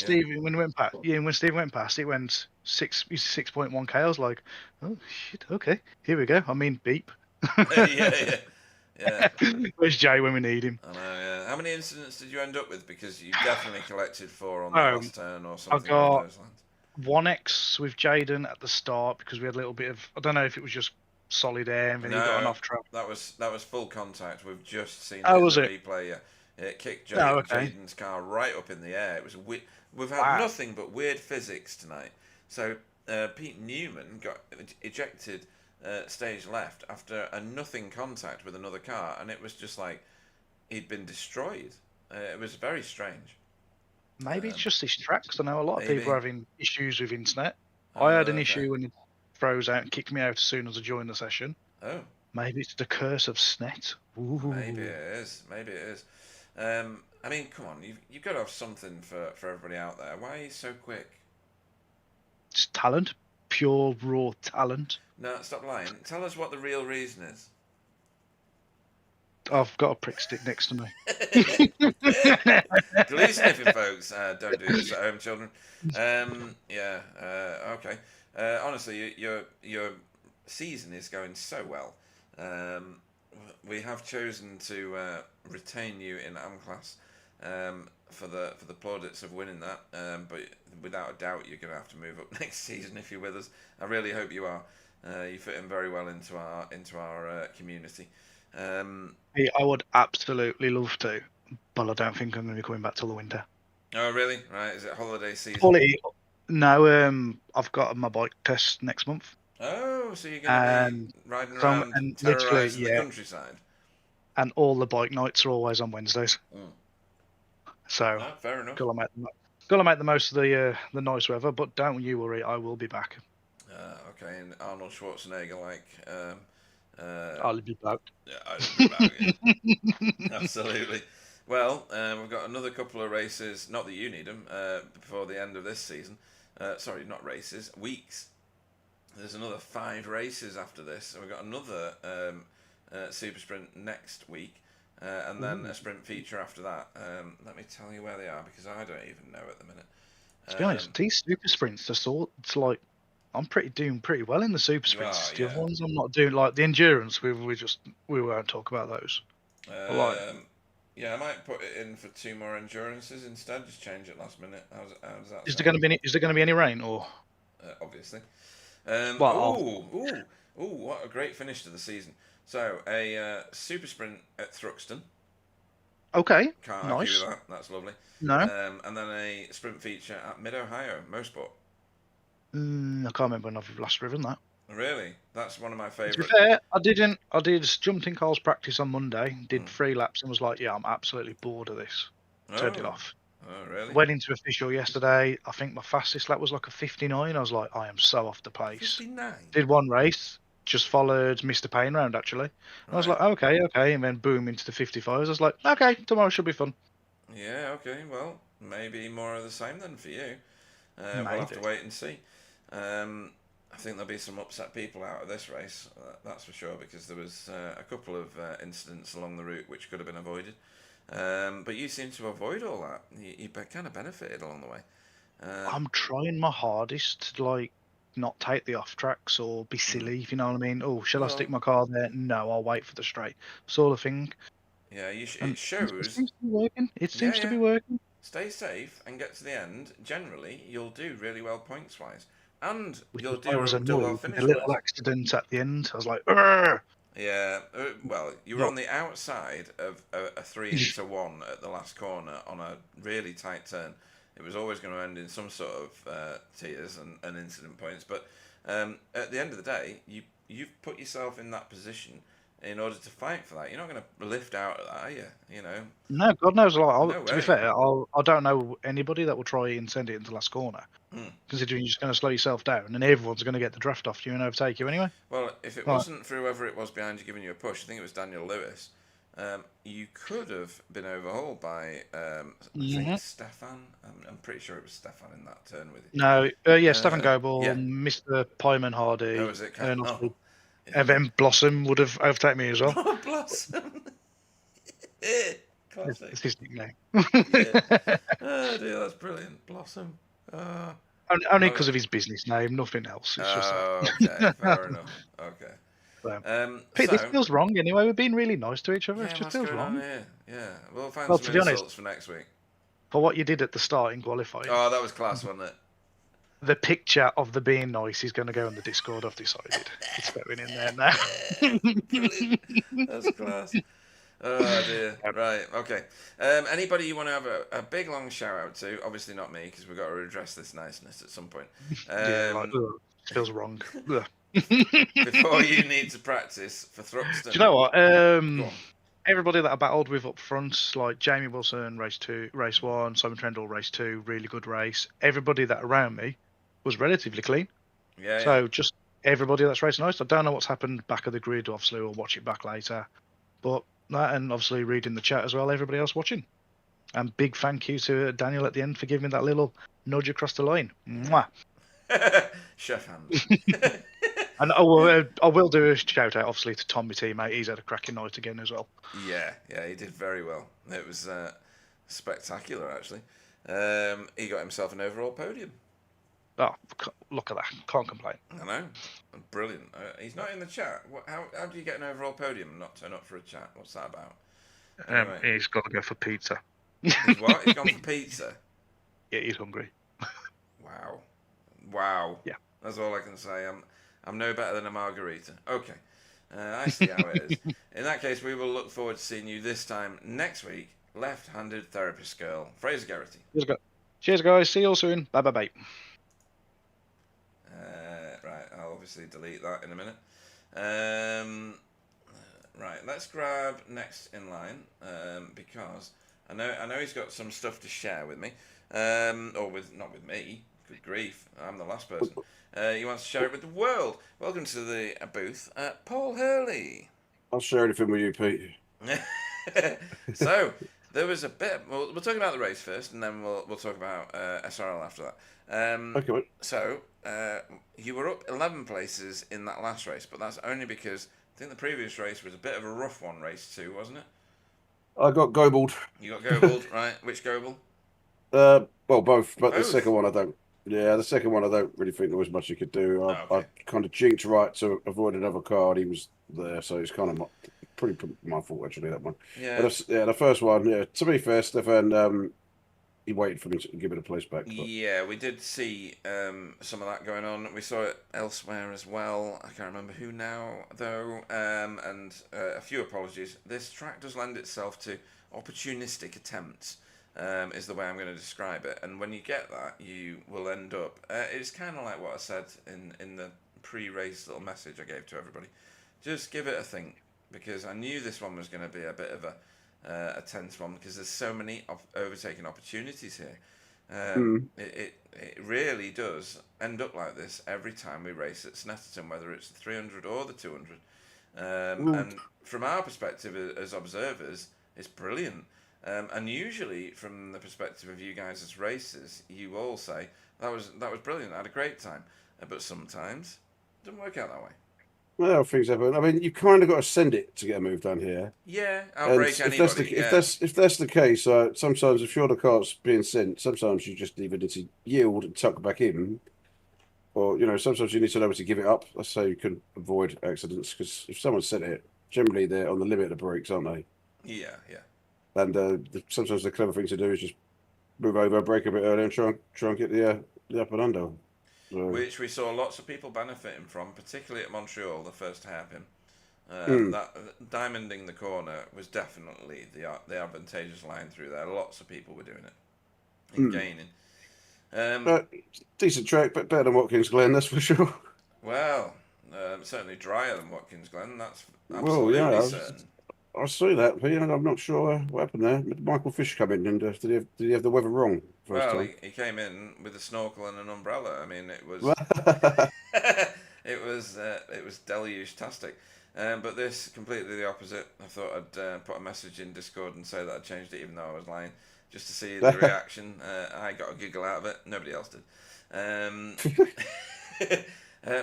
Steve went past, it went 6.1K. I was like, oh shit, okay, here we go. I mean, beep. yeah. Where's Jay when we need him? I know. Yeah. How many incidents did you end up with? Because you definitely collected 4 on the last turn or something along those lines. 1x with Jaden at the start because we had a little bit of, I don't know if it was just solid air and then he got an No, off track. that was full contact. We've just seen it Oh, in was the it? replay. Yeah. It kicked Oh, okay. Jaden's car right up in the air. It was we've had Wow. nothing but weird physics tonight. So Pete Newman got ejected stage left after a nothing contact with another car, and it was just like he'd been destroyed. It was very strange. Maybe it's just this track, 'cause I know a lot of maybe. people are having issues with internet. I had an Okay. issue when it froze out and kicked me out as soon as I joined the session. Oh, Maybe it's the curse of Snet. Ooh. maybe it is. Maybe it is. I mean, come on, you've got to have something for everybody out there. Why are you so quick? It's talent. Pure, raw talent. No, stop lying. Tell us what the real reason is. I've got a prick stick next to me. Glue sniffing, folks. Don't do this at home, children. Yeah. Okay. Honestly, your season is going so well. We have chosen to retain you in AM class for the plaudits of winning that. But without a doubt, you're going to have to move up next season if you're with us. I really hope you are. You fit in very well into our community. Hey, I would absolutely love to, but I don't think I'm going to be coming back till the winter. Oh, really? Right? Is it holiday season? No, I've got my bike test next month. Oh, so you're going to be riding around and terrorising literally, the countryside? And all the bike nights are always on Wednesdays. Mm. So, No, fair enough. gotta make the most of the nice weather. But don't you worry, I will be back. Okay, and Arnold Schwarzenegger, like. I'll be back. Yeah, I'll be back. Yeah. Absolutely. Well, we've got another couple of races. Not that you need them before the end of this season. Sorry, not races. Weeks. There's another 5 races after this. And we've got another super sprint next week, and then a sprint feature after that. Let me tell you where they are because I don't even know at the minute. To be honest, these super sprints are it's like I'm doing pretty well in the super sprints. The other ones I'm not doing, like the endurance. We won't talk about those. Yeah, I might put it in for 2 more endurances instead. Just change it last minute. How does that? Is there going to be any rain or? Obviously. What a great finish to the season. So a super sprint at Thruxton. Okay. Can't nice. argue with that. That's lovely. No. And then a sprint feature at Mid Ohio Mosport. I can't remember when I've last driven that. Really? That's one of my favourite. To be fair, I didn't. I jumped in Carl's practice on Monday, did 3 laps, and was like, "Yeah, I'm absolutely bored of this." Turned it off. Oh, really? Went into official yesterday. I think my fastest lap was like a 59. I was like, I am so off the pace. 59. Did 1 race, just followed Mr. Payne round actually. And I was like, okay, and then boom into the 55s. I was like, okay, tomorrow should be fun. Yeah, okay. Well, maybe more of the same then for you. We'll have to wait and see. I think there'll be some upset people out of this race, that's for sure, because there was a couple of incidents along the route which could have been avoided. But you seem to avoid all that. You kind of benefited along the way. I'm trying my hardest to like not take the off tracks or be silly, if you know what I mean. Oh, shall I stick my car there? No, I'll wait for the straight. Sort of thing. Yeah, it shows. It seems to be working. It seems to be working. Stay safe and get to the end. Generally, you'll do really well points wise, and you'll do I was well annoyed finish with a little wise. accident at the end. I was like, "Urgh!" Yeah, well, you were on the outside of a 3-1 at the last corner on a really tight turn. It was always going to end in some sort of tears and incident points. But at the end of the day, you've put yourself in that position in order to fight for that. You're not going to lift out of that, are you? You know. No, God knows. Like, No to be way. fair, I don't know anybody that will try and send it into the last corner. Considering you're just going to slow yourself down, and everyone's going to get the draft off you and overtake you anyway. Well, if it wasn't for whoever it was behind you giving you a push, I think it was Daniel Lewis. You could have been overhauled by I think Stefan. I'm pretty sure it was Stefan in that turn with you. No, Stefan Goebel, Mr. Pyman Hardy, Oh, was it? and then Blossom would have overtaken me as well. Oh, Blossom. Classic. It's his nickname. Oh dear, that's brilliant. Blossom. Only because of his business name, nothing else. It's just okay, fair enough. Okay. Pete, this feels wrong anyway. We're being really nice to each other. Yeah, it just what's feels going wrong. on here? Yeah, we'll find Well, some to be honest, insults for next week. For what you did at the start in qualifying. Oh, that was class, wasn't it? The picture of the being nice is going to go on the Discord. I've decided it's going in there now. Brilliant. That's class. Oh dear. Yep. Right. Okay. Anybody you want to have a big long shout out to? Obviously not me, because we've got to address this niceness at some point. Yeah, like ugh, feels wrong. Ugh. Before you need to practice for Thruxton. Do you know what? Go on. Everybody that I battled with up front, like Jamie Wilson, race 1, Simon Trendle, race 2, really good race. Everybody that around me was relatively clean. Yeah. So just everybody that's racing nice. I don't know what's happened back of the grid. Obviously, we'll watch it back later. But that, and obviously reading the chat as well. Everybody else watching. And big thank you to Daniel at the end for giving me that little nudge across the line. Mwah. Chef hand. And I will do a shout out, obviously, to Tom, my teammate. He's had a cracking night again as well. Yeah, he did very well. It was spectacular, actually. He got himself an overall podium. Oh, look at that. Can't complain. I know. Brilliant. He's not in the chat. How do you get an overall podium and not turn up for a chat? What's that about? Anyway. He's got to go for pizza. He's what? He's gone for pizza? Yeah, he's hungry. Wow. Yeah. That's all I can say. I'm no better than a margarita. Okay. I see how it is. In that case, we will look forward to seeing you this time next week. Left-handed therapist girl, Fraser Garrity. Cheers, guys. See you all soon. Bye, bye, bye. Right, I'll obviously delete that in a minute. Right, let's grab next in line because I know he's got some stuff to share with me, or not with me. Good grief, I'm the last person. He wants to share it with the world. Welcome to the booth, Paul Hurley. I'll share anything with you, Pete. So there was a bit. We'll talk about the race first, and then we'll talk about SRL after that. Okay, mate. So you were up 11 places in that last race, but that's only because I think the previous race was a bit of a rough one, race 2, wasn't it? I got Gobled. You got Gobled, right? Which Goble? Well, both, but the Both? second one I don't. Yeah, the second one I don't really think there was much you could do. Okay. I kind of jinked right to avoid another car, and he was there, so it's kind of pretty my fault actually, that one. Yeah. But the first one, yeah. To be fair, Stefan, he waited for me to give it a place back. But... Yeah, we did see some of that going on. We saw it elsewhere as well. I can't remember who now, though. And a few apologies. This track does lend itself to opportunistic attempts, is the way I'm going to describe it. And when you get that, you will end up... it's kind of like what I said in the pre-race little message I gave to everybody. Just give it a think, because I knew this one was going to be a bit of a tense one, because there's so many overtaking opportunities here. It really does end up like this every time we race at Snetterton, whether it's the 300 or the 200. And from our perspective as observers, it's brilliant. And usually, from the perspective of you guys as racers, you all say that was brilliant. I had a great time. But sometimes it doesn't work out that way. Well, things happen. I mean, you kind of got to send it to get a move done here. Yeah, I'll break anybody. If that's the case, sometimes if you're the car's being sent, sometimes you just either need to yield and tuck back in, or sometimes you need to know to give it up. That's how you can avoid accidents. Because if someone sent it, generally they're on the limit of the brakes, aren't they? Yeah. And sometimes the clever thing to do is just move over, brake a bit earlier, and try and get the up and under. So. Which we saw lots of people benefiting from, particularly at Montreal, the first hairpin. That diamonding the corner was definitely the advantageous line through there. Lots of people were doing it and gaining. Decent track, but better than Watkins Glen, that's for sure. Well, certainly drier than Watkins Glen. That's absolutely certain. I see that, but I'm not sure what happened there. Michael Fish come in, and did he have the weather wrong first time? He came in with a snorkel and an umbrella. I mean, it was it was deluge-tastic. But this completely the opposite. I thought I'd put a message in Discord and say that I'd changed it, even though I was lying, just to see the reaction. I got a giggle out of it. Nobody else did.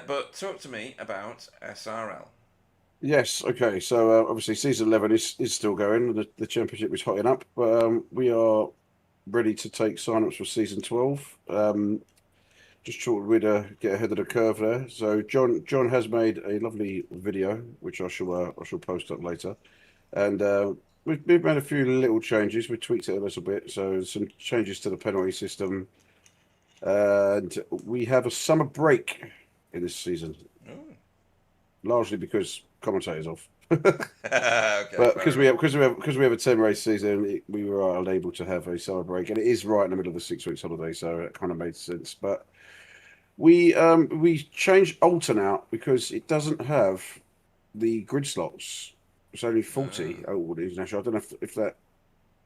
But talk to me about SRL. Yes, okay. So obviously season 11 is still going. The championship is hotting up, but we are ready to take sign-ups for season 12. Just thought we'd get ahead of the curve there. So John has made a lovely video, which I shall post up later, and we've made a few little changes. We tweaked it a little bit. So some changes to the penalty system. And we have a summer break in this season, largely because commentators off. Okay, But fair because we have a 10 race season, we were unable to have a summer break, and it is right in the middle of the 6 weeks holiday, so it kind of made sense. But we changed Alton out because it doesn't have the grid slots. It's only 40 Old International. I don't know if that.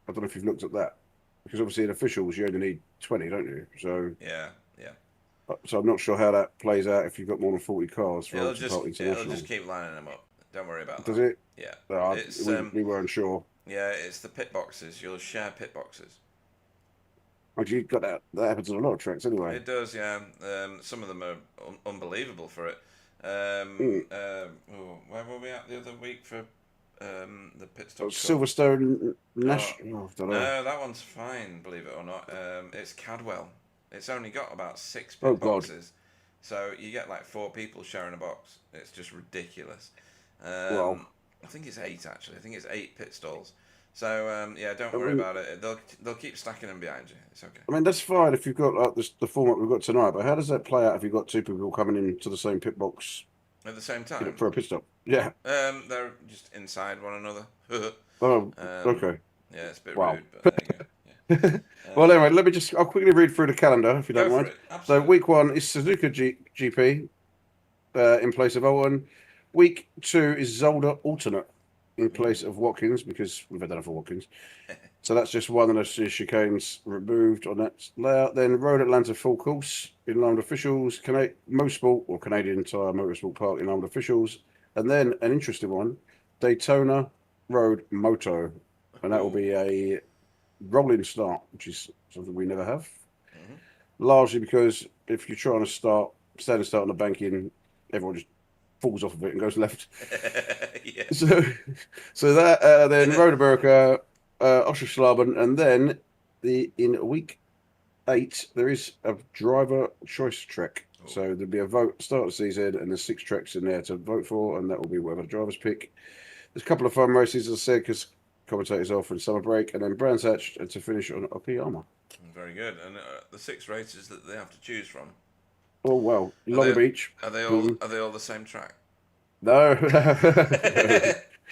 I don't know if you've looked at that, because obviously in officials you only need 20, don't you? So yeah. I'm not sure how that plays out if you've got more than 40 cars for It'll Alton Park International. just keep lining them up. Don't worry about Does that. it? Yeah. It's, we weren't sure. Yeah, it's the pit boxes. You'll share pit boxes. Actually, you've got that. That happens on a lot of tracks anyway. It does, yeah. Some of them are unbelievable for it. Where were we at the other week for the pit stop? Silverstone National. I don't know. No, that one's fine, believe it or not. It's Cadwell. It's only got about 6 pit Oh, God. boxes. So you get like 4 people sharing a box. It's just ridiculous. Wow. I think it's 8 actually. I think it's 8 pit stalls. So yeah, don't worry about it. They'll keep stacking them behind you. It's okay. I mean, that's fine if you've got like the format we've got tonight, but how does that play out if you've got 2 people coming into the same pit box At the same time, for a pit stop? Yeah. they're just inside one another. Oh, okay. Yeah, it's a bit Wow. rude, but there you go. Yeah. Well, anyway, I'll quickly read through the calendar if you don't Go for mind. it. So Absolutely. week 1 is Suzuka GP in place of Owen. Week 2 is Zolder alternate in place of Watkins, because we've had that for Watkins. So that's just one of the chicanes removed on that layout. Then Road Atlanta full course in line with officials, Mosport or Canadian Tire Motorsport Park in line with officials, and then an interesting one, Daytona Road Moto, and that will be a rolling start, which is something we never have. Largely because if you're trying to stand and start on the banking, everyone just falls off of it and goes left. Yeah. So that then Road America, Oscherschlaben, and then in week 8 there is a driver choice trek. So there'll be a vote start of the season, and there's 6 treks in there to vote for, and that will be whatever the drivers pick. There's a couple of fun races, as I said, because commentators off in summer break, and then Brands Hatch and to finish on Okayama. Very good. And the 6 races that they have to choose from. Oh well, Long Beach. Are they all the same track? No.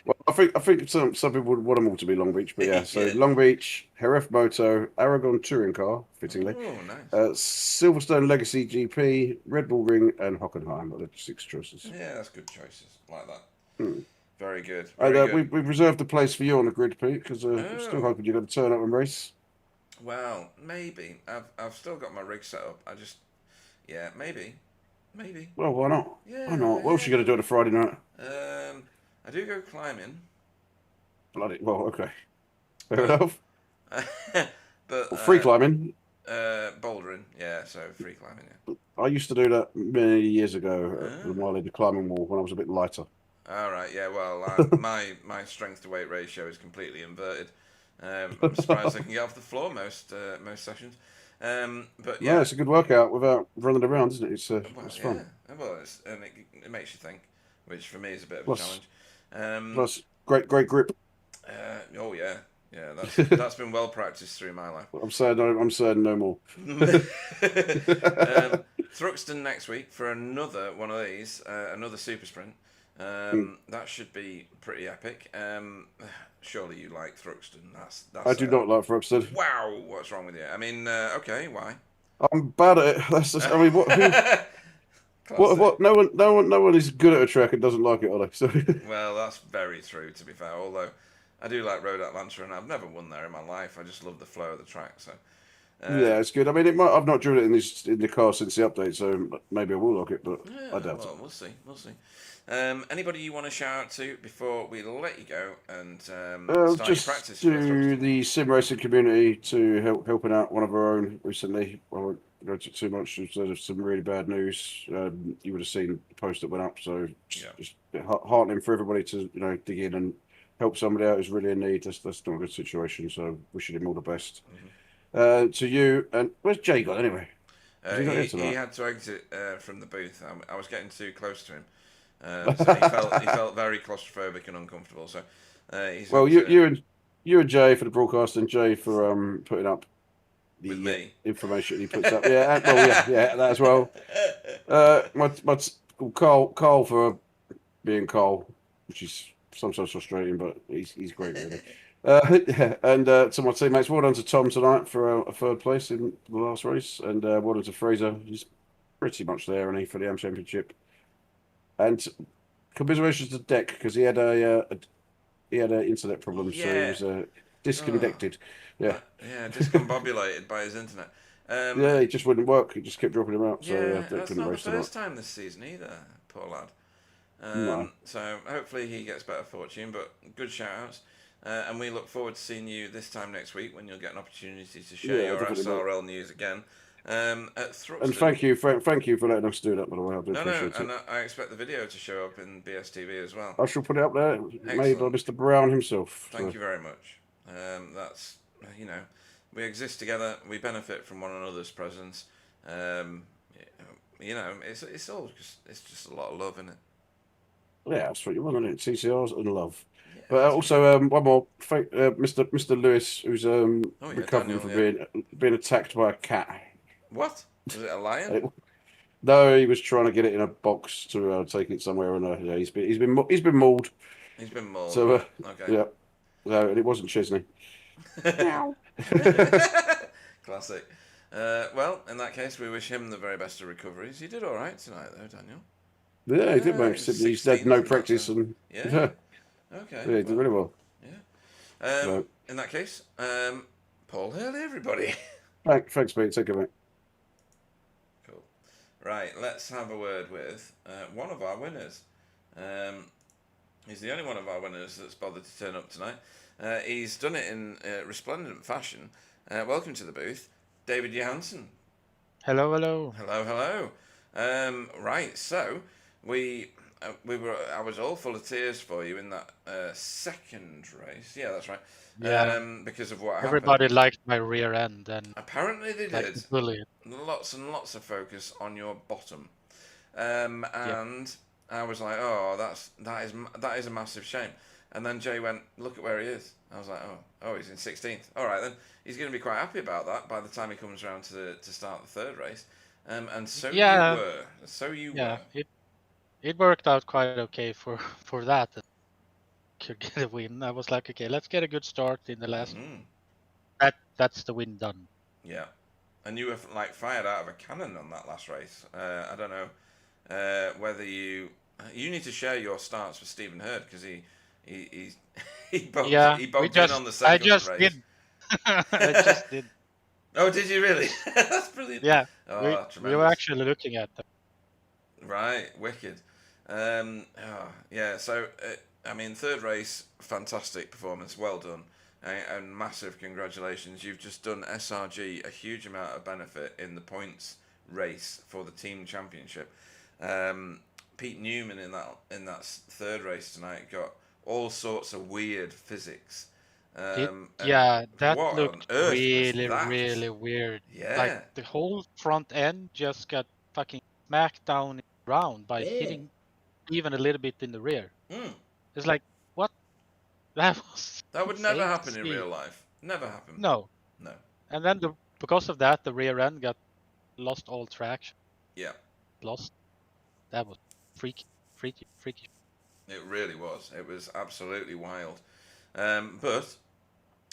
Well, I think some people would want them all to be Long Beach, but yeah. So Yeah. Long Beach, Jerez Moto, Aragon Touring Car, fittingly, Oh, nice. Silverstone Legacy GP, Red Bull Ring, and Hockenheim are the 6 choices. Yeah, that's good choices. Like that. Hmm. Very good. And Very good. we've reserved a place for you on the grid, Pete, because I'm Oh. still hoping you're going to turn up and race. Well, maybe. I've still got my rig set up. Yeah, maybe. Well, why not? Yeah, Why not? What else are you going to do on a Friday night? I do go climbing. Bloody well, okay, fair enough. But Well, free climbing. bouldering, yeah. So free climbing, yeah. I used to do that many years ago at the Mile End climbing wall when I was a bit lighter. All right, yeah. Well, my strength to weight ratio is completely inverted. I'm surprised I can get off the floor most sessions. But yeah, Yeah, it's a good workout without running around, isn't it? It's fun. Yeah. Well, and it makes you think, which for me is a bit of a Plus- challenge. Plus, great grip. Oh yeah, that's been well practiced through my life. I'm saying no more. Thruxton next week for another one of these, another super sprint. That should be pretty epic. Surely you like Thruxton. That's I do not like Thruxton. Wow, what's wrong with you? I mean, okay, why? I'm bad at it. That's just, I mean, what? Classic. What? No one is good at a track and doesn't like it, are they? So, Well, that's very true, to be fair. Although I do like Road Atlanta, and I've never won there in my life. I just love the flow of the track. So yeah, it's good. I mean, I've not driven it in the car since the update, so maybe I will like it, but I doubt it. well, we'll see. Anybody you want to shout out to before we let you go and start your Just practice? for to Thruxton? the sim racing community to helping out one of our own recently. I won't go into too much. There's some really bad news. You would have seen the post that went up, so just a bit heartening for everybody to dig in and help somebody out who's really in need. That's not a good situation. So wishing him all the best. To you, and where's Jay gone anyway? Has he got here He tonight? had to exit from the booth. I was getting too close to him, so he felt very claustrophobic and uncomfortable. So he's Well, had to- you and Jay for the broadcast, and Jay for putting up With me. information he puts up. Yeah, that as well. Carl for being Carl, which is sometimes frustrating, but he's great really. And to my teammates, well done to Tom tonight for a third place in the last race, and well done to Fraser. He's pretty much there, and he for the AM Championship. And commiserations to Deck because he had a internet problem, so he was disconnected. Yeah, Discombobulated by his internet. yeah, it just wouldn't work. It just kept dropping him out. So Yeah, Deck that's couldn't not the race tonight. first time this season either. Poor lad. No. So hopefully he gets better fortune, but good shout outs. And we look forward to seeing you this time next week when you'll get an opportunity to share Yeah, your definitely SRL news again. At Thruxton. And thank you for letting us do that, by the way. I do appreciate it. And I expect the video to show up in BSTV as well. I shall put it up there, made by Excellent. Mr. Brown himself. Thank you very much. That's, we exist together. We benefit from one another's presence. It's all just a lot of love, isn't it? Yeah, that's what you want, isn't it? TCRs and love. Yeah, But also, one more, Mr. Lewis, who's recovering Daniel, from being attacked by a cat. What? Was it a lion? No, he was trying to get it in a box to take it somewhere, and yeah, he's been mauled. He's been mauled. So okay. yeah, no, and it wasn't Chesney. Classic. Well, in that case, we wish him the very best of recoveries. He did all right tonight, though, Daniel. Yeah, he did, mate. He's had no practice, and yeah. Okay. Yeah, he did really well. Yeah. In that case, Paul Hurley, everybody. Thanks, mate. Take care, mate. Cool. Right, let's have a word with one of our winners. He's the only one of our winners that's bothered to turn up tonight. He's done it in resplendent fashion. Welcome to the booth, David Johansson. Hello, hello. Hello. Right, so I was all full of tears for you in that second race. Yeah, that's right. Yeah. Because of what Everybody happened. liked my rear end and Apparently they liked did. the bully. Lots and lots of focus on your bottom, and I was like, oh, that is a massive shame. And then Jay went, look at where he is. I was like, oh, he's in 16th. All right, then he's going to be quite happy about that by the time he comes around to start the third race. And so you were. So you were. It worked out quite okay for that. Could get a win. I was like, okay, let's get a good start in the last. That's the win done. Yeah, and you were like fired out of a cannon on that last race. I don't know whether you need to share your starts with Stephen Hurd because he bumped in on the second I just race. did. I just did. Oh, did you really? That's brilliant. Yeah, Oh, we were actually looking at them. Right, wicked. Yeah. So, I mean, third race, fantastic performance, well done, and massive congratulations. You've just done SRG a huge amount of benefit in the points race for the team championship. Pete Newman in that third race tonight got all sorts of weird physics. That what looked on earth was really, that? really weird. Yeah. Like the whole front end just got fucking smacked down in the ground by hitting even a little bit in the rear. It's like, what? That would insane never to happen in see. real life. Never happen. No. No. And then because of that, the rear end lost all traction. Yeah. Lost. That was freaky. It really was. It was absolutely wild. But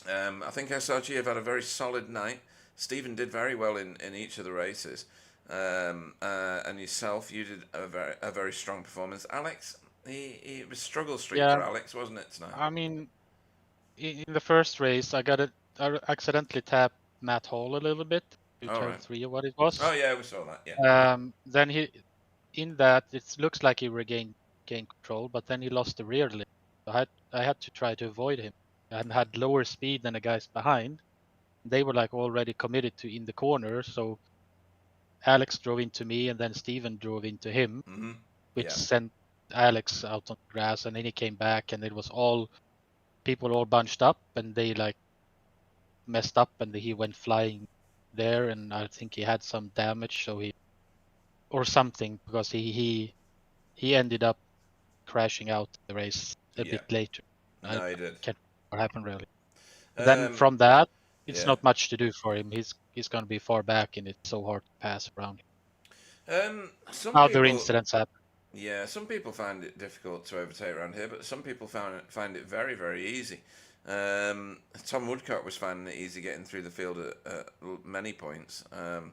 I think SRG have had a very solid night. Stephen did very well in each of the races. And yourself, you did a very strong performance. Alex, it was struggle street for Alex, wasn't it, tonight? I mean, in the first race, I accidentally tapped Matt Hall a little bit. Turn 3 or what it was. Oh yeah, we saw that. Yeah. Then it looks like he gained control, but then he lost the rear limb. So I had to try to avoid him, and had lower speed than the guys behind. They were like already committed to in the corner, so Alex drove into me, and then Steven drove into him, which sent Alex out on the grass, and then he came back, and it was people all bunched up, and they like messed up, and he went flying there, and I think he had some damage, or something, because he ended up crashing out the race a bit later. No, he did. Can't remember what happened really. Then from that, it's Yeah. not much to do for him. He's going to be far back, and it's so hard to pass around. Some Other people, incidents happen. yeah, some people find it difficult to overtake around here, but some people find it very, very easy. Tom Woodcock was finding it easy getting through the field at many points. Who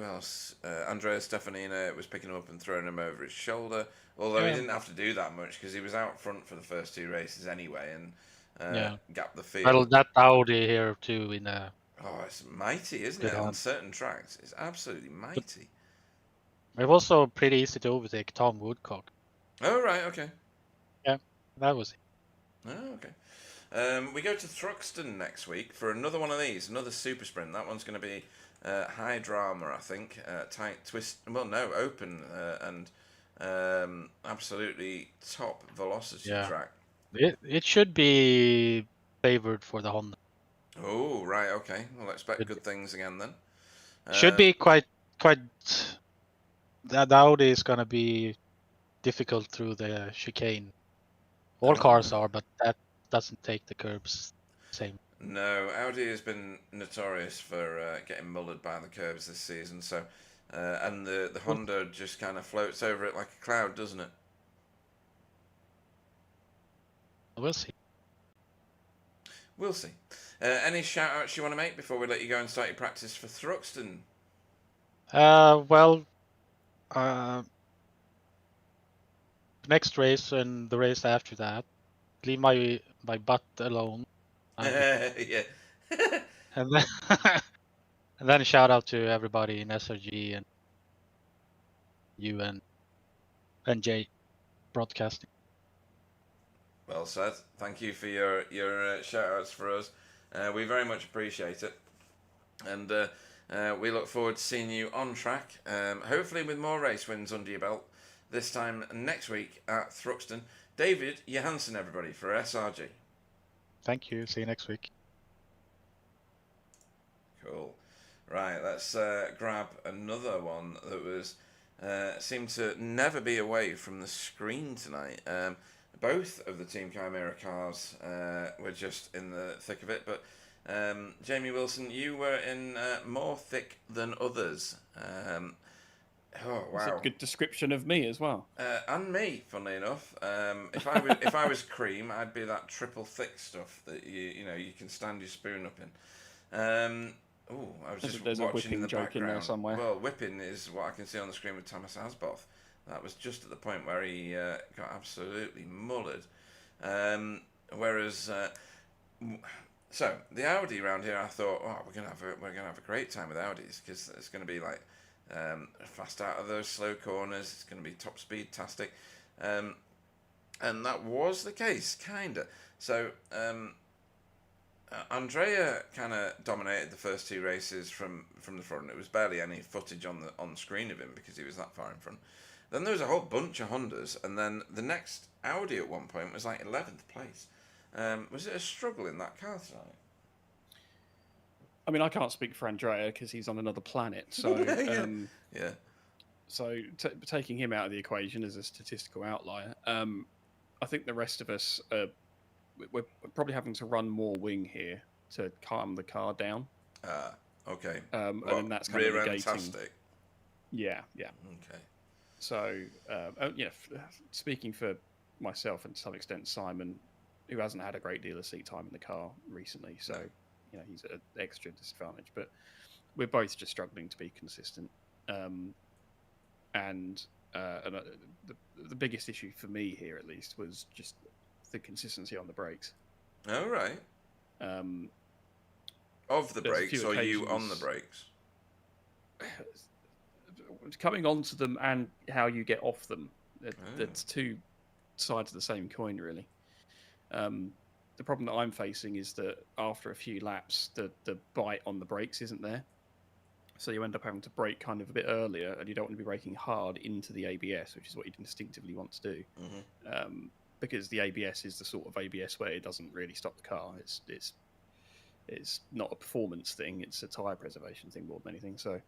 else? Andrea Stefanina was picking him up and throwing him over his shoulder, although he Yeah. didn't have to do that much because he was out front for the first 2 races anyway and Yeah. gapped the field. Well, that Audi here too in a Oh, it's mighty, isn't Good it? On hand. certain tracks, it's absolutely mighty. It was also pretty easy to overtake Tom Woodcock. Oh, right, okay. That was it. Oh, okay. We go to Thruxton next week for another one of these, another super sprint. That one's going to be high drama, I think. Tight twist, well, no, open and absolutely top velocity Yeah. track. It should be favored for the Honda. Oh, right, okay. We'll expect Should good things again then. Should be quite. The Audi is gonna be difficult through the chicane. All cars are, but that doesn't take the curbs same. No, Audi has been notorious for getting mullered by the curbs this season. So, and the Honda just kind of floats over it like a cloud, doesn't it? We'll see. We'll see. Any shout outs you want to make before we let you go and start your practice for Thruxton? Well, next race and the race after that, leave my butt alone. Yeah. And then and then a shout out to everybody in SRG and you and Jay broadcasting. Well said. Thank you for your shout outs for us. We very much appreciate it. And we look forward to seeing you on track, hopefully with more race wins under your belt, this time next week at Thruxton. David Johansson, everybody, for SRG. Thank you. See you next week. Cool. Right, let's grab another one that was seemed to never be away from the screen tonight. Both of the Team Chimera cars were just in the thick of it, but Jamie Wilson, you were in more thick than others. Oh That's wow! a good description of me as well. And me, funnily enough. If I was cream, I'd be that triple thick stuff that you can stand your spoon up in. I was just There's a watching whipping the joke background. in there somewhere. Well, whipping is what I can see on the screen with Thomas Asboth. That was just at the point where he got absolutely mullered. Whereas, so the Audi round here, I thought, we're gonna have a great time with Audis because it's gonna be like fast out of those slow corners. It's gonna be top speed tastic, and that was the case, kinda. So. Andrea kind of dominated the first 2 races from the front. It was barely any footage on the screen of him because he was that far in front. Then there was a whole bunch of Hondas, and then the next Audi at one point was like 11th place. Was it a struggle in that car tonight? I mean, I can't speak for Andrea because he's on another planet. So, Yeah. So taking him out of the equation as a statistical outlier, I think the rest of us we're probably having to run more wing here to calm the car down. Okay. And then that's kind rear of end negating. tastic. Yeah. Okay. So, speaking for myself and to some extent Simon, who hasn't had a great deal of seat time in the car recently, so he's at an extra disadvantage. But we're both just struggling to be consistent. And the biggest issue for me here, at least, was just the consistency on the brakes. All right. Of the There's a brakes, few or you on occasions- the brakes? Coming onto them and how you get off them. That's 2 sides of the same coin, really. The problem that I'm facing is that after a few laps, the bite on the brakes isn't there. So you end up having to brake kind of a bit earlier, and you don't want to be braking hard into the ABS, which is what you instinctively want to do. Mm-hmm. Because the ABS is the sort of ABS where it doesn't really stop the car. It's not a performance thing; it's a tyre preservation thing more than anything. So,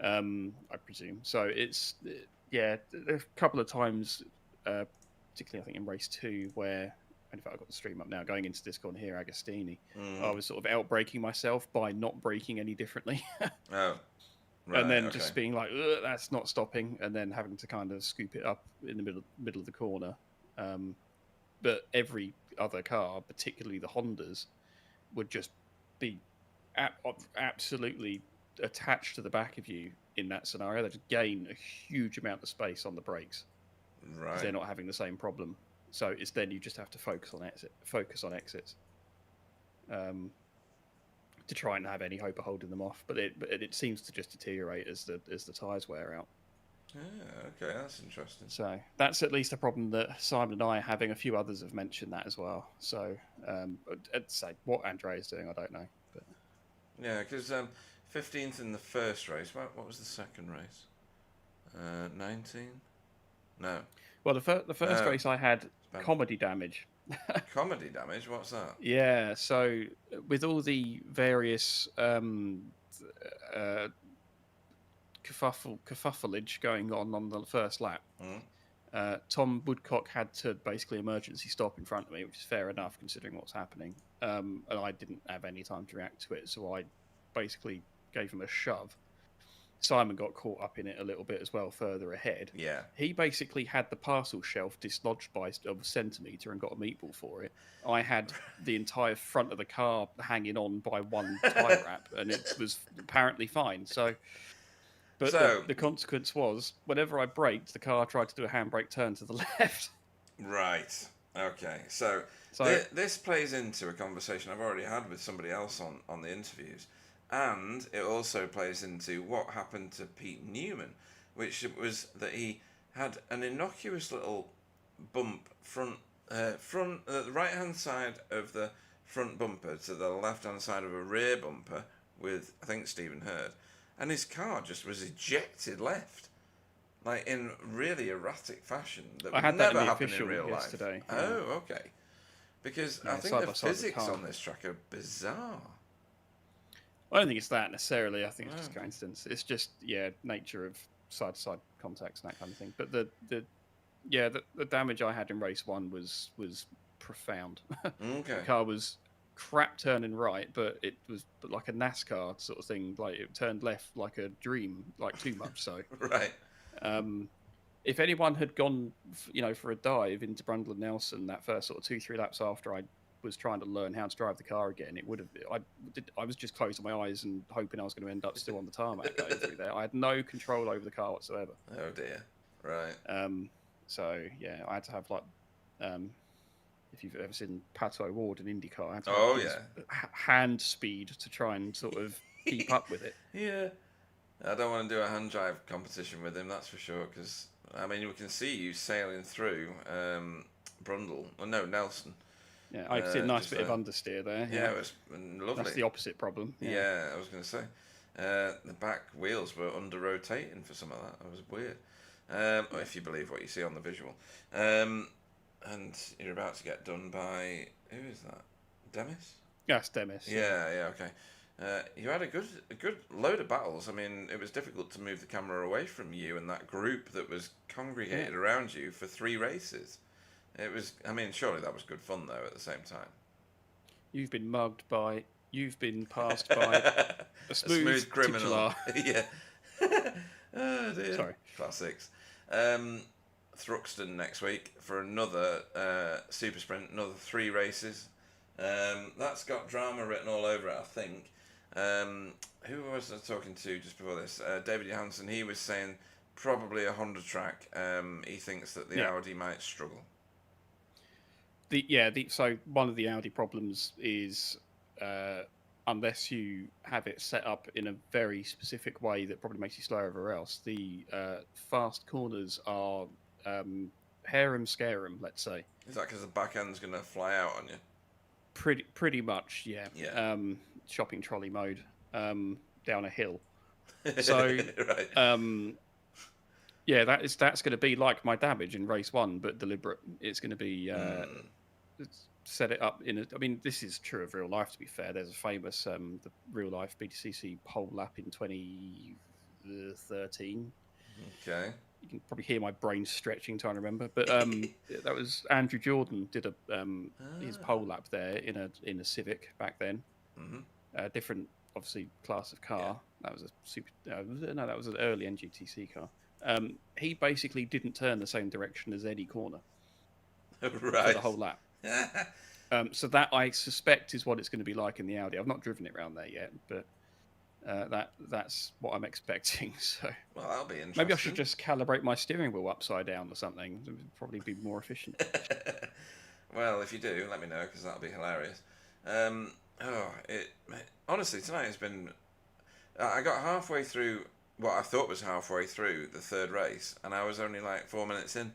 I presume. So there are a couple of times, particularly I think in race 2, where in fact, I've got the stream up now, going into this corner here, Agostini. Mm. I was sort of out-braking myself by not braking any differently. Oh, right. And then okay. just being like, "Ugh, that's not stopping," and then having to kind of scoop it up in the middle of the corner. But every other car, particularly the Hondas, would just be absolutely attached to the back of you in that scenario. They just gain a huge amount of space on the brakes because Right. they're not having the same problem. So it's then you just have to focus on exits. To try and have any hope of holding them off, but it seems to just deteriorate as the tyres wear out. Yeah, okay, that's interesting. So that's at least a problem that Simon and I are having. A few others have mentioned that as well. So I'd say what Andrea's doing, I don't know. But Yeah, because 15th in the first race. What was the second race? 19? No. well, the first No. race I had Bad. comedy damage. Comedy damage? What's that? Yeah, so with all the various kerfuffleage going on the first lap, Tom Woodcock had to basically emergency stop in front of me, which is fair enough considering what's happening. And I didn't have any time to react to it, so I basically gave him a shove. Simon got caught up in it a little bit as well, further ahead. Yeah. He basically had the parcel shelf dislodged by a centimetre and got a meatball for it. I had the entire front of the car hanging on by one tyre wrap, and it was apparently fine. But So- the consequence was, whenever I braked, the car tried to do a handbrake turn to the left. Right. Okay. So, So- this plays into a conversation I've already had with somebody else on the interviews. And it also plays into what happened to Pete Newman, which was that he had an innocuous little bump the right hand side of the front bumper to the left hand side of a rear bumper with, I think, Stephen Hurd, and his car just was ejected left, like in really erratic fashion. That I would had that in never the happen in official real life. yesterday, Oh, yeah. okay. Because I Yeah, think side the by side with the physics car. on this track are bizarre. I don't think it's that necessarily. I think it's just Okay. coincidence. It's just nature of side-to-side contacts and that kind of thing. But the damage I had in race one was profound. Okay. The car was crap turning right, but it was like a NASCAR sort of thing. Like it turned left like a dream, like too much so. Right. If anyone had gone, for a dive into Brundle and Nelson that first sort of 2-3 laps after I was trying to learn how to drive the car again, it would have. I was just closing my eyes and hoping I was going to end up still on the tarmac going through there. I had no control over the car whatsoever. Oh dear. Right. So yeah, I had to have if you've ever seen Pato Ward in IndyCar, I had to Oh, have his hand speed to try and sort of keep up with it. Yeah. I don't want to do a hand drive competition with him, that's for sure, because, I mean, we can see you sailing through Brundle. Oh, no, Nelson. Yeah, I could see a nice just bit of understeer there. Yeah, it was lovely. That's the opposite problem. Yeah, I was going to say. The back wheels were under-rotating for some of that. That was weird. If you believe what you see on the visual. And you're about to get done by... Who is that? Demis? Yes, Demis. Yeah, okay. You had a good load of battles. I mean, it was difficult to move the camera away from you and that group that was congregated around you for 3 races. It was, I mean, surely that was good fun, though, at the same time. You've been mugged by... You've been passed by a smooth criminal. titular. Yeah. Oh, dear. Sorry. Classics. Thruxton next week for another super sprint, another 3 races. That's got drama written all over it, I think. Who was I talking to just before this? David Johansson. He was saying probably a Honda track. He thinks that the Audi might struggle. So one of the Audi problems is unless you have it set up in a very specific way that probably makes you slow everywhere else, the fast corners are harem scarum, let's say. Is that because the back end's going to fly out on you? Pretty much, yeah. Yeah. Shopping trolley mode down a hill. So, right. that's going to be like my damage in race 1, but deliberate. It's going to be set it up in a. I mean, this is true of real life. To be fair, there's a famous the real life BTCC pole lap in 2013. Okay. you can probably hear my brain stretching trying to remember. But that was Andrew Jordan did his pole lap there in a Civic back then. Different, obviously, class of car. That was a super. No, that was an early NGTC car. He basically didn't turn the same direction as any corner for the whole lap. So that, I suspect, is what it's going to be like in the Audi. I've not driven it around there yet, but that's what I'm expecting. So Well, that'll be interesting. maybe I should just calibrate my steering wheel upside down or something. It would probably be more efficient. Well, if you do, let me know, because that'll be hilarious. Honestly, tonight has been. I got halfway through what I thought was halfway through the third race, and I was only like 4 minutes in.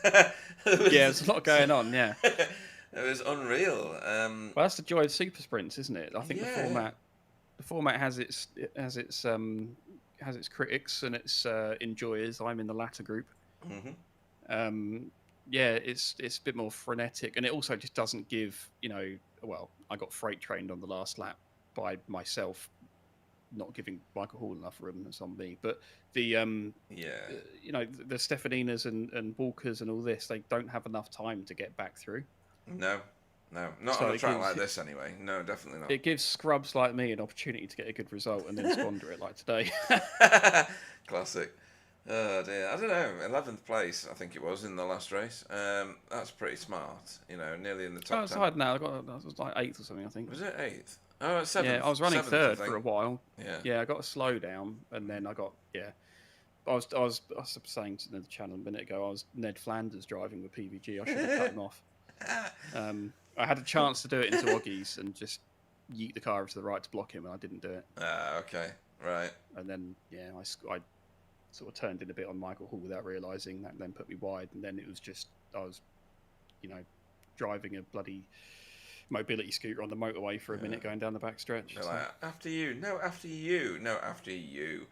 Yeah, there's a lot going on. Yeah, it was unreal. well, that's the joy of super sprints, isn't it? I think the format has its critics and its enjoyers. I'm in the latter group. Yeah, it's a bit more frenetic, and it also just doesn't give, well, I got freight trained on the last lap by myself, not giving Michael Hall enough room. That's on me. But the the Stefaninas and Walkers and all this, they don't have enough time to get back through. No, not So on a it track gives- like this anyway. No, definitely not. It gives scrubs like me an opportunity to get a good result and then squander it like today. Classic. Oh dear, I don't know. 11th place, I think it was in the last race. That's pretty smart. Nearly in the I top was 10. higher now. I was like 8th or something, I think. Was it 8th? Oh, 7th. Yeah, I was running 7th, third I for a think. while. Yeah. I got a slow down, and then I got I was saying to the channel a minute ago, I was Ned Flanders driving with PVG. I should have cut him off. I had a chance to do it into Oggies and just yeet the car over to the right to block him, and I didn't do it. Okay, right. And then I sort of turned in a bit on Michael Hall without realising. That then put me wide, and then it was just I was, driving a bloody mobility scooter on the motorway for a minute going down the back stretch. They're like, after you, no, after you, no, after you.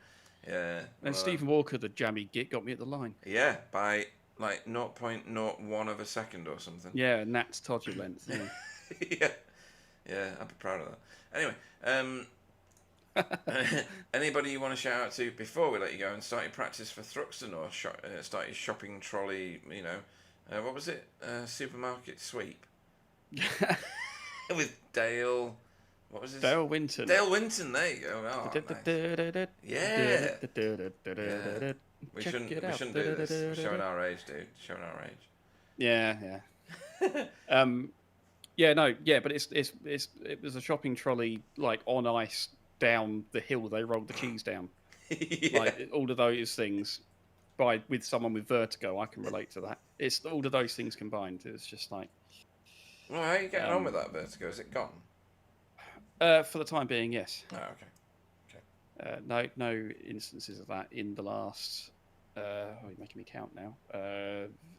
Yeah. And Stephen Walker, the jammy git, got me at the line. Yeah, by like 0.01 of a second or something. Yeah, Nat's Todger length. Yeah. Yeah, I'd be proud of that. Anyway, anybody you want to shout out to before we let you go and start your practice for Thruxton or start your shopping trolley, what was it? Supermarket sweep? With Dale... What was his? Dale Winton. Dale Winton, there you go. Oh, nice. Yeah. We shouldn't do this. We're showing our age, dude. Showing our age. Yeah. But it was a shopping trolley like on ice down the hill they rolled the cheese down. Like all of those things with someone with vertigo, I can relate to that. It's all of those things combined. It's just like Well, how are you getting on with that vertigo? Is it gone? for the time being, yes. Oh, okay. No instances of that in the last. You're making me count now.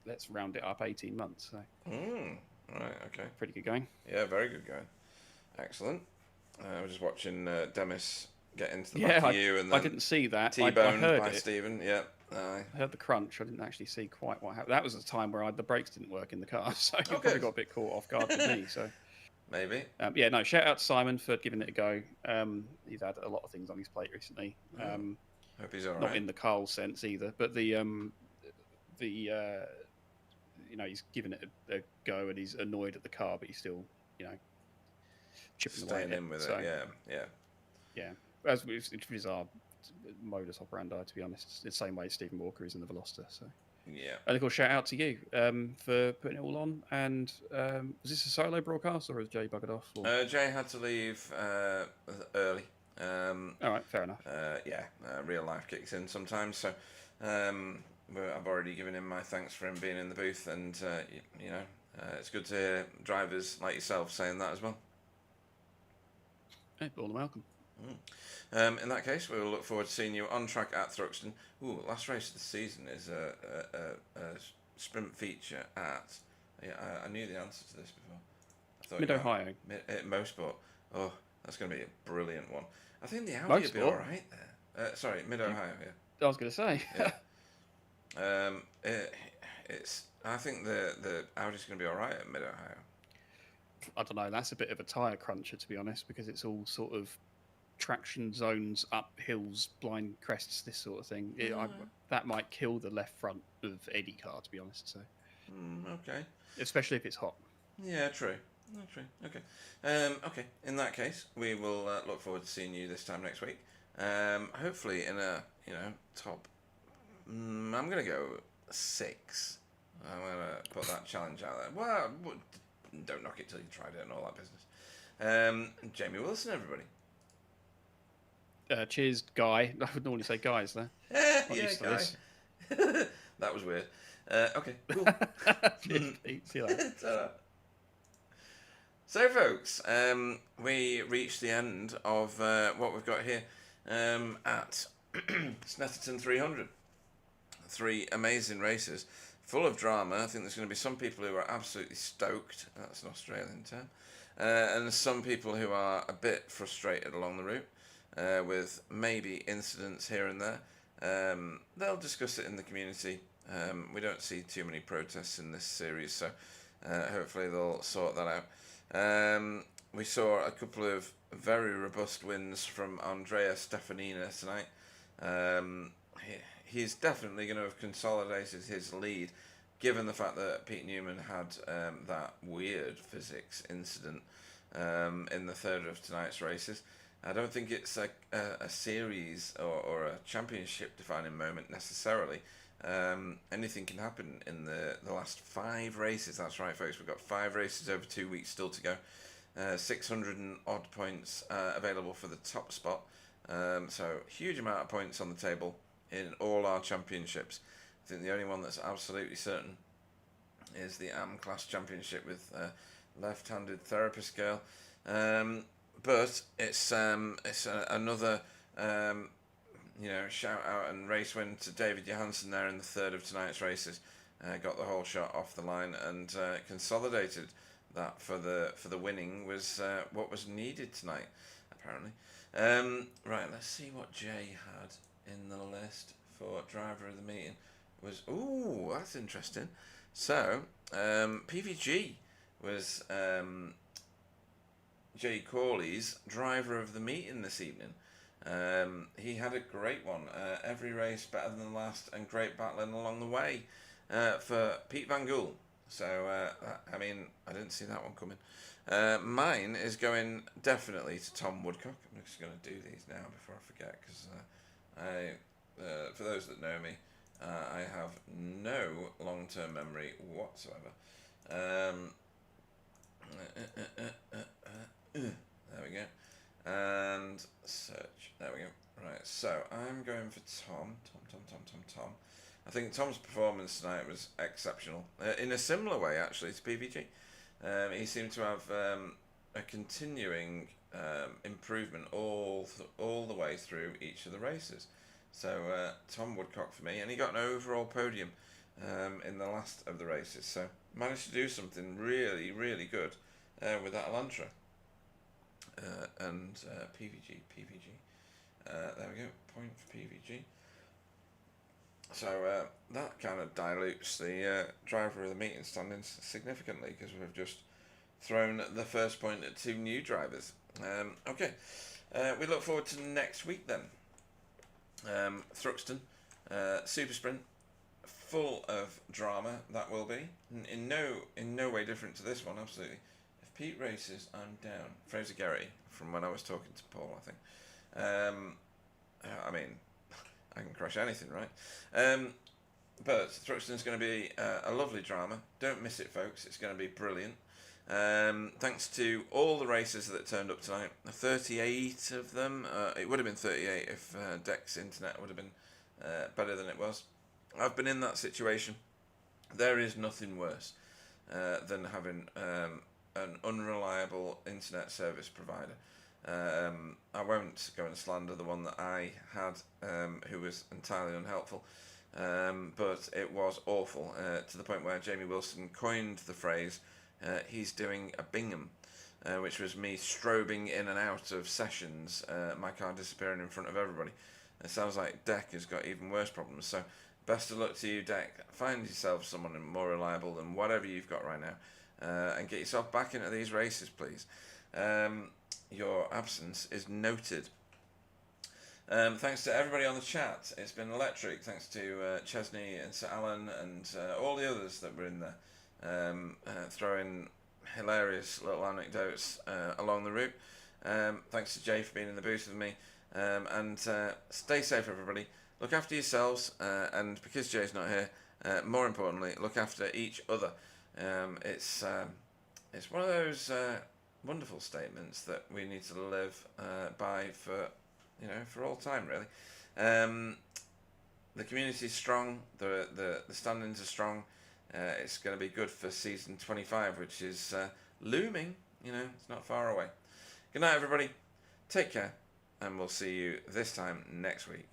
Let's round it up 18 months. So. Right. Okay. Pretty good going. Yeah, very good going. Excellent. I was just watching Demis get into the back of you, and then I didn't see that. T-boned I heard by it. Stephen. Yeah. I heard the crunch. I didn't actually see quite what happened. That was a time where the brakes didn't work in the car, so you probably got a bit caught off guard with me. So. Maybe. Shout out to Simon for giving it a go. He's had a lot of things on his plate recently. Hope he's all right. Not in the Carl sense either, but he's given it a go and he's annoyed at the car, but he's still, chipping away Staying in with so, it. Yeah. As which is our modus operandi, to be honest. It's the same way Stephen Walker is in the Veloster. So. Yeah. And of course, shout out to you for putting it all on. And was this a solo broadcast or has Jay buggered off? Or? Jay had to leave early. All right, fair enough. Real life kicks in sometimes. So I've already given him my thanks for him being in the booth, and it's good to hear drivers like yourself saying that as well. Hey, all welcome. In that case, we'll look forward to seeing you on track at Thruxton. Last race of the season is a sprint feature at... I knew the answer to this before. Mid-Ohio. Mosport. Oh, that's going to be a brilliant one. I think the Audi will be all right there. Sorry, Mid-Ohio, yeah. I was going to say. Yeah. I think the Audi's going to be all right at Mid-Ohio. I don't know. That's a bit of a tyre cruncher, to be honest, because it's all sort of traction zones, up hills, blind crests, this sort of thing. That might kill the left front of any car, to be honest. So, Okay. especially if it's hot. Yeah, true. Oh, true. Okay. Okay. In that case, we will look forward to seeing you this time next week. Hopefully in a top. I'm gonna go 6. I'm gonna put that challenge out there. Well, don't knock it till you tried it and all that business. Jamie Wilson, everybody. Cheers, Guy. I would normally say guys there. Yeah, used to guy. this. That was weird. Okay, cool. Cheers, Pete. See you later. Ta-ra. So, folks, we reached the end of what we've got here at Snetterton 300. 3 amazing races, full of drama. I think there's going to be some people who are absolutely stoked. That's an Australian term. And some people who are a bit frustrated along the route with maybe incidents here and there. They'll discuss it in the community. We don't see too many protests in this series, so hopefully they'll sort that out. We saw a couple of very robust wins from Andrea Stefanina tonight. He's definitely going to have consolidated his lead, given the fact that Pete Newman had that weird physics incident in the third of tonight's races. I don't think it's a series or a championship defining moment necessarily. Anything can happen in the last 5 races. That's right, folks. We've got 5 races over 2 weeks still to go. 600 and odd points available for the top spot. So huge amount of points on the table in all our championships. I think the only one that's absolutely certain is the AM Class Championship with left-handed therapist girl. But it's another shout out and race win to David Johansson there in the third of tonight's races. Got the whole shot off the line and consolidated that for the winning was what was needed tonight, apparently. Right, let's see what Jay had in the list for driver of the meeting. Ooh, that's interesting. So PVG was Jay Corley's driver of the meeting this evening. He had a great one. Every race better than the last and great battling along the way for Pete Van Gool. So, I didn't see that one coming. Mine is going definitely to Tom Woodcock. I'm just going to do these now before I forget, because for those that know me, I have no long-term memory whatsoever. There we go. And search. There we go. Right, so I'm going for Tom. Tom. I think Tom's performance tonight was exceptional. In a similar way, actually, to PVG. He seemed to have a continuing improvement all the way through each of the races. So Tom Woodcock for me, and he got an overall podium in the last of the races. So managed to do something really, really good with that Elantra. And PVG. There we go, point for PVG. So that kind of dilutes the driver of the meeting standings significantly, because we've just thrown the first point at 2 new drivers. Okay, we look forward to next week then. Thruxton, Super Sprint, full of drama that will be. In no way different to this one, absolutely. If Pete races, I'm down. Fraser Gary, from when I was talking to Paul, I think. I can crush anything, right? But Thruxton's going to be a lovely drama. Don't miss it, folks. It's going to be brilliant. Thanks to all the racers that turned up tonight. 38 of them. It would have been 38 if Deck's internet would have been better than it was. I've been in that situation. There is nothing worse than having an unreliable internet service provider. I won't go and slander the one that I had, who was entirely unhelpful, but it was awful, to the point where Jamie Wilson coined the phrase, he's doing a Bingham, which was me strobing in and out of sessions, my car disappearing in front of everybody. It sounds like Deck has got even worse problems, so best of luck to you, Deck. Find yourself someone more reliable than whatever you've got right now, and get yourself back into these races, please. Your absence is noted. Thanks to everybody on the chat. It's been electric. Thanks to Chesney and Sir Alan and all the others that were in there, throwing hilarious little anecdotes along the route. Thanks to Jay for being in the booth with me. And stay safe, everybody. Look after yourselves, and because Jay's not here, more importantly, look after each other. It's one of those wonderful statements that we need to live by for all time, really. The community is strong. The standings are strong. It's going to be good for season 25, which is looming. It's not far away. Good night, everybody. Take care, and we'll see you this time next week.